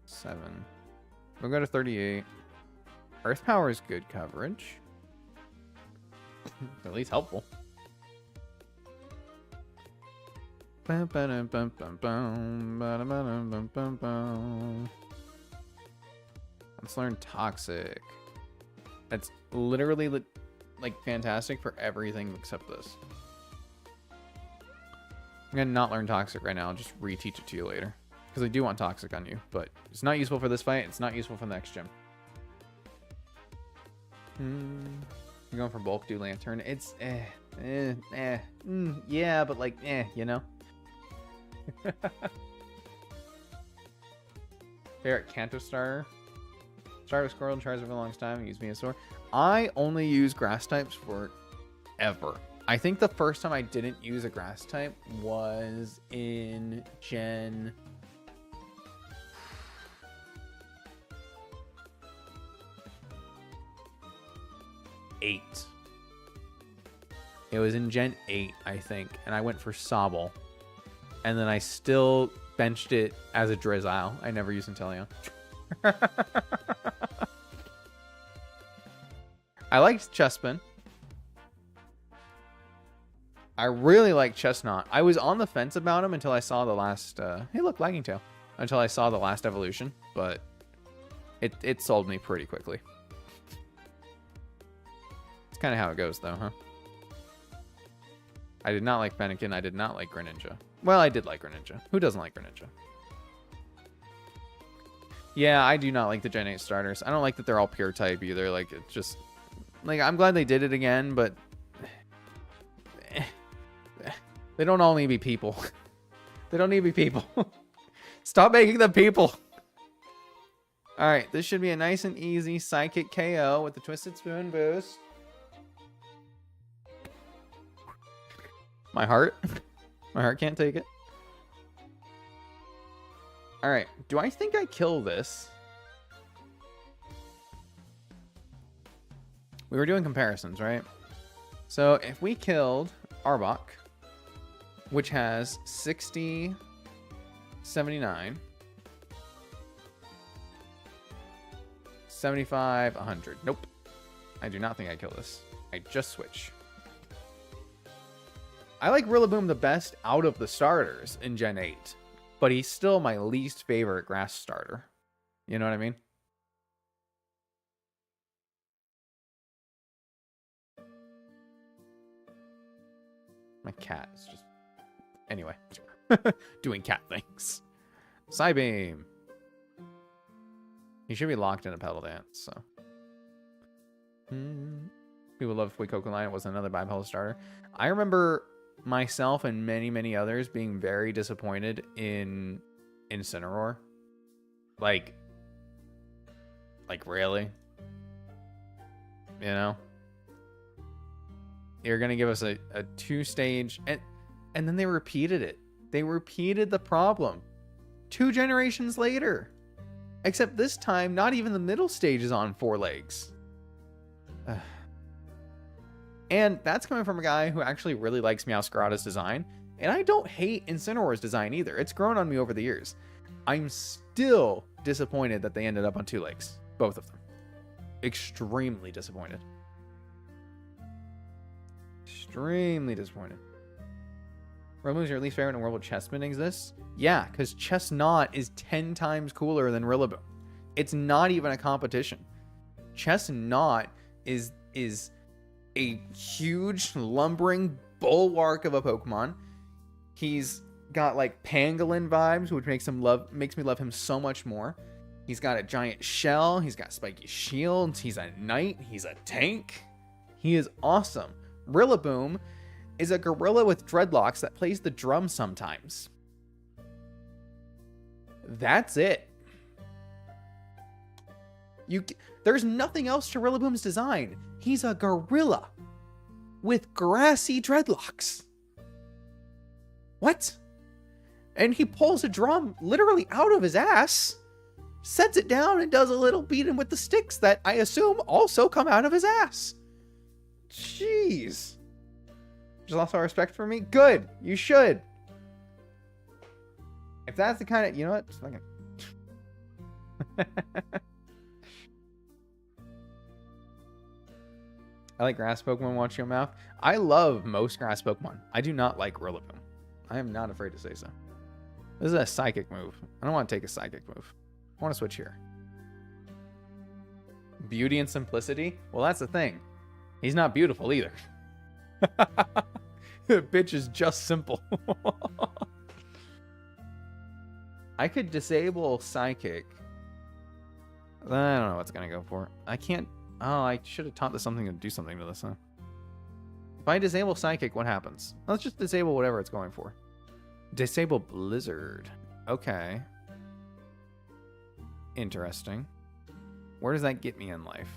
7. We'll go to 38. Earth Power is good coverage. At least helpful. Let's learn Toxic. That's literally like fantastic for everything except this. I'm gonna not learn Toxic right now. I'll just reteach it to you later. Because I do want Toxic on you, but it's not useful for this fight. It's not useful for the next gym. You're going for bulk, do Lantern. It's yeah, but like you know. Favorite Kanto starter. Started with Squirrel and Charizard for the longest time. Use Venusaur. I only use grass types forever. I think the first time I didn't use a grass type was in Gen 8. It was in Gen 8, I think, and I went for Sobble. And then I still benched it as a Drizzile. I never used Inteleon. I liked Chespin. I really like Chestnut. I was on the fence about him until I saw the last... hey, look, Lagging Tail. Until I saw the last evolution, but it sold me pretty quickly. It's kind of how it goes, though, huh? I did not like Fennekin. I did not like Greninja. Well, I did like Greninja. Who doesn't like Greninja? Yeah, I do not like the Gen 8 starters. I don't like that they're all pure type either. Like, it's just... Like, I'm glad they did it again, but... They don't all need to be people. They don't need to be people. Stop making them people. Alright, this should be a nice and easy Psychic KO with the Twisted Spoon boost. My heart. My heart can't take it. Alright, do I think I kill this? we were doing comparisons, right? So if we killed Arbok, which has 60, 79, 75, 100. Nope. I do not think I kill this. I just switch. I like Rillaboom the best out of the starters in Gen 8, but he's still my least favorite grass starter. You know what I mean? My cat is just... Anyway. Doing cat things. Psybeam. He should be locked in a Petal Dance, so... People love if Suicune was another bipolar starter. I remember myself and many, many others being very disappointed in Incineroar. Like really? You know? You're gonna give us a 2-stage, and then they repeated it. They repeated the problem 2 generations later. Except this time, not even the middle stage is on 4 legs. And that's coming from a guy who actually really likes Meowscarada's design. And I don't hate Incineroar's design either. It's grown on me over the years. I'm still disappointed that they ended up on 2 legs. Both of them. Extremely disappointed. Extremely disappointed. Rillaboom's your least favorite in a world where Chessman exists? Yeah, because Chestnut is 10 times cooler than Rillaboom. It's not even a competition. Chestnut is a huge, lumbering bulwark of a Pokemon. He's got like pangolin vibes, which makes me love him so much more. He's got a giant shell. He's got spiky shields. He's a knight. He's a tank. He is awesome. Rillaboom is a gorilla with dreadlocks that plays the drum sometimes. That's it. There's nothing else to Rillaboom's design. He's a gorilla with grassy dreadlocks. What? And he pulls a drum literally out of his ass, sets it down, and does a little beating with the sticks that I assume also come out of his ass. Jeez. Just lost all respect for me? Good. You should. If that's the kind of... You know what? Just fucking... I like grass Pokemon, watch your mouth. I love most grass Pokemon. I do not like Rillaboom. I am not afraid to say so. This is a psychic move. I don't want to take a psychic move. I want to switch here. Beauty and simplicity? Well, that's the thing. He's not beautiful either. The bitch is just simple. I could disable psychic. I don't know what's going to go for. I can't... Oh, I should have taught this something to do something to this, huh? If I disable Psychic, what happens? Let's just disable whatever it's going for. Disable Blizzard. Okay. Interesting. Where does that get me in life?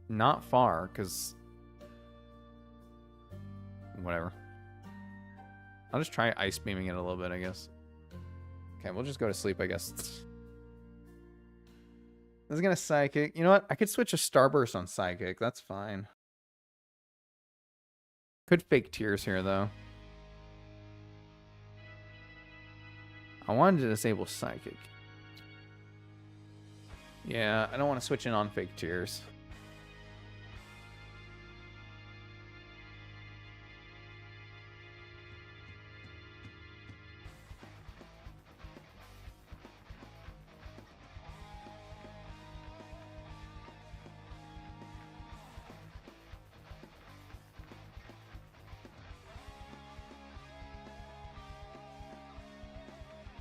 Not far, because... Whatever. I'll just try Ice Beaming it a little bit, I guess. Okay, we'll just go to sleep, I guess. This is going to Psychic. You know what? I could switch a Starburst on Psychic. That's fine. Could fake Tears here, though. I wanted to disable Psychic. Yeah, I don't want to switch in on fake Tears.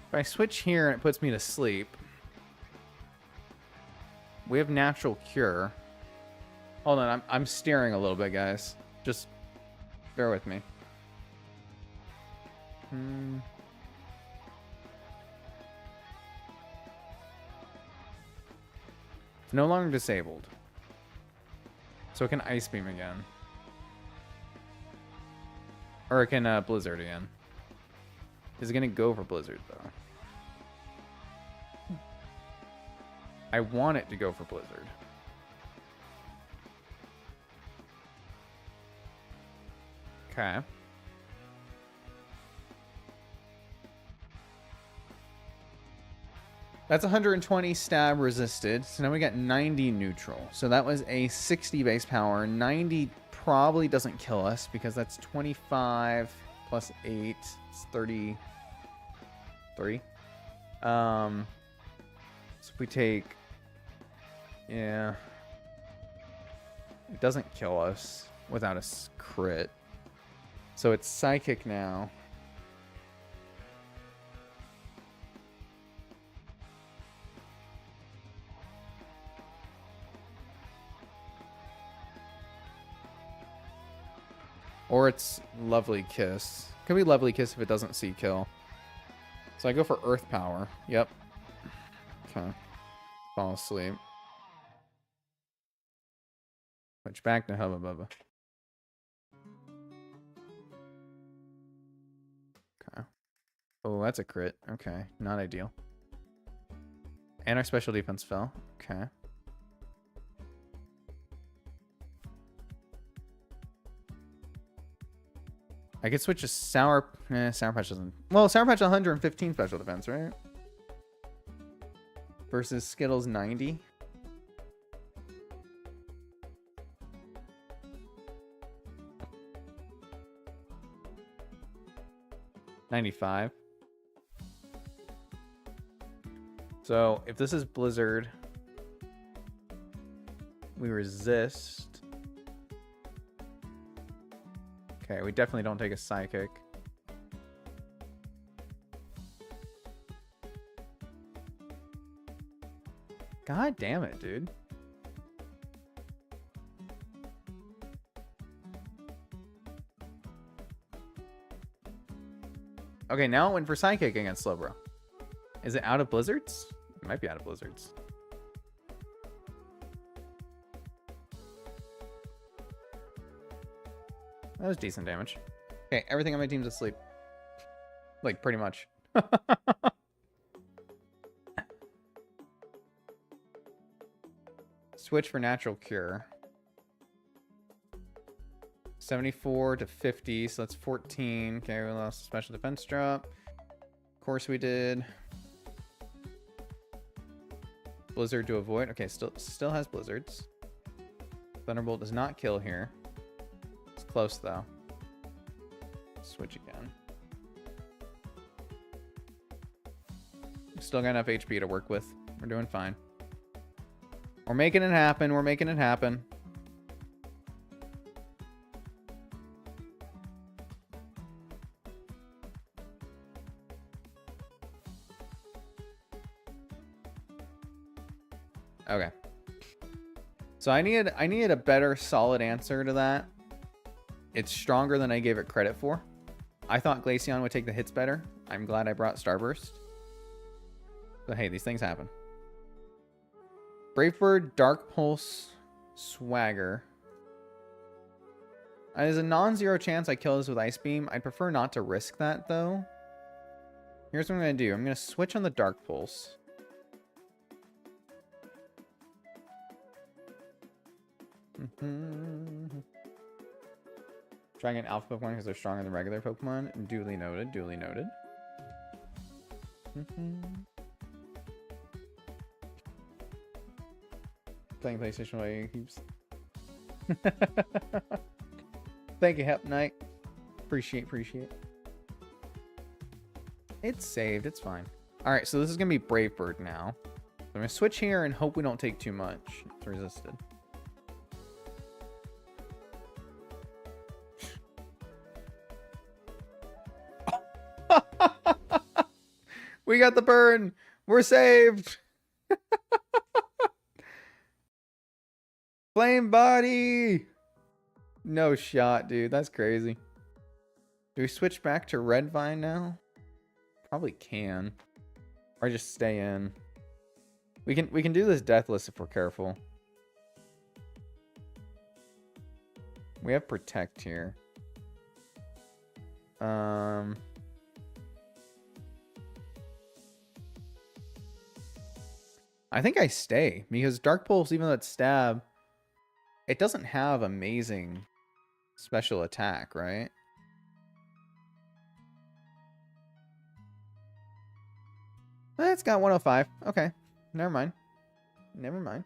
If I switch here and it puts me to sleep, we have Natural Cure. Hold on, I'm steering a little bit, guys. Just bear with me. It's no longer disabled. So it can Ice Beam again. Or it can Blizzard again. Is it going to go for Blizzard, though? I want it to go for Blizzard. Okay. That's 120 stab resisted. So now we got 90 neutral. So that was a 60 base power. 90 probably doesn't kill us because that's 25 plus 8. It's 33. So if we take... Yeah. It doesn't kill us without a crit. So it's psychic now. Or it's Lovely Kiss. Could be Lovely Kiss if it doesn't see kill. So I go for Earth Power. Yep. Okay. Fall asleep. Switch back to Hubba Bubba. Okay. Oh, that's a crit. Okay. Not ideal. And our special defense fell. Okay. I could switch to Sour... Sour Patch doesn't... Well, Sour Patch 115 special defense, right? Versus Skittles 90. $95. So, if this is Blizzard, we resist... Okay, we definitely don't take a Psychic. God damn it, dude. Okay, now it went for Psychic against Slowbro. Is it out of Blizzards? It might be out of Blizzards. That was decent damage. Okay, everything on my team's asleep. Like, pretty much. Switch for Natural Cure. 74 to 50, so that's 14. Okay, we lost a special defense drop. Of course we did. Blizzard to avoid. Okay, still has blizzards. Thunderbolt does not kill here. It's close though. Switch again. Still got enough HP to work with. We're doing fine. We're making it happen. We're making it happen. Okay. So I needed a better solid answer to that. It's stronger than I gave it credit for. I thought Glaceon would take the hits better. I'm glad I brought Starburst. But hey, these things happen. Brave Bird, Dark Pulse, Swagger. There's a non-zero chance I kill this with Ice Beam. I'd prefer not to risk that though. Here's what I'm going to do. I'm going to switch on the Dark Pulse. Trying an alpha Pokemon because they're stronger than regular Pokemon. Duly noted. Duly noted. Playing PlayStation while you keeps. Thank you, Hep Knight. Appreciate. It's saved. It's fine. All right, so this is gonna be Brave Bird now. So I'm gonna switch here and hope we don't take too much. It's resisted. We got the burn. We're saved. Flame Body. No shot, dude. That's crazy. Do we switch back to Red Vine now? Probably can. Or just stay in. We can do this Deathless if we're careful. We have Protect here. I think I stay because Dark Pulse, even though it's stab, it doesn't have amazing special attack, right? It's got 105. Okay. Never mind. Never mind.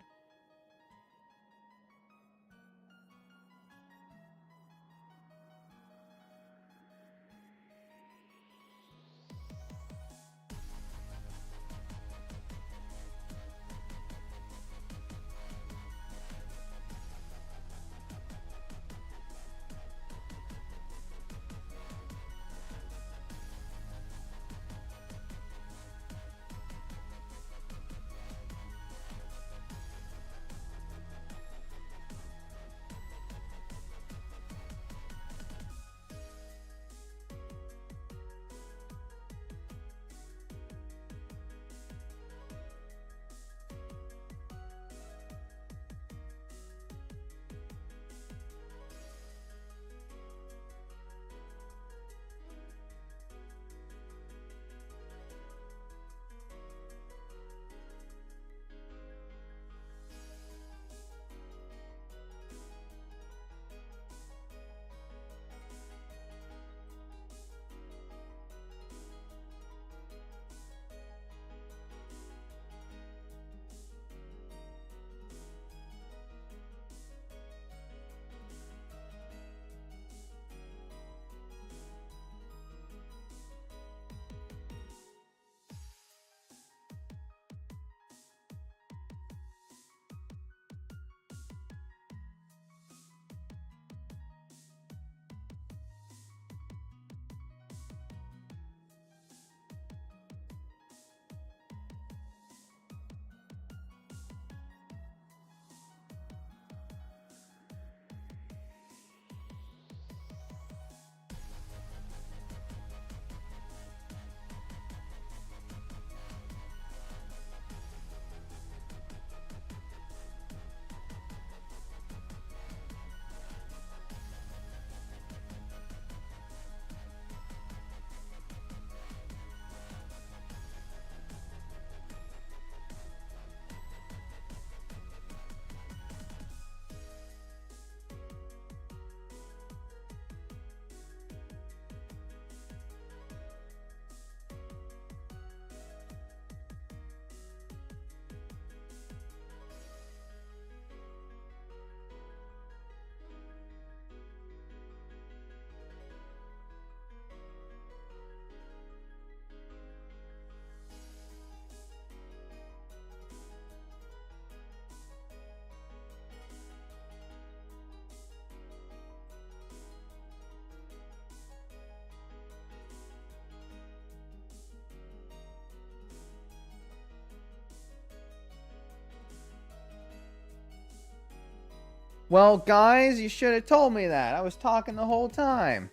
Well, guys, you should have told me that. I was talking the whole time.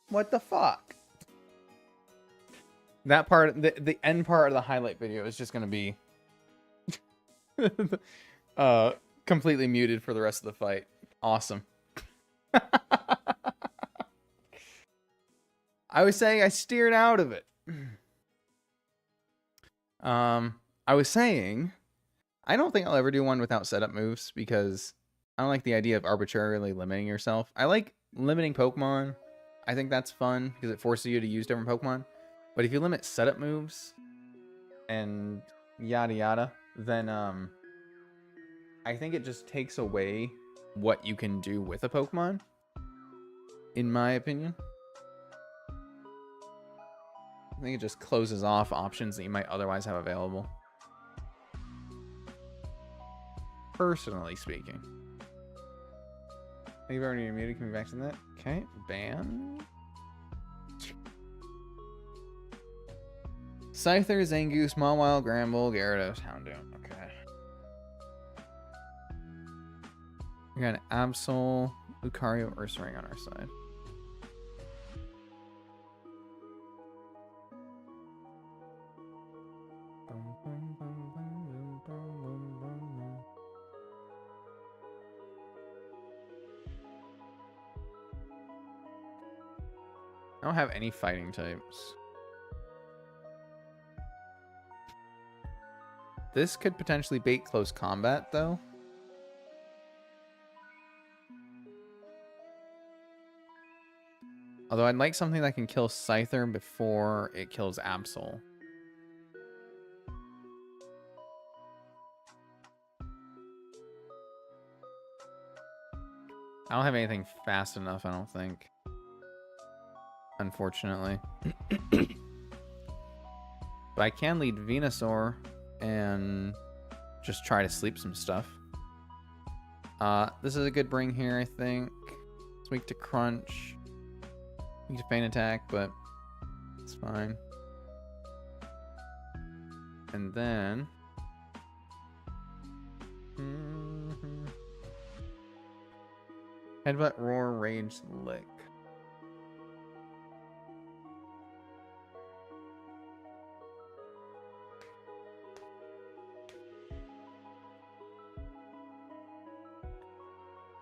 What the fuck? That part, the end part of the highlight video is just going to be completely muted for the rest of the fight. Awesome. I was saying I steered out of it. I was saying I don't think I'll ever do one without setup moves because I don't like the idea of arbitrarily limiting yourself. I like limiting Pokemon. I think that's fun because it forces you to use different Pokemon. But if you limit setup moves and yada yada, then I think it just takes away what you can do with a Pokemon, in my opinion. I think it just closes off options that you might otherwise have available. Personally speaking. You've already muted. Can we back to that? Okay. Ban. Scyther, Zangoose, Mawile, Gramble, Gyarados, Houndoom. Okay. We got an Absol, Lucario, Ursaring on our side. I don't have any fighting types. This could potentially bait close combat, though. Although I'd like something that can kill Scyther before it kills Absol. I don't have anything fast enough, I don't think. Unfortunately. But I can lead Venusaur and just try to sleep some stuff. This is a good bring here, I think. It's weak to Crunch. Weak to Feint Attack, but it's fine. And then... Headbutt, Roar, Rage, Lick.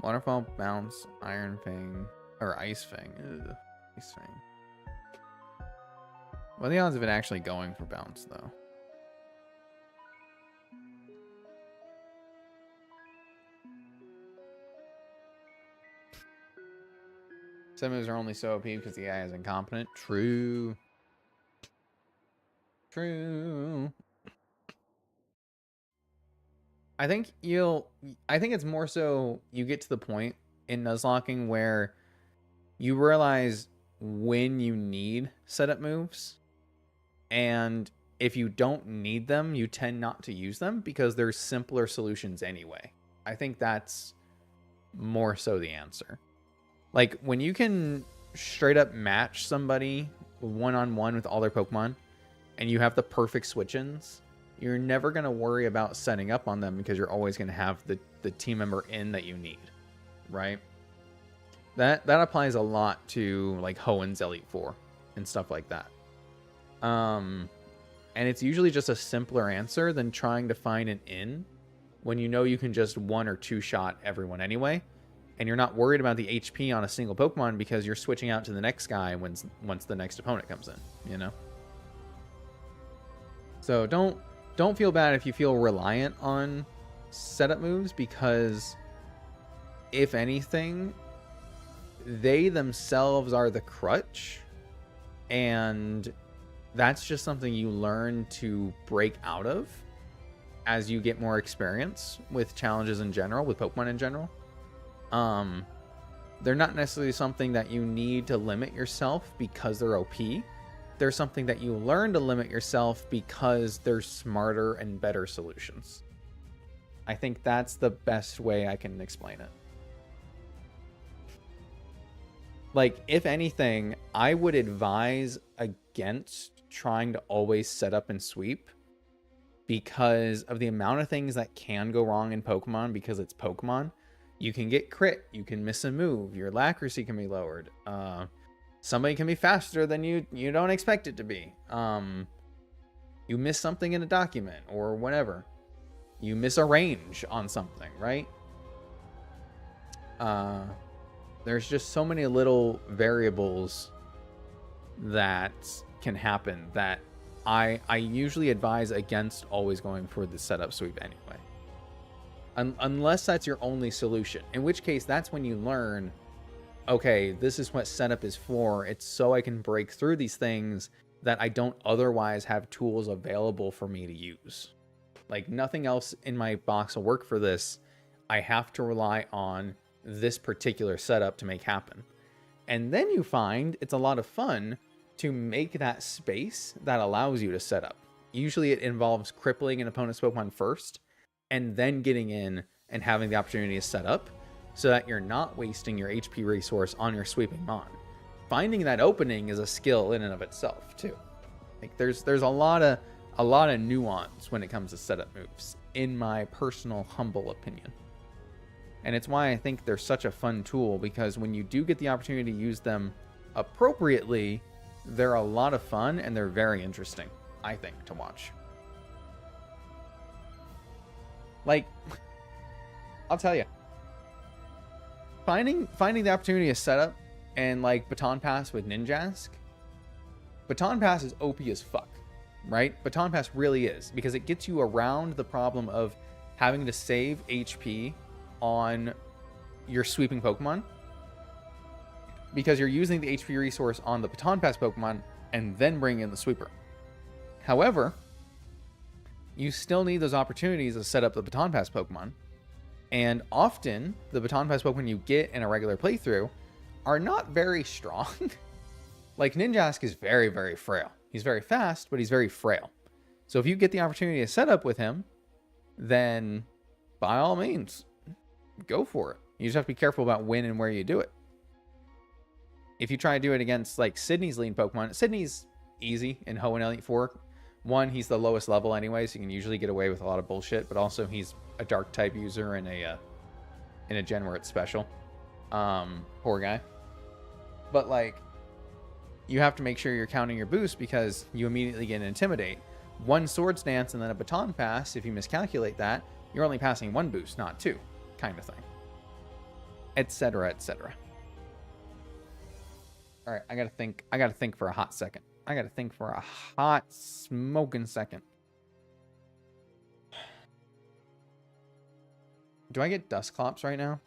Waterfall, Bounce, Iron Fang, or Ice Fang. Ugh, Ice Fang. What are the odds of it actually going for Bounce, though? Some moves are only so OP because the AI is incompetent. True. True. I think it's more so you get to the point in Nuzlocking where you realize when you need setup moves, and if you don't need them, you tend not to use them because there's simpler solutions anyway. I think that's more so the answer. Like, when you can straight up match somebody one-on-one with all their Pokemon, and you have the perfect switch-ins, you're never going to worry about setting up on them because you're always going to have the team member in that you need, right? That applies a lot to, like, Hoenn's Elite Four and stuff like that. And it's usually just a simpler answer than trying to find an in when you know you can just one or two shot everyone anyway. And you're not worried about the HP on a single Pokemon because you're switching out to the next guy once the next opponent comes in, you know? So don't feel bad if you feel reliant on setup moves, because if anything, they themselves are the crutch, and that's just something you learn to break out of as you get more experience with challenges in general, with Pokemon in general. They're not necessarily something that you need to limit yourself because they're OP. They're something that you learn to limit yourself because they're smarter and better solutions. I think that's the best way I can explain it. Like, if anything, I would advise against trying to always set up and sweep because of the amount of things that can go wrong in Pokemon because it's Pokemon. You can get crit, you can miss a move, your accuracy can be lowered. Somebody can be faster than you don't expect it to be. You miss something in a document or whatever. You miss a range on something, right? There's just so many little variables that can happen that I usually advise against always going for the setup sweep anyway. Unless that's your only solution, in which case that's when you learn, okay, this is what setup is for. It's so I can break through these things that I don't otherwise have tools available for me to use. Like, nothing else in my box will work for this. I have to rely on this particular setup to make happen. And then you find it's a lot of fun to make that space that allows you to set up. Usually it involves crippling an opponent's Pokemon first, and then getting in and having the opportunity to set up so that you're not wasting your HP resource on your sweeping Mon. Finding that opening is a skill in and of itself too. Like, there's a lot of nuance when it comes to setup moves, in my personal humble opinion. And it's why I think they're such a fun tool, because when you do get the opportunity to use them appropriately, they're a lot of fun and they're very interesting, I think, to watch. Like, I'll tell you, finding the opportunity to set up and, like, Baton Pass with Ninjask. Baton Pass is OP as fuck, right? Baton Pass really is, because it gets you around the problem of having to save HP on your sweeping Pokemon, because you're using the HP resource on the Baton Pass Pokemon and then bring in the sweeper. However, you still need those opportunities to set up the Baton Pass Pokemon, And often, the Baton Pass Pokemon you get in a regular playthrough are not very strong. Like, Ninjask is very, very frail. He's very fast, but he's very frail. So if you get the opportunity to set up with him, then by all means, go for it. You just have to be careful about when and where you do it. If you try to do it against, like, Sydney's lean Pokemon, Sydney's easy in Hoenn Elite Four. One, he's the lowest level anyway, so you can usually get away with a lot of bullshit, but also he's a dark type user in a gen where it's special. Poor guy. But, like, you have to make sure you're counting your boost because you immediately get an Intimidate. One Swords Dance and then a Baton Pass, if you miscalculate that, you're only passing one boost, not two, kind of thing. Etc., etc. All right, I gotta think for a hot second. I gotta think for a hot smoking second. Do I get Dusclops right now?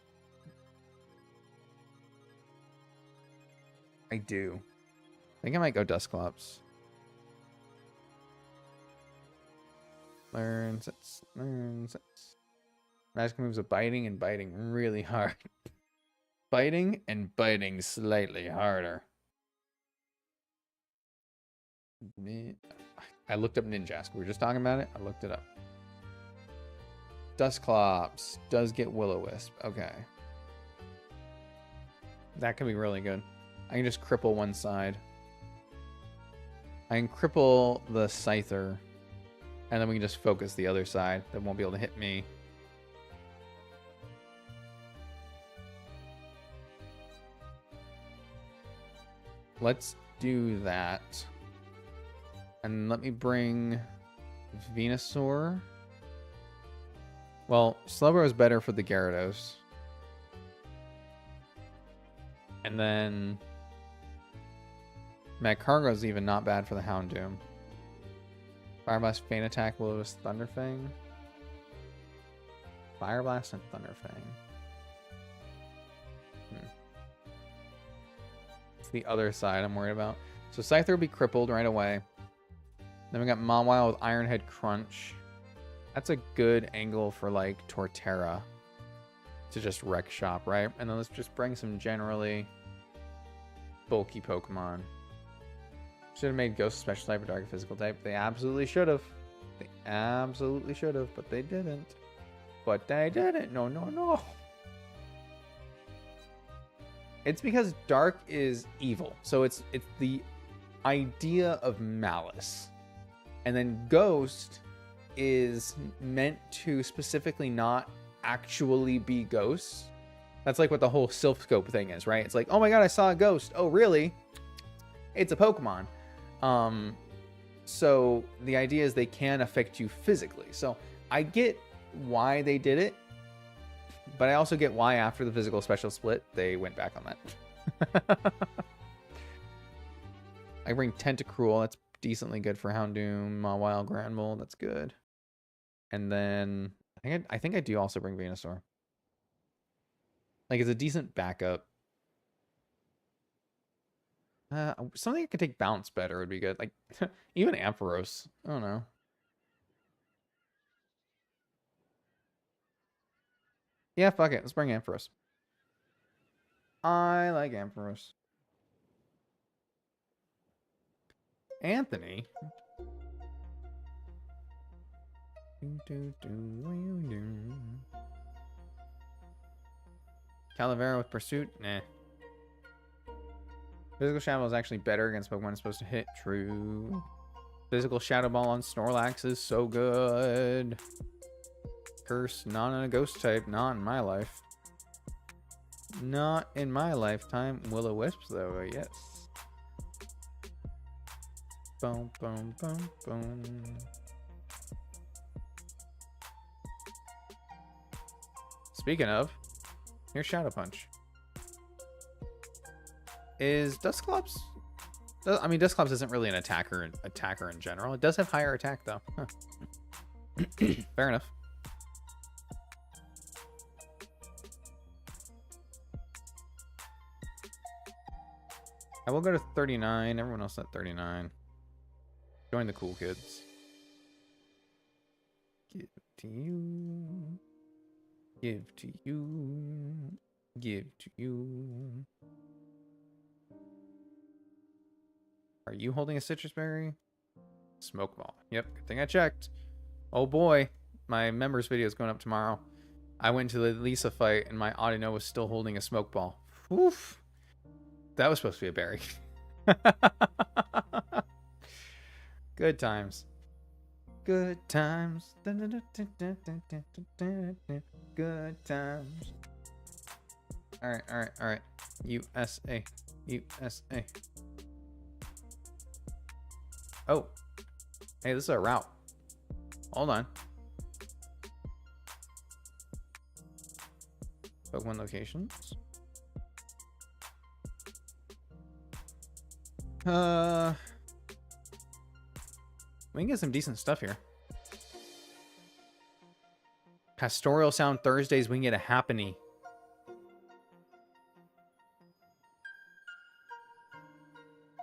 I do. I think I might go Dusclops. Learn sets. Magic moves of biting and biting really hard. Biting and biting slightly harder. I looked up Ninjask. We were just talking about it. I looked it up. Dusclops does get Will-O-Wisp. Okay. That could be really good. I can just cripple one side. I can cripple the Scyther. And then we can just focus the other side. That won't be able to hit me. Let's do that. And let me bring Venusaur. Well, Slowbro is better for the Gyarados. And then Magcargo is even not bad for the Houndoom. Fire Blast, Feint Attack, Will-O-Wisp, Thunderfang. Fire Blast and Thunderfang. It's the other side I'm worried about. So Scyther will be crippled right away. Then we got Mawile with Iron Head Crunch. That's a good angle for, like, Torterra to just wreck shop, right? And then let's just bring some generally bulky Pokemon. Should have made Ghost special type or Dark physical type. They absolutely should have. They absolutely should have, but they didn't. But they didn't. No, no, no. It's because Dark is evil. So it's the idea of malice. And then Ghost is meant to specifically not actually be ghosts. That's like what the whole Silph Scope thing is, right? It's like, oh my god, I saw a ghost. Oh, really? It's a Pokemon. So the idea is they can affect you physically. So I get why they did it, but I also get why after the physical special split, they went back on that. I bring Tentacruel. That's decently good for Houndoom. Mawile, Granbull. That's good. And then I think I do also bring Venusaur. Like, it's a decent backup. Something that could take Bounce better would be good. Like, even Ampharos. I don't know. Yeah, fuck it. Let's bring Ampharos. I like Ampharos. Anthony. Calavera with Pursuit? Nah. Physical Shadow Ball is actually better against Pokemon it's supposed to hit. True. Physical Shadow Ball on Snorlax is so good. Curse, not in a ghost type. Not in my life. Not in my lifetime. Will-O-Wisps, though, yes. Boom, boom, boom, boom. Speaking of, here's Shadow Punch. Is Dusclops? I mean, Dusclops isn't really an attacker in general. It does have higher attack, though. Huh. Fair enough. I will go to 39. Everyone else at 39. Join the cool kids. Give it to you. Give to you. Give to you. Are you holding a citrus berry? Smoke ball. Yep, good thing I checked. Oh boy, my members video is going up tomorrow. I went to the Lisa fight and my Audino was still holding a smoke ball. Oof. That was supposed to be a berry. Good times. Good times. Good times. Alright. USA. USA. Oh. Hey, this is a route. Hold on. Pokemon locations. We can get some decent stuff here. Pastoral Sound Thursdays, we can get a Happiny.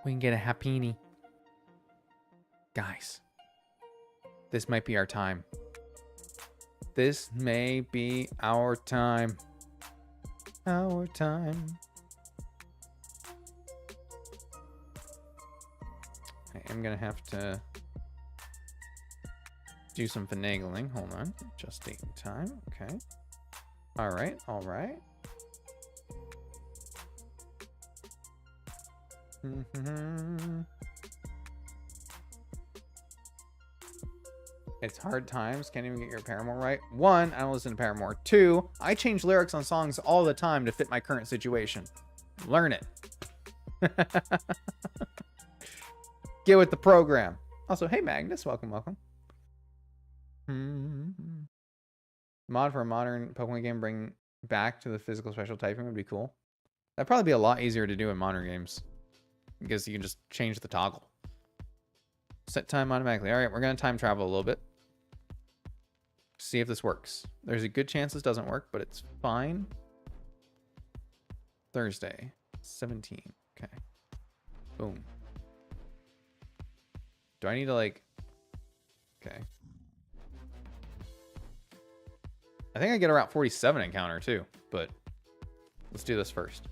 We can get a Happiny. Guys. This might be our time. This may be our time. Our time. I am gonna have to do some finagling. Hold on. Just taking time. Okay. Alright. It's hard times. Can't even get your Paramore right. 1, I don't listen to Paramore. 2, I change lyrics on songs all the time to fit my current situation. Learn it. Get with the program. Also, hey Magnus, welcome. Mod for a modern Pokemon game, bring back to the physical special typing would be cool. That'd probably be a lot easier to do in modern games, because you can just change the toggle. Set time automatically. All right, we're gonna time travel a little bit. See if this works. There's a good chance this doesn't work, but it's fine. Thursday, 17. Okay. Boom. Do I need to like... Okay. I think I get a Route 47 encounter too, but let's do this first.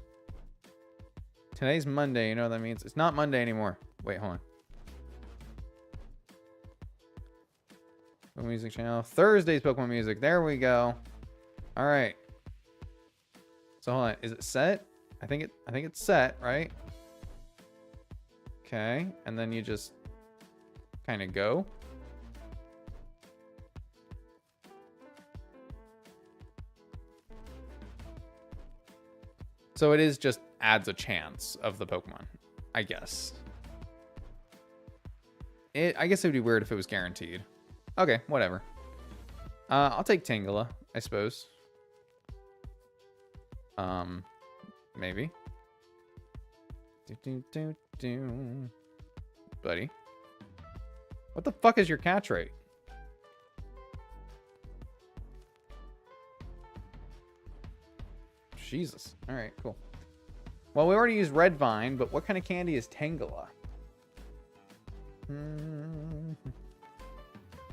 Today's Monday. You know what that means? It's not Monday anymore. Wait, hold on. Pokemon Music channel. Thursday's Pokemon Music. There we go. All right. So hold on. Is it set? I think it's set, right? Okay. And then you just kind of go. So it is just adds a chance of the Pokemon, I guess. I guess it would be weird if it was guaranteed. Okay, whatever. I'll take Tangela, I suppose. Maybe. Buddy. What the fuck is your catch rate? Jesus. Alright, cool. Well, we already used Red Vine, but what kind of candy is Tangela?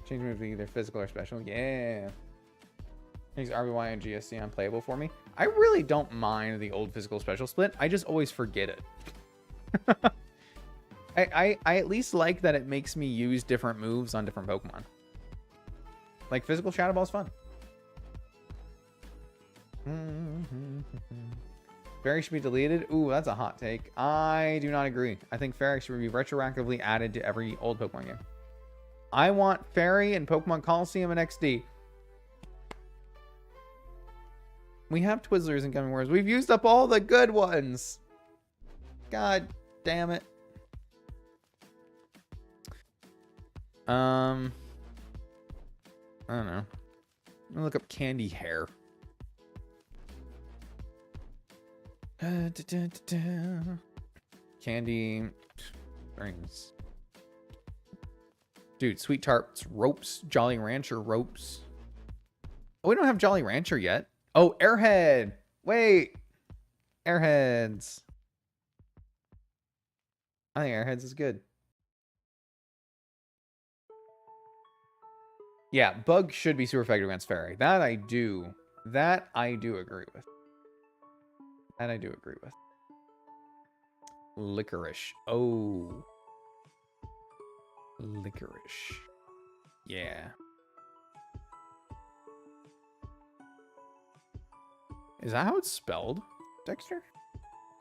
Change move to either physical or special. Yeah. Makes RBY and GSC unplayable for me. I really don't mind the old physical special split. I just always forget it. I at least like that it makes me use different moves on different Pokemon. Like physical Shadow Ball is fun. Fairy should be deleted. Ooh, that's a hot take. I do not agree. I think Fairy should be retroactively added to every old Pokemon game. I want Fairy in Pokemon Coliseum and XD. We have Twizzlers and Gummy Worms. We've used up all the good ones. God damn it. I don't know. I'm gonna look up candy hair. Candy rings. Dude, Sweet Tarts ropes. Jolly Rancher ropes. Oh, we don't have Jolly Rancher yet. Oh, Airhead. Wait. Airheads. I think Airheads is good. Yeah, Bug should be super effective against Fairy. That I do That I do agree with. That I do agree with. Licorice. Oh. Licorice. Yeah. Is that how it's spelled, Dexter?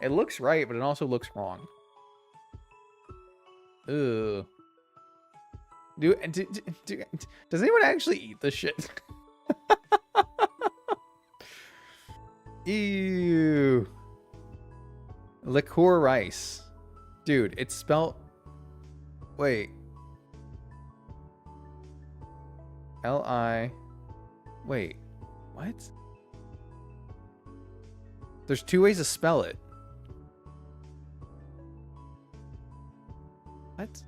It looks right, but it also looks wrong. Ugh. Does anyone actually eat this shit? Ew. Liqueur rice. Dude, it's spelled... Wait. L-I... Wait. What? There's two ways to spell it. What?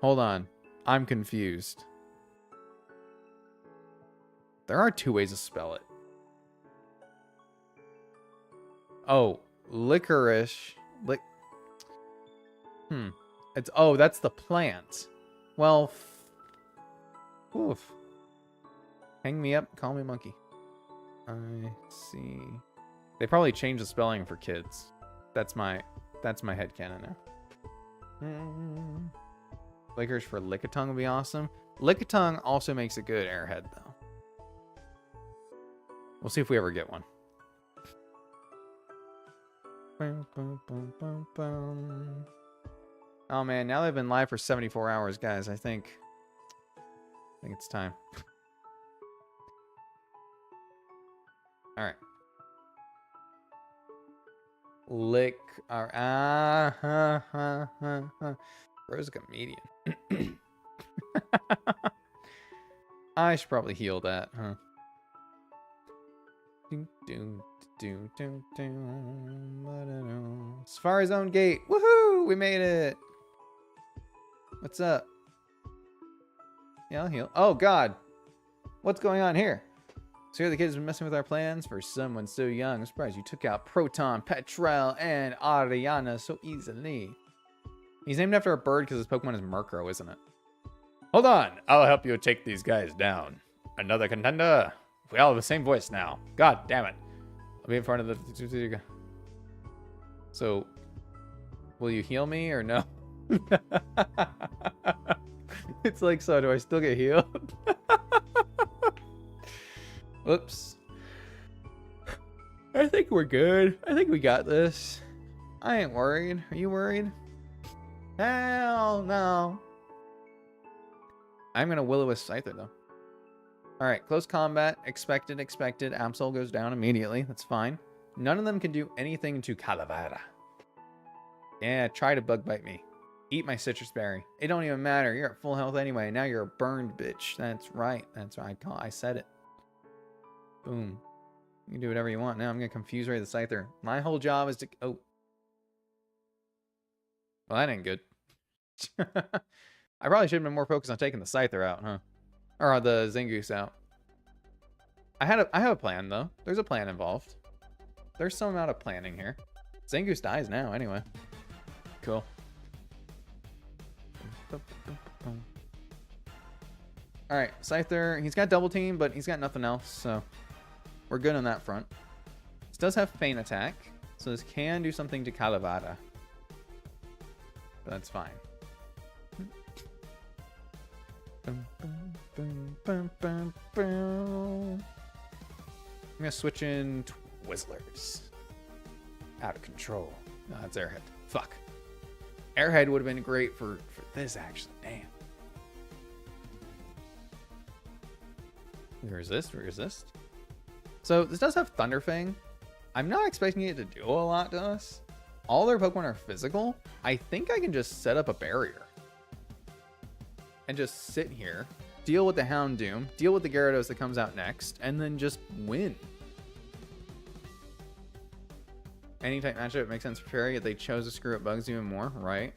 Hold on. I'm confused. There are two ways to spell it. Oh, licorice. It's that's the plant. Well, oof. Hang me up, call me monkey. I see. They probably changed the spelling for kids. That's my headcanon now. Licorice for Lickitung would be awesome. Lickitung also makes a good airhead though. We'll see if we ever get one. Oh man, now they've been live for 74 hours, guys. I think it's time. All right. Lick our Bro's a comedian. I should probably heal that, huh? Safari Zone Gate. Woohoo! We made it. What's up? Yeah, I'll heal. Oh god. What's going on here? So here the kids have been messing with our plans for someone so young. I'm surprised you took out Proton, Petrel, and Ariana so easily. He's named after a bird because his Pokemon is Murkrow, isn't it? Hold on. I'll help you take these guys down. Another contender. We all have the same voice now. God damn it. I'll be in front of the... So, will you heal me or no? It's like, so do I still get healed? Whoops. I think we're good. I think we got this. I ain't worried. Are you worried? Hell no. I'm going to Will-O-Wisp Scyther though. Alright, close combat. Expected. Absol goes down immediately. That's fine. None of them can do anything to Calavera. Yeah, try to bug bite me. Eat my citrus berry. It don't even matter. You're at full health anyway. Now you're a burned bitch. That's right. That's what I said it. Boom. You can do whatever you want now. I'm going to confuse Ray the Scyther. My whole job is to... Oh. Well, that ain't good. I probably should have been more focused on taking the Scyther out, huh? Or the Zangoose out. I have a plan, though. There's a plan involved. There's some amount of planning here. Zangoose dies now, anyway. Cool. Alright, Scyther. He's got double team, but he's got nothing else, so... We're good on that front. This does have Feint Attack, so this can do something to Calavera. But that's fine. I'm gonna switch in Twizzlers. Out of control. No, that's Airhead. Fuck. Airhead would have been great for this, actually. Damn. We resist. So this does have Thunderfang. I'm not expecting it to do a lot to us. All their Pokemon are physical. I think I can just set up a barrier. And just sit here, deal with the Houndoom, deal with the Gyarados that comes out next, and then just win. Any type matchup, it makes sense for Fairy. If they chose to screw up Bugs even more, right?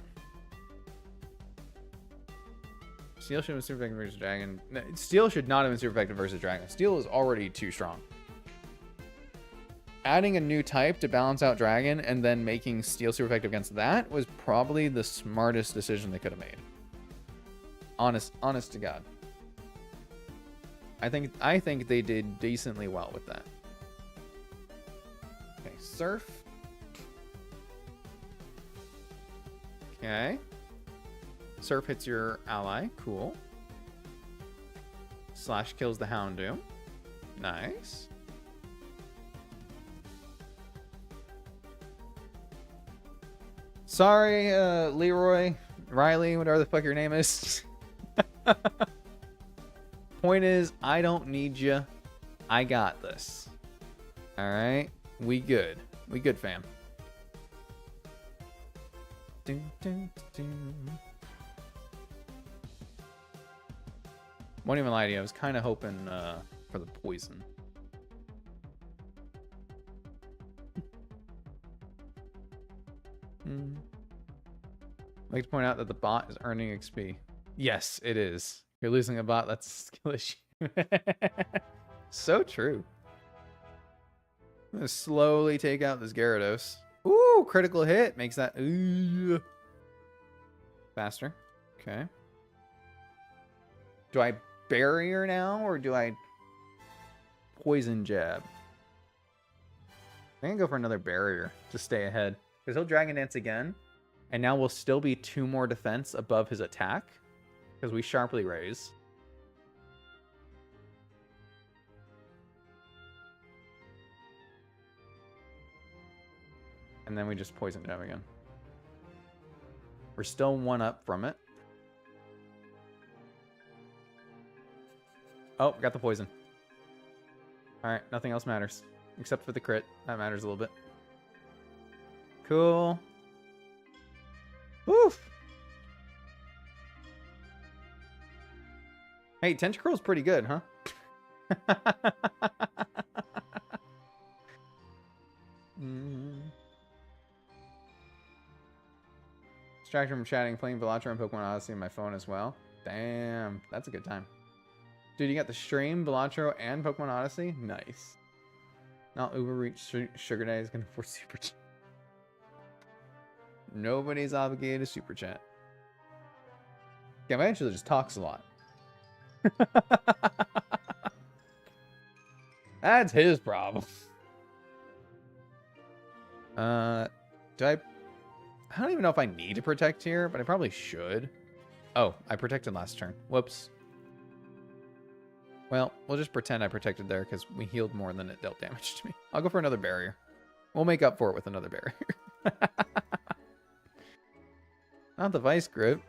Steel should have been super effective versus Dragon. No, Steel should not have been super effective versus Dragon. Steel is already too strong. Adding a new type to balance out Dragon and then making Steel super effective against that was probably the smartest decision they could have made. Honest to God. I think they did decently well with that. Okay, surf. Okay. Surf hits your ally. Cool. Slash kills the Houndoom. Nice. Sorry, Leroy, Riley, whatever the fuck your name is. Point is, I don't need you. I got this. All right, we good. We good, fam. Dun, dun, dun. Won't even lie to you. I was kind of hoping for the poison. I'd like to point out that the bot is earning XP. Yes, it is. You're losing a bot, that's a skill issue. So true. I'm going to slowly take out this Gyarados. Ooh, critical hit. Makes that faster. Okay. Do I barrier now, or do I poison jab? I'm going to go for another barrier to stay ahead. Because he'll Dragon Dance again. And now we'll still be 2 more defense above his attack. Because we sharply raise. And then we just poison jab again. We're still 1 up from it. Oh, got the poison. Alright, nothing else matters. Except for the crit. That matters a little bit. Cool. Woof. Hey, Tentacruel's pretty good, huh? Distracted from chatting, playing Velocro and Pokemon Odyssey on my phone as well. Damn, that's a good time. Dude, you got the stream, Velocro, and Pokemon Odyssey? Nice. Not Uber Reach Sugar Daddy is gonna force Super Chat. Nobody's obligated to Super Chat. Yeah, my actually just talks a lot. That's his problem. Do I don't even know if I need to protect here, but I probably should. Oh, I protected last turn. Whoops. Well, we'll just pretend I protected there because we healed more than it dealt damage to me. I'll go for another barrier. We'll make up for it with another barrier. Not the Vice Grip.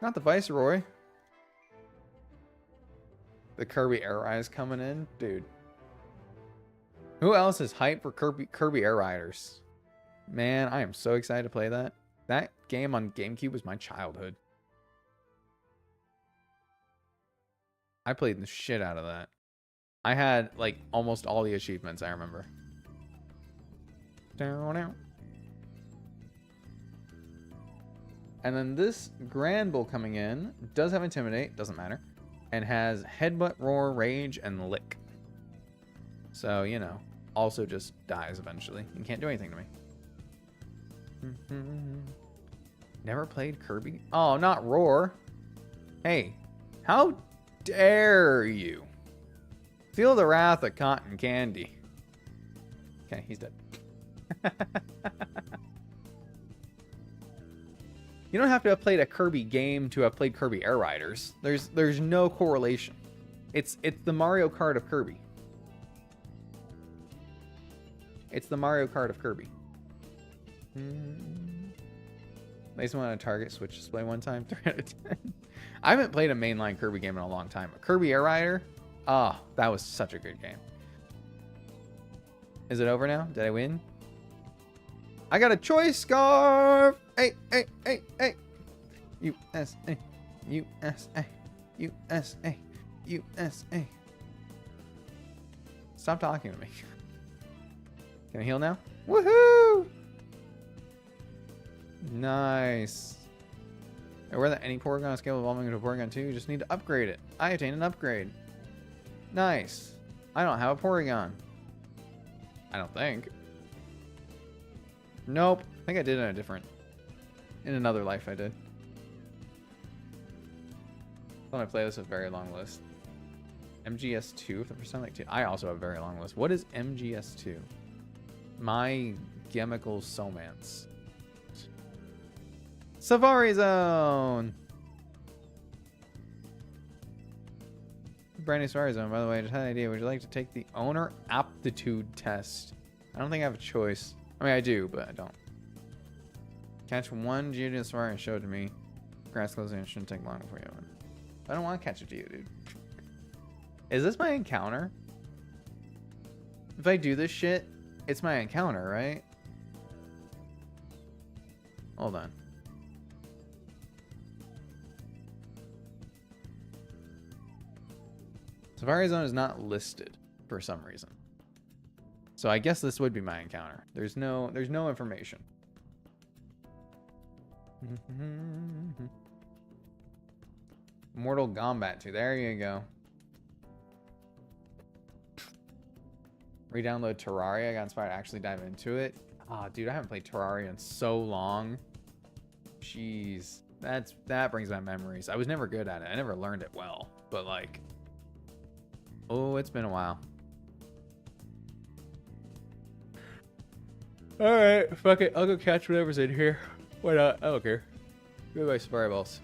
Not the Viceroy. The Kirby Air Rise coming in. Dude. Who else is hyped for Kirby Air Riders? Man, I am so excited to play that. That game on GameCube was my childhood. I played the shit out of that. I had, like, almost all the achievements, I remember. Down out. And then this Granbull coming in does have Intimidate, doesn't matter, and has Headbutt, Roar, Rage, and Lick. So, you know, also just dies eventually. You can't do anything to me. Never played Kirby? Oh, not Roar. Hey, how dare you? Feel the wrath of cotton candy. Okay, he's dead. You don't have to have played a Kirby game to have played Kirby Air Riders. There's no correlation. It's the Mario Kart of Kirby. It's the Mario Kart of Kirby. I just want to target switch display one time. 3 out of 10. I haven't played a mainline Kirby game in a long time. Kirby Air Rider? Ah, oh, that was such a good game. Is it over now? Did I win? I got a choice scarf! Hey, hey, hey, hey! USA, USA, USA, USA. Stop talking to me. Can I heal now? Woohoo! Nice. Aware that any Porygon scale evolving into a Porygon 2, you just need to upgrade it. I attain an upgrade. Nice. I don't have a Porygon. I don't think. Nope. I think I did in another life I did. I thought I played this with a very long list. MGS2 for the first time. Like, I also have a very long list. What is MGS2? My chemical somance. Safari Zone. Brand new Safari Zone, by the way. I just had an idea. Would you like to take the owner aptitude test? I don't think I have a choice. I mean, I do, but I don't. Catch one Geodude Safari and show it to me. Grass closing, it shouldn't take long before you open. I don't want to catch a Geodude. Is this my encounter? If I do this shit, it's my encounter, right? Hold on. Safari Zone is not listed for some reason. So I guess this would be my encounter. There's no information. Mortal Kombat 2. There you go. Re-download Terraria. I got inspired to actually dive into it. Ah, dude, I haven't played Terraria in so long. Jeez. That brings back memories. I was never good at it. I never learned it well. But like... Oh, it's been a while. Alright, fuck it. I'll go catch whatever's in here. Why not? I don't care. Give me my Safari Balls.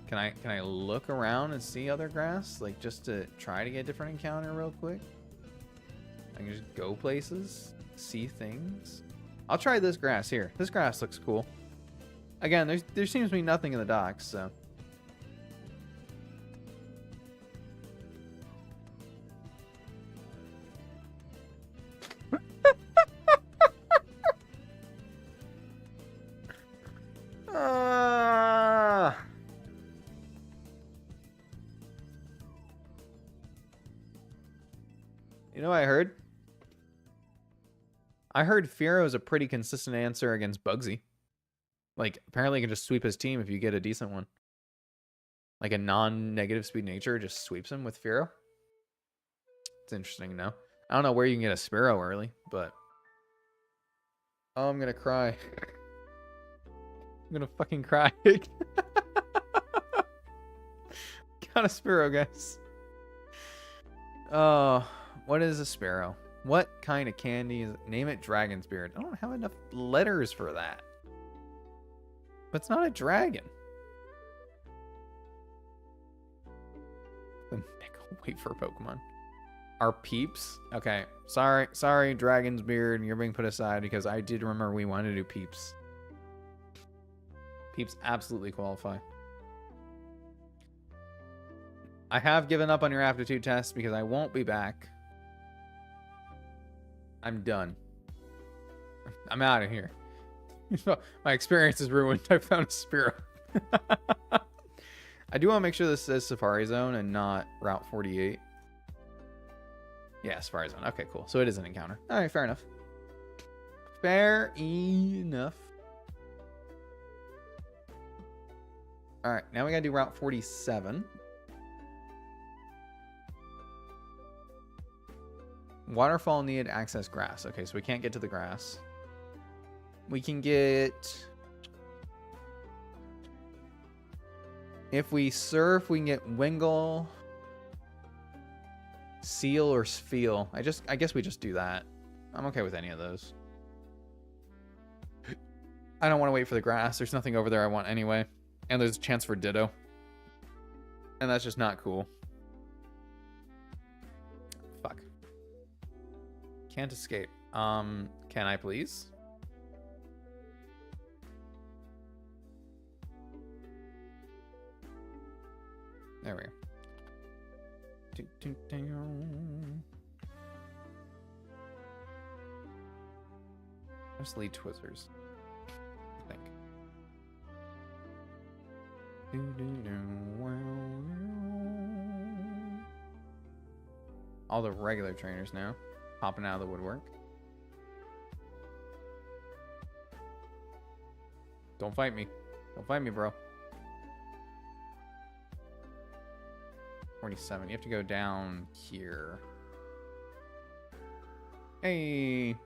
Can I look around and see other grass? Like, just to try to get a different encounter real quick? I can just go places? See things? I'll try this grass here. This grass looks cool. Again, there seems to be nothing in the docks, so... You know what I heard? I heard Fearow is a pretty consistent answer against Bugsy. Like, apparently you can just sweep his team if you get a decent one. Like a non-negative speed nature just sweeps him with Fearow. It's interesting to know. I don't know where you can get a Spearow early, but... Oh, I'm gonna cry. I'm gonna fucking cry. Got a Spearow, guys. Oh... What is a Spearow? What kind of candy is it? Name it Dragon's Beard. I don't have enough letters for that. But it's not a dragon. Wait for Pokemon. Our Peeps? Okay. Sorry, Dragon's Beard. You're being put aside because I did remember we wanted to do Peeps. Peeps absolutely qualify. I have given up on your aptitude test because I won't be back. I'm done. I'm out of here. My experience is ruined. I found a Spearow. I do want to make sure this says Safari Zone and not Route 48. Yeah, Safari Zone. Okay, cool. So it is an encounter. All right, fair enough. Fair enough. All right, now we gotta do Route 47. Waterfall needed access grass. Okay, so we can't get to the grass. We can get... If we surf, we can get Wingull, Seal, or Spheal. I guess we just do that. I'm okay with any of those. I don't want to wait for the grass. There's nothing over there I want anyway. And there's a chance for Ditto. And that's just not cool. Fuck. Can't escape. Can I please? There we go. Just lead Twizzlers, I think. All the regular trainers now popping out of the woodwork. Don't fight me. Don't fight me, bro. 47. You have to go down here. Hey.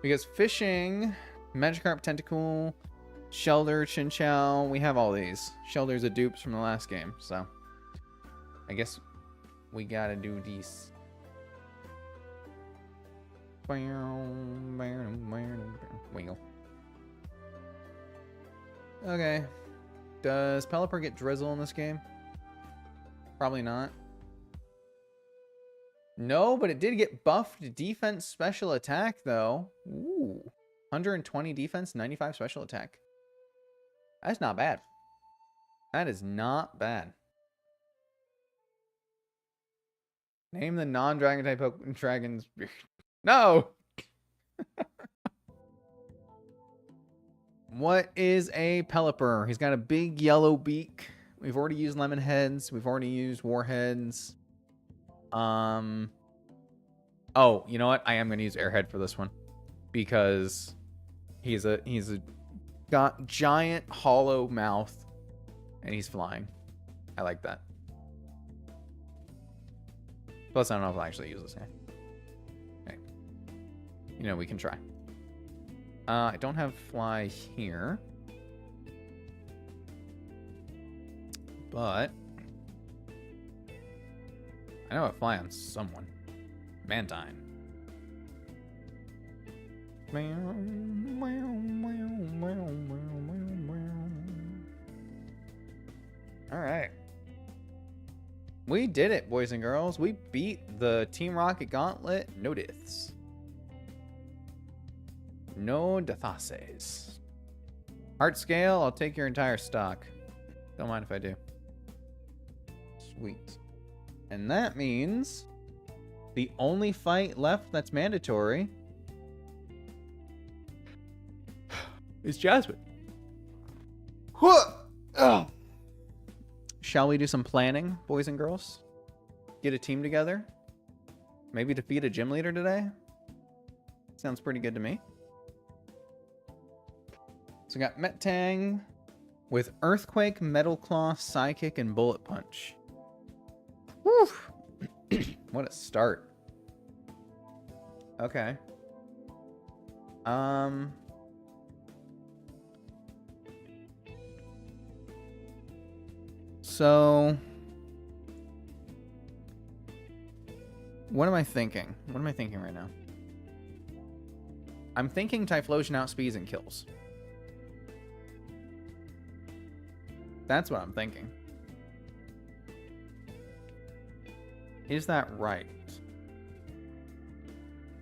Because fishing, Magikarp Tentacool, Shelter, Chinchou. We have all these. Shelter's a dupes from the last game, so I guess we gotta do these. Wiggle. Okay. Does Pelipper get Drizzle in this game? Probably not. No, but it did get buffed defense special attack, though. Ooh. 120 defense, 95 special attack. That's not bad. That is not bad. Name the non-dragon type Pokemon dragons. No! What is a Pelipper? He's got a big yellow beak. We've already used Lemon Heads. We've already used Warheads. Oh, you know what? I am going to use Airhead for this one. Because he's got giant hollow mouth. And he's flying. I like that. Plus, I don't know if I'll actually use this guy. Okay. You know, we can try. I don't have Fly here. But I know I Fly on someone. Mantine. Alright. We did it, boys and girls. We beat the Team Rocket Gauntlet. No deaths. No deaths. Heart scale, I'll take your entire stock. Don't mind if I do. Sweet. And that means the only fight left that's mandatory is Jasmine. Shall we do some planning, boys and girls? Get a team together? Maybe defeat a gym leader today? Sounds pretty good to me. So we got Metang with Earthquake, Metal Claw, Psychic, and Bullet Punch. Woo! What a start. Okay. So what am I thinking? What am I thinking right now? I'm thinking Typhlosion outspeeds and kills. That's what I'm thinking. Is that right?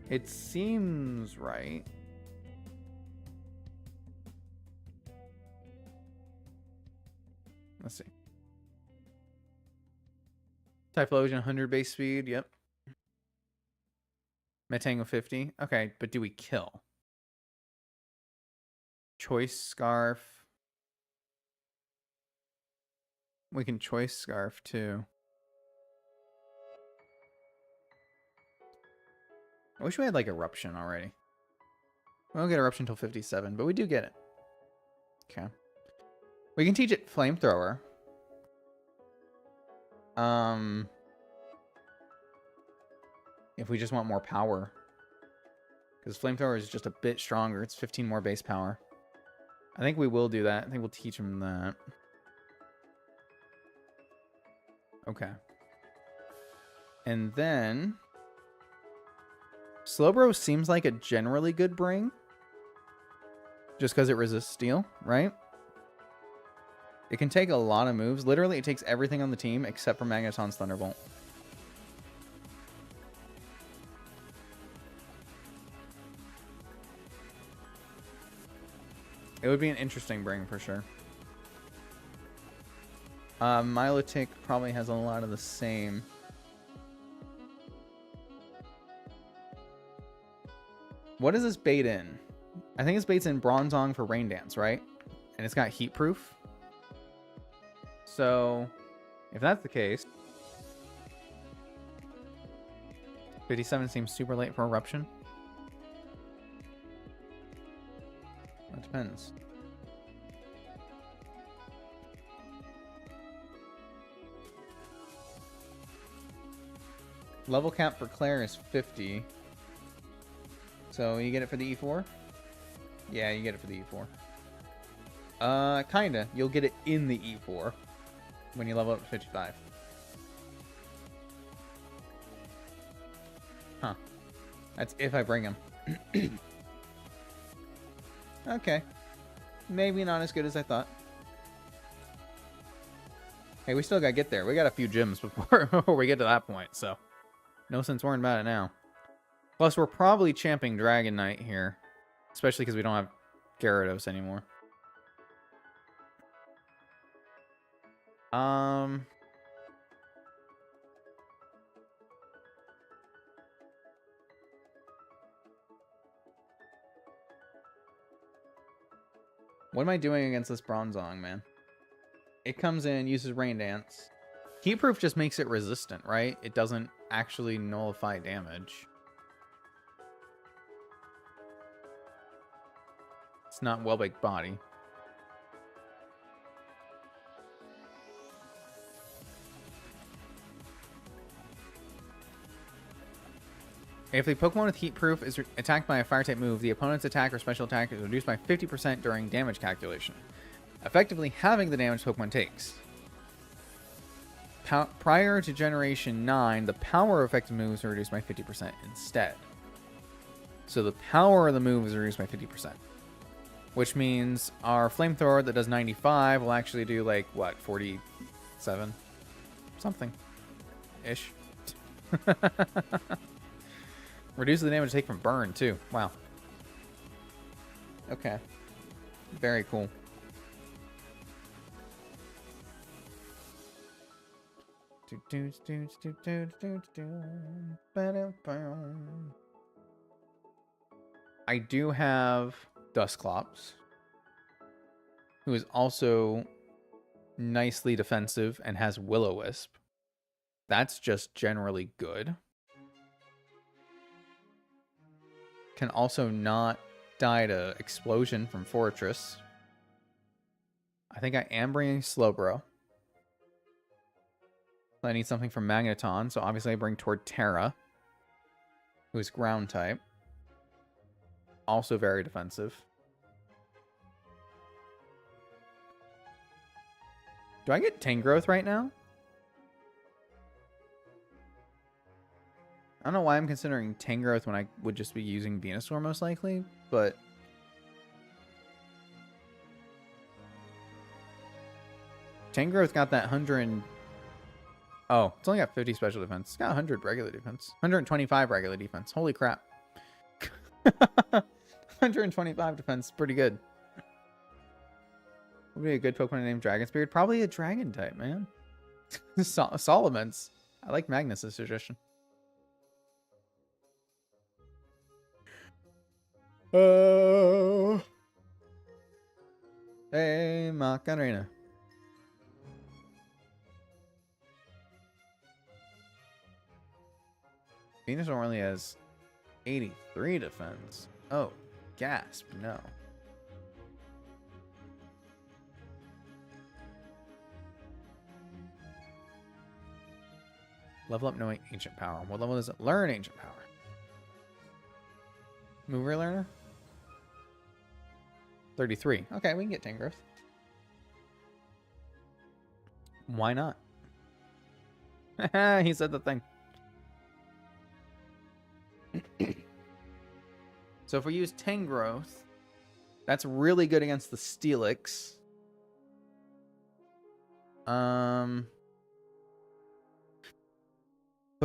It seems right. Let's see. Typhlosion 100 base speed, yep. Metango 50. Okay, but do we kill? Choice Scarf. We can Choice Scarf too. I wish we had like Eruption already. We don't get Eruption until 57, but we do get it. Okay. We can teach it Flamethrower. If we just want more power. Because Flamethrower is just a bit stronger. It's 15 more base power. I think we will do that. I think we'll teach him that. Okay. And then Slowbro seems like a generally good bring. Just because it resists steel, right? It can take a lot of moves. Literally, it takes everything on the team except for Magneton's Thunderbolt. It would be an interesting bring for sure. Milotic probably has a lot of the same. What is this bait in? I think this bait's in Bronzong for Rain Dance, right? And it's got heat proof. So, if that's the case, 57 seems super late for Eruption. It depends. Level cap for Claire is 50. So you get it for the E4? Yeah, you get it for the E4. Kinda. You'll get it in the E4 when you level up to 55. Huh. That's if I bring him. Okay. Maybe not as good as I thought. Hey, we still gotta get there. We got a few gyms before we get to that point, so no sense worrying about it now. Plus, we're probably champing Dragon Knight here, especially because we don't have Gyarados anymore. What am I doing against this Bronzong, man? It comes in, uses Rain Dance. Heatproof just makes it resistant, right? It doesn't actually nullify damage. It's not well-baked body. If the Pokemon with Heatproof is attacked by a Fire-type move, the opponent's attack or special attack is reduced by 50% during damage calculation, effectively halving the damage Pokemon takes. Prior to Generation 9, the power of effective moves are reduced by 50% instead. So the power of the move is reduced by 50%. Which means our Flamethrower that does 95 will actually do, like, what, 47? Something. Ish. Reduces the damage take from burn, too. Wow. Okay. Very cool. I do have Dusclops, who is also nicely defensive and has Will-O-Wisp. That's just generally good. Can also not die to Explosion from Fortress. I think I am bringing Slowbro. I need something from Magneton, so obviously I bring Torterra, who is ground type. Also very defensive. Do I get Tangrowth right now? I don't know why I'm considering Tangrowth when I would just be using Venusaur most likely, but Tangrowth got that 100 Oh, it's only got 50 special defense. It's got 100 regular defense. 125 regular defense. Holy crap. 125 defense. Pretty good. Would be a good Pokemon named Dragon Spirit. Probably a dragon type, man. Solomon's. I like Magnus' suggestion. Oh. Hey, Macarena. Venusaur only has 83 defense. Oh, gasp, no. Level up knowing Ancient Power. What level does it learn Ancient Power? Mover Learner? 33. Okay, we can get Tangrowth. Why not? He said the thing. So if we use Tangrowth, that's really good against the Steelix. But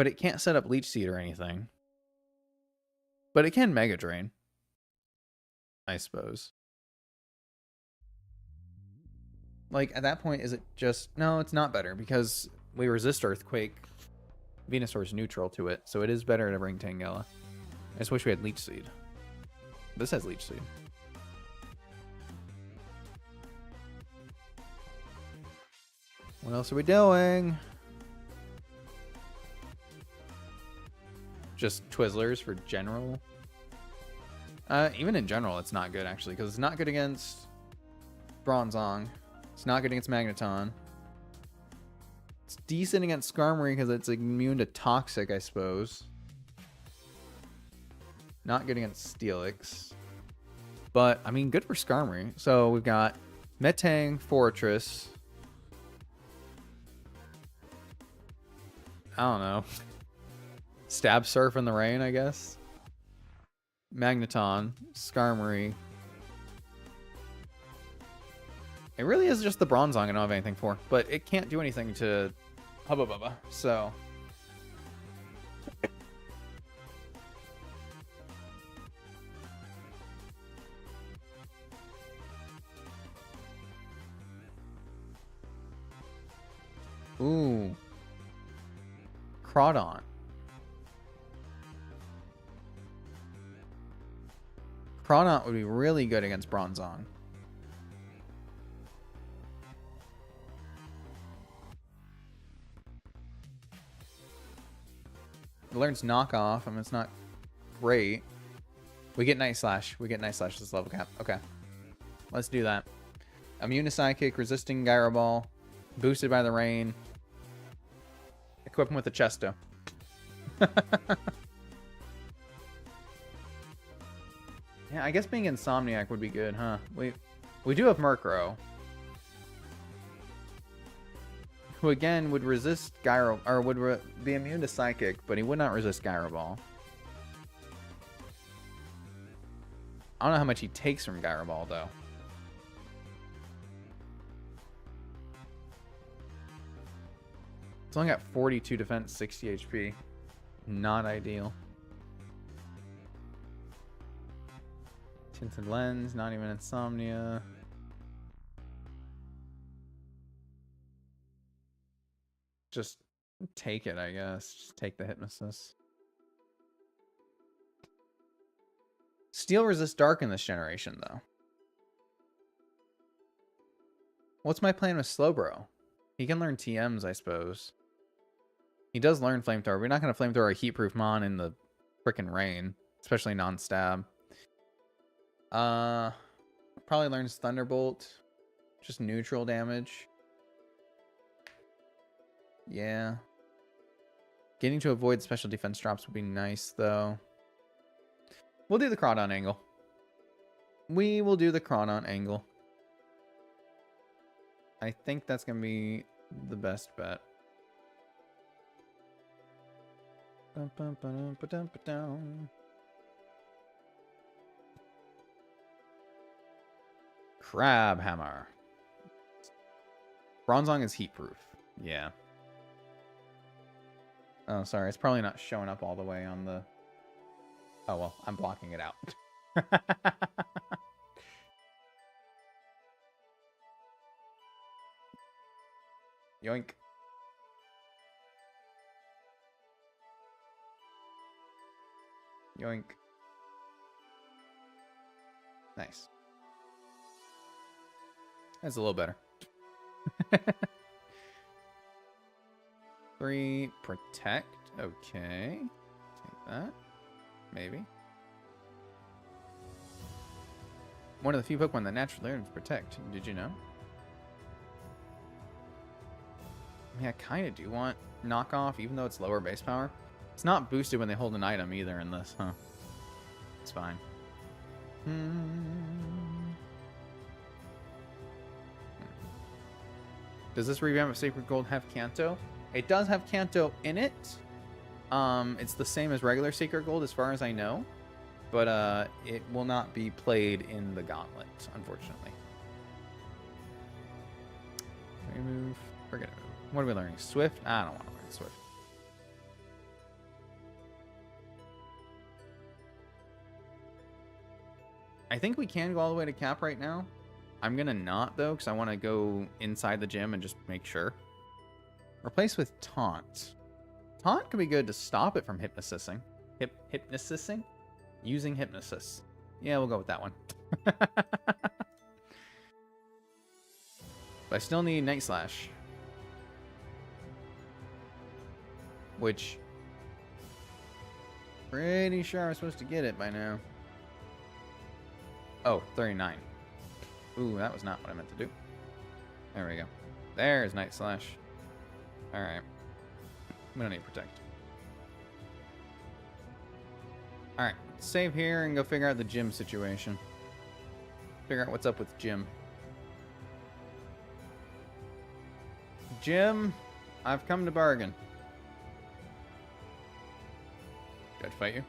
it can't set up Leech Seed or anything. But it can Mega Drain, I suppose. Like, at that point, is it just... No, it's not better, because we resist Earthquake. Venusaur is neutral to it, so it is better to bring Tangela. I just wish we had Leech Seed. This has Leech Seed. What else are we doing? Just Twizzlers for general. Even in general, it's not good, actually, because it's not good against Bronzong. It's not good against Magneton. It's decent against Skarmory because it's immune to Toxic, I suppose. Not good against Steelix. But, I mean, good for Skarmory. So we've got Metang Fortress. I don't know. Stab Surf in the Rain, I guess. Magneton. Skarmory. It really is just the Bronzong I don't have anything for. But it can't do anything to Hubba Bubba, so... Ooh. Crawdon. Crawdon would be really good against Bronzong. It learns knockoff. I mean, it's not great. We get Night Slash. We get Night Slash this level cap. Okay. Let's do that. Immune to Psychic, resisting Gyro Ball, boosted by the rain. Equip him with a Chesto. Yeah, I guess being Insomniac would be good, huh? We do have Murkrow, who again would resist Gyro, or would be immune to Psychic, but he would not resist Gyro Ball. I don't know how much he takes from Gyro Ball though. It's only got 42 defense, 60 HP. Not ideal. Tinted Lens, not even Insomnia. Just take it, I guess. Just take the Hypnosis. Steel resists Dark in this generation, though. What's my plan with Slowbro? He can learn TMs, I suppose. He does learn Flamethrower. We're not going to Flamethrower a Heatproof Mon in the frickin' rain. Especially non-stab. Probably learns Thunderbolt. Just neutral damage. Yeah. Getting to avoid special defense drops would be nice, though. We'll do the Crawdon angle. We will do the Crawdon angle. I think that's going to be the best bet. Crab Hammer. Bronzong is heatproof. Yeah. Oh, sorry. It's probably not showing up all the way on the... Oh, well. I'm blocking it out. Yoink. Yoink. Nice. That's a little better. 3 protect. Okay. Take that. Maybe. One of the few Pokemon that naturally learn to protect. Did you know? I mean, I kind of do want knockoff, even though it's lower base power. It's not boosted when they hold an item either in this, huh? It's fine. Does this revamp of Sacred Gold have Kanto? It does have Kanto in it. It's the same as regular Sacred Gold as far as I know. But it will not be played in the Gauntlet, unfortunately. Remove. Forget it. What are we learning? Swift? I don't want to learn Swift. I think we can go all the way to cap right now. I'm going to not, though, because I want to go inside the gym and just make sure. Replace with Taunt. Taunt could be good to stop it from hypnosising. Hypnosising? Using Hypnosis. Yeah, we'll go with that one. But I still need Night Slash. Which... pretty sure I'm supposed to get it by now. Oh, 39. Ooh, that was not what I meant to do. There we go. There's Night Slash. Alright. We don't need to protect. Alright, save here and go figure out the gym situation. Figure out what's up with gym. Jim, I've come to bargain. Do I have to fight you?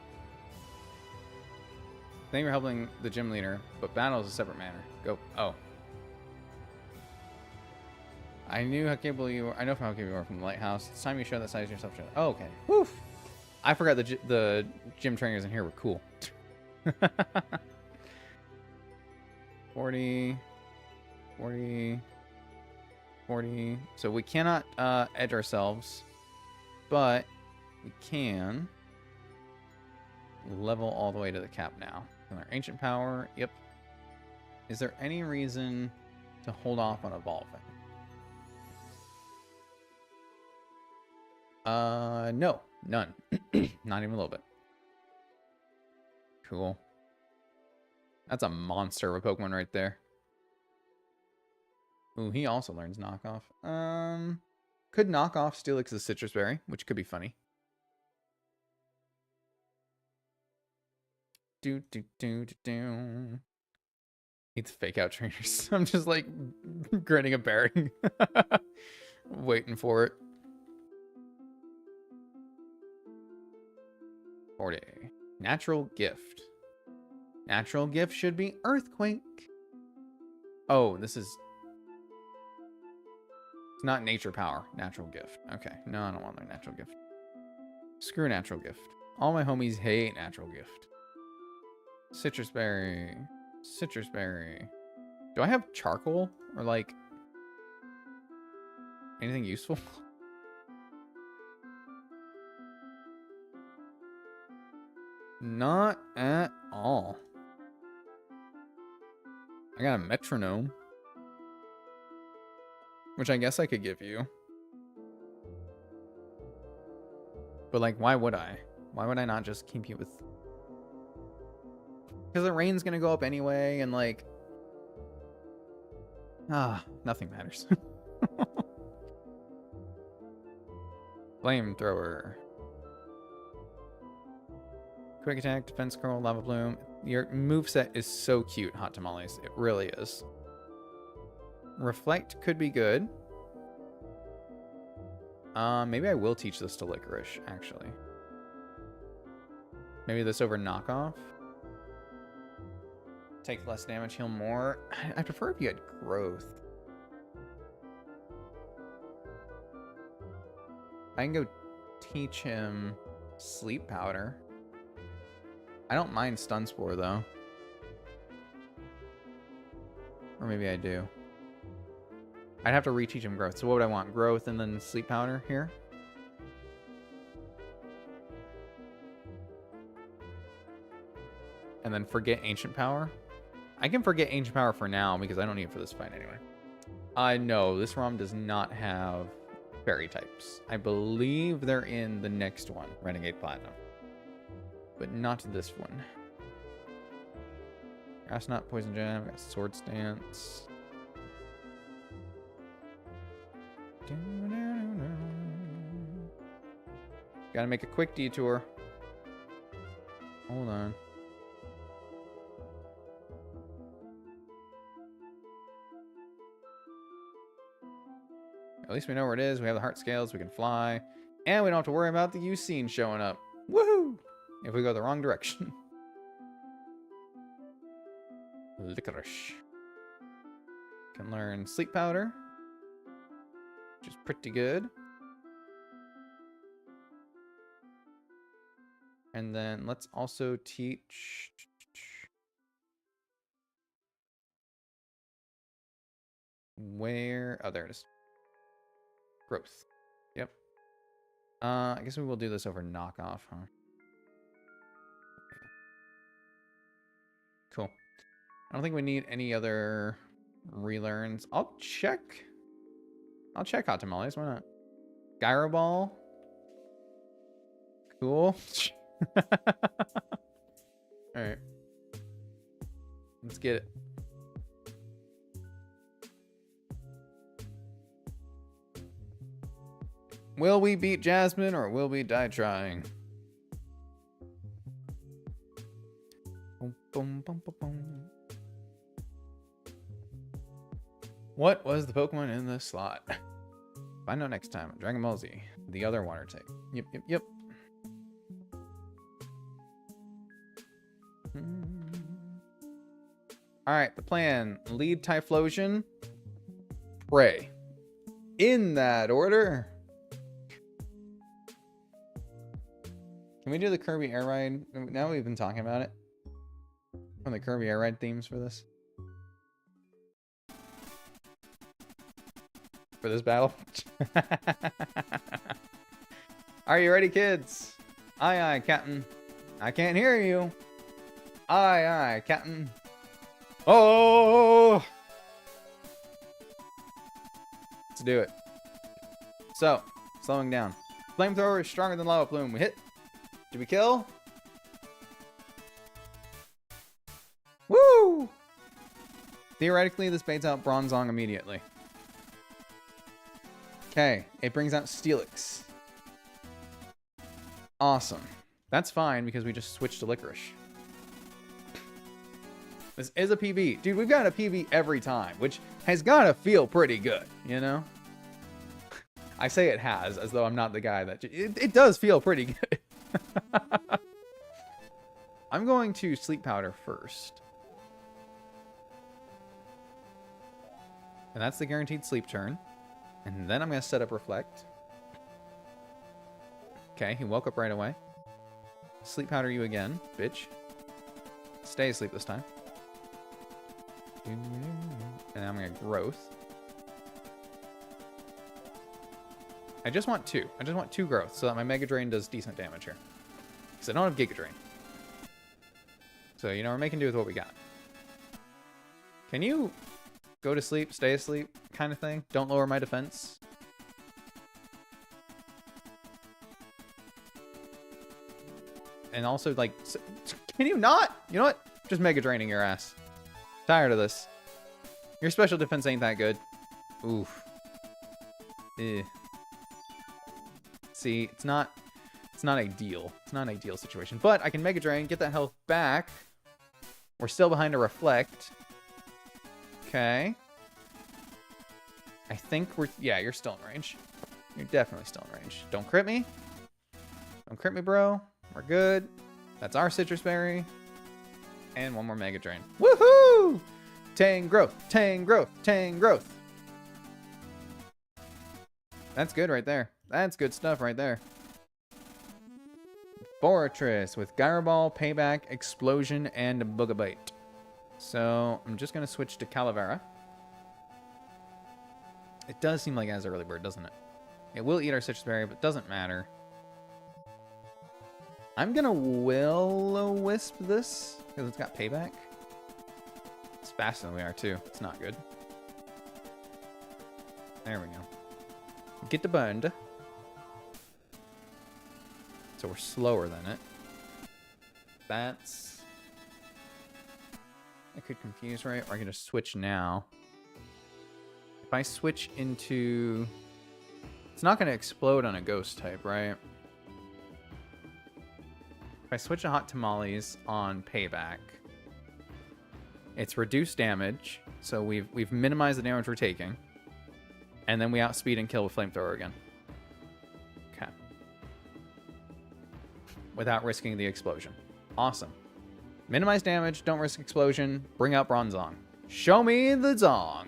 Thank you for helping the gym leader, but battle is a separate matter. Go. Oh. I knew how capable you were. I know from how capable you were from the lighthouse. It's time you show that size yourself. Oh, okay. Woof. I forgot the gym trainers in here were cool. 40. 40. 40. So we cannot edge ourselves, but we can level all the way to the cap now. And our ancient power, yep. Is there any reason to hold off on evolving? No, none. Not even a little bit. Cool. That's a monster of a Pokemon right there. Ooh, he also learns knockoff. Could knockoff Steelix the Citrus Berry, which could be funny. Do. It's fake out trainers. I'm just like grinning a bearing. Waiting for it. 40. Natural gift. Natural gift should be earthquake. Oh, this is... It's not nature power. Natural gift. Okay. No, I don't want their natural gift. Screw natural gift. All my homies hate natural gift. Citrus berry. Citrus berry. Do I have charcoal? Or like... anything useful? Not at all. I got a metronome. Which I guess I could give you. But like, why would I? Why would I not just keep you with... Because the rain's gonna go up anyway, and like... nothing matters. Flamethrower. Quick attack, defense curl, lava bloom. Your moveset is so cute, Hot Tamales. It really is. Reflect could be good. Maybe I will teach this to Licorice, actually. Maybe this over knockoff. Take less damage, heal more. I prefer if you had growth. I can go teach him sleep powder. I don't mind stun spore though. Or maybe I do. I'd have to reteach him growth. So what would I want? Growth and then sleep powder here? And then forget ancient power? I can forget ancient power for now because I don't need it for this fight anyway. No, this ROM does not have fairy types. I believe they're in the next one, Renegade Platinum. But not this one. Grass Knot, Poison Jam, got Sword Stance. Gotta make a quick detour. Hold on. At least we know where it is. We have the heart scales. We can fly. And we don't have to worry about the Ucine showing up. Woohoo! If we go the wrong direction. Licorice. Can learn sleep powder. Which is pretty good. And then let's also teach... Where? Oh, there it is. Growth. Yep. I guess we will do this over knockoff, huh? Cool. I don't think we need any other relearns. I'll check Hot Tamales. Why not? Gyro Ball. Cool. Alright. Let's get it. Will we beat Jasmine or will we die trying? Boom, boom, boom, boom, boom. What was the Pokemon in this slot? Find out next time. Dragon Ball Z, the other water type. Yep. Alright, the plan. Lead Typhlosion. Pray. In that order. Can we do the Kirby Air Ride? Now we've been talking about it. From the Kirby Air Ride themes for this. For this battle. Are you ready, kids? Aye, aye, Captain. I can't hear you. Aye, aye, Captain. Oh! Let's do it. So, slowing down. Flamethrower is stronger than Lava Plume. We hit. Did we kill? Woo! Theoretically, this baits out Bronzong immediately. Okay, it brings out Steelix. Awesome. That's fine because we just switched to Licorice. This is a PB. Dude, we've got a PB every time, which has got to feel pretty good, you know? I say it has, as though I'm not the guy that... It does feel pretty good. I'm going to Sleep Powder first. And that's the guaranteed sleep turn. And then I'm going to set up Reflect. Okay, he woke up right away. Sleep Powder you again, bitch. Stay asleep this time. And I'm going to Growth. I just want 2. I just want 2 Growth so that my Mega Drain does decent damage here. Because I don't have Giga Drain. So, you know, we're making do with what we got. Can you go to sleep, stay asleep kind of thing? Don't lower my defense. And also, like, can you not? You know what? Just Mega Draining your ass. Tired of this. Your special defense ain't that good. Oof. Eh. See, it's not ideal. It's not an ideal situation. But I can Mega Drain, get that health back. We're still behind a Reflect. Okay. I think we're... Yeah, you're still in range. You're definitely still in range. Don't crit me. Don't crit me, bro. We're good. That's our Citrus Berry. And one more Mega Drain. Woohoo! Tang Growth. Tang Growth. Tang Growth. That's good right there. That's good stuff right there. Fortress with Gyro Ball, Payback, Explosion, and Boogabite. So I'm just going to switch to Calavera. It does seem like it has an early bird, doesn't it? It will eat our Citrus Berry, but it doesn't matter. I'm going to Will-O-Wisp this because it's got Payback. It's faster than we are, too. It's not good. There we go. Get the burned. So we're slower than it. That's... I could confuse, right? Or I can just switch now. If I switch into... It's not going to explode on a ghost type, right? If I switch to Hot Tamales on Payback, it's reduced damage. So we've minimized the damage we're taking. And then we outspeed and kill with Flamethrower again. Okay. Without risking the explosion. Awesome. Minimize damage, don't risk explosion, bring out Bronzong. Show me the Zong.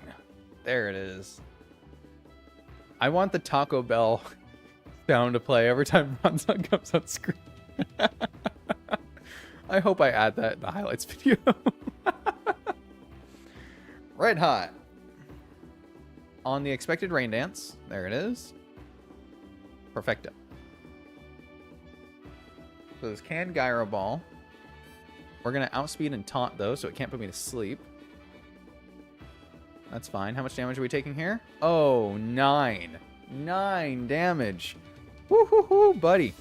There it is. I want the Taco Bell sound to play every time Bronzong comes on screen. I hope I add that in the highlights video. Red Hot. On the expected Rain Dance. There it is. Perfecto. So this canned Gyro Ball. We're going to outspeed and taunt, though, so it can't put me to sleep. That's fine. How much damage are we taking here? Oh, 9. 9 damage. Woo-hoo-hoo, buddy.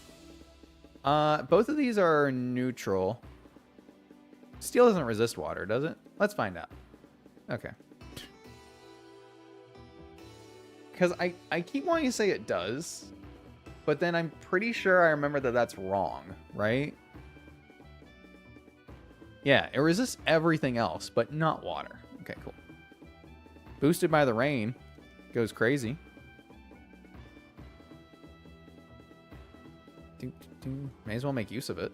Both of these are neutral. Steel doesn't resist water, does it? Let's find out. Okay. Because I keep wanting to say it does, but then I'm pretty sure I remember that that's wrong, right? Yeah, it resists everything else, but not water. Okay, cool. Boosted by the rain. Goes crazy. May as well make use of it.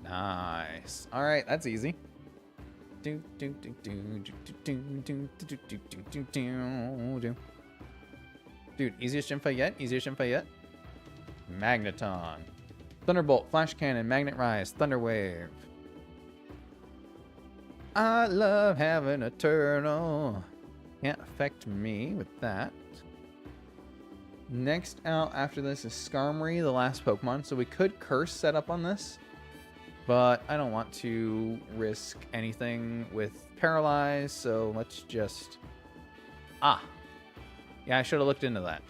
Nice. All right, that's easy. Dude, easiest gym fight yet? Easiest gym fight yet? Magneton. Thunderbolt, Flash Cannon, Magnet Rise, Thunder Wave. I love having a turtle. Can't affect me with that. Next out after this is Skarmory, the last Pokemon. So we could Curse set up on this, but I don't want to risk anything with Paralyze, so let's just... Ah! Yeah, I should have looked into that.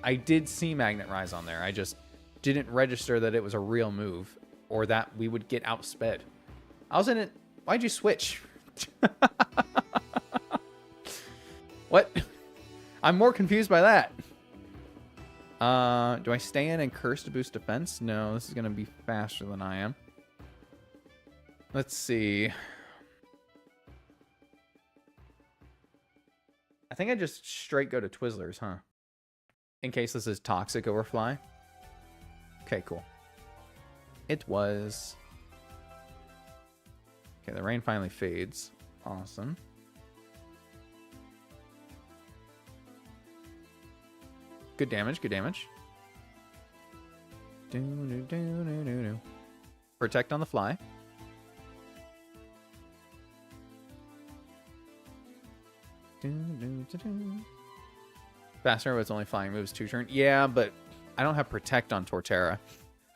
I did see Magnet Rise on there. I just didn't register that it was a real move, or that we would get outsped. I was in it... Why'd you switch? What? I'm more confused by that. Do I stay in and Curse to boost defense? No, this is going to be faster than I am. Let's see. I think I just straight go to Twizzlers, huh? In case this is Toxic over Fly. Okay, cool. It was... Okay, the rain finally fades. Awesome. Good damage, good damage. Protect on the fly. Faster, but it's only flying moves 2 turns. Yeah, but I don't have Protect on Torterra.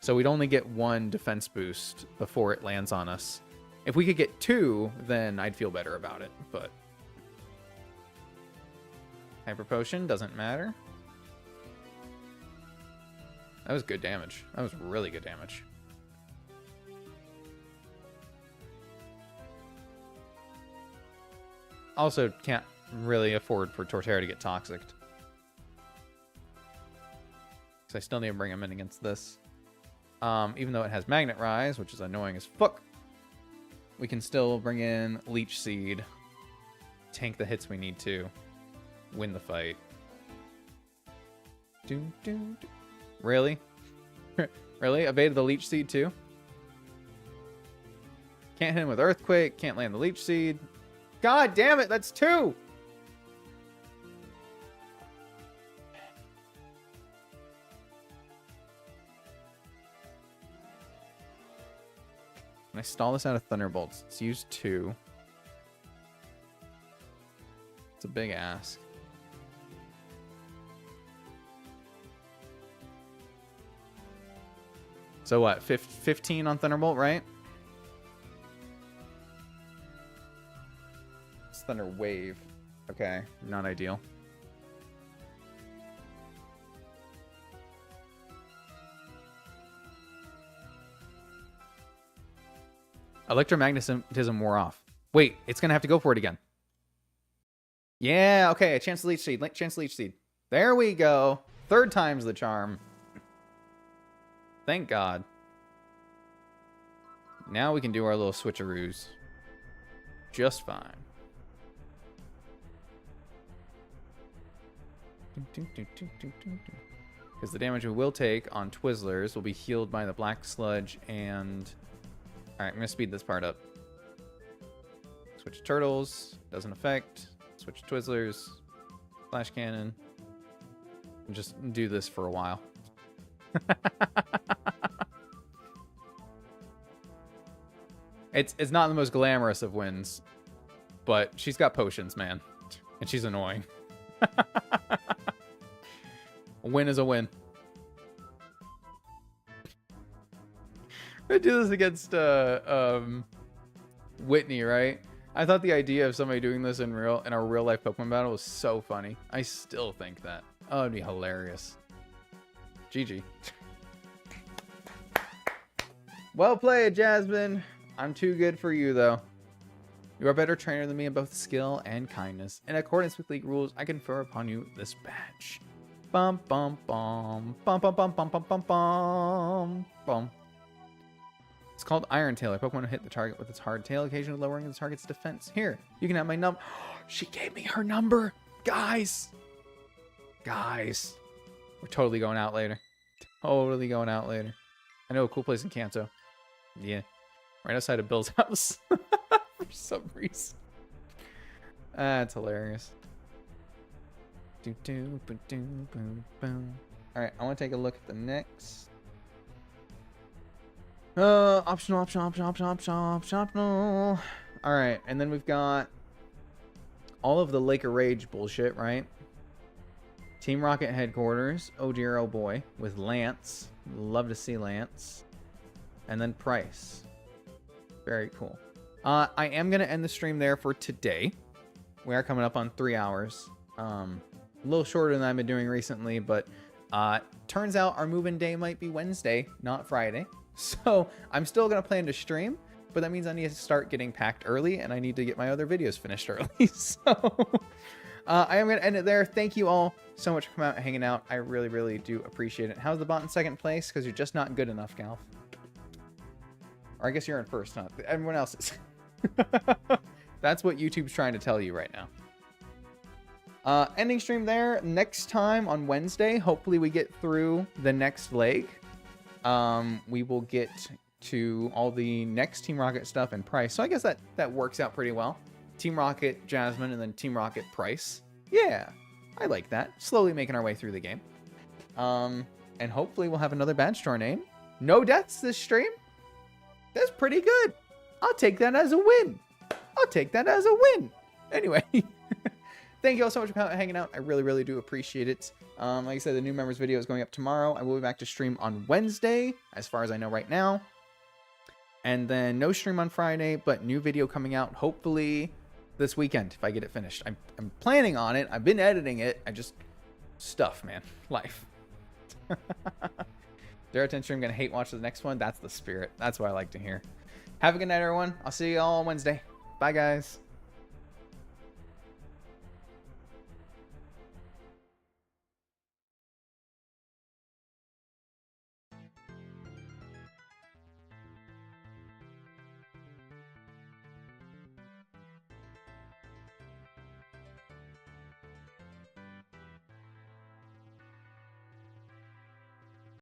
So we'd only get 1 defense boost before it lands on us. If we could get 2, then I'd feel better about it, but... Hyper Potion, doesn't matter. That was good damage. That was really good damage. Also, can't really afford for Torterra to get Toxic. Because I still need to bring him in against this. Even though it has Magnet Rise, which is annoying as fuck. We can still bring in Leech Seed, tank the hits we need to, win the fight. Really? Really? Evaded the Leech Seed too? Can't hit him with Earthquake, can't land the Leech Seed. God damn it, that's 2! Can I stall this out of Thunderbolts? Let's use 2. It's a big ask. So what? 15 on Thunderbolt, right? It's Thunder Wave. Okay, not ideal. Electromagnetism wore off. Wait, it's going to have to go for it again. Yeah, okay, a chance to Leech Seed. Chance to Leech Seed. There we go. 3rd time's the charm. Thank God. Now we can do our little switcheroos. Just fine. Because the damage we will take on Twizzlers will be healed by the Black Sludge and... Alright, I'm going to speed this part up. Switch to Turtles. Doesn't affect. Switch to Twizzlers. Flash Cannon. And just do this for a while. It's not the most glamorous of wins. But she's got potions, man. And she's annoying. A win is a win. I do this against Whitney, right? I thought the idea of somebody doing this in a real life Pokemon battle was so funny. I still think that. Oh, it'd be hilarious. GG. Well played, Jasmine. I'm too good for you, though. You are a better trainer than me in both skill and kindness. In accordance with league rules, I confer upon you this badge. Bum bum bum bum bum bum bum bum bum bum bum. It's called Iron Tail. A Pokemon will hit the target with its hard tail, occasionally lowering the target's defense. Here, you can have my number. She gave me her number. Guys. Guys. We're totally going out later. Totally going out later. I know a cool place in Kanto. Yeah. Right outside of Bill's house. For some reason. That's hilarious. Alright, I want to take a look at the next. Optional. Alright, and then we've got all of the Lake of Rage bullshit, right? Team Rocket headquarters. Oh dear, oh boy. With Lance. Love to see Lance. And then Price. Very cool. I am going to end the stream there for today. We are coming up on 3 hours. A little shorter than I've been doing recently, but turns out our move-in day might be Wednesday, not Friday. So I'm still going to plan to stream, but that means I need to start getting packed early, and I need to get my other videos finished early. So I am going to end it there. Thank you all so much for coming out and hanging out. I really, really do appreciate it. How's the bot in second place? Because you're just not good enough, Galf. Or I guess you're in first, huh? Everyone else is. That's what YouTube's trying to tell you right now. Ending stream there. Next time on Wednesday, hopefully we get through the next leg. We will get to all the next Team Rocket stuff and Price. So I guess that works out pretty well. Team Rocket, Jasmine, and then Team Rocket, Price. Yeah, I like that. Slowly making our way through the game. And hopefully we'll have another badge to our name. No deaths this stream. That's pretty good. I'll take that as a win. I'll take that as a win. Anyway, thank you all so much for hanging out. I really, really do appreciate it. Like I said, the new members video is going up tomorrow. I will be back to stream on Wednesday, as far as I know right now. And then no stream on Friday, but new video coming out hopefully this weekend if I get it finished. I'm planning on it. I've been editing it. Stuff, man. Life. Dare 10 stream, gonna hate watch the next one. That's the spirit. That's what I like to hear. Have a good night, everyone. I'll see you all on Wednesday. Bye, guys.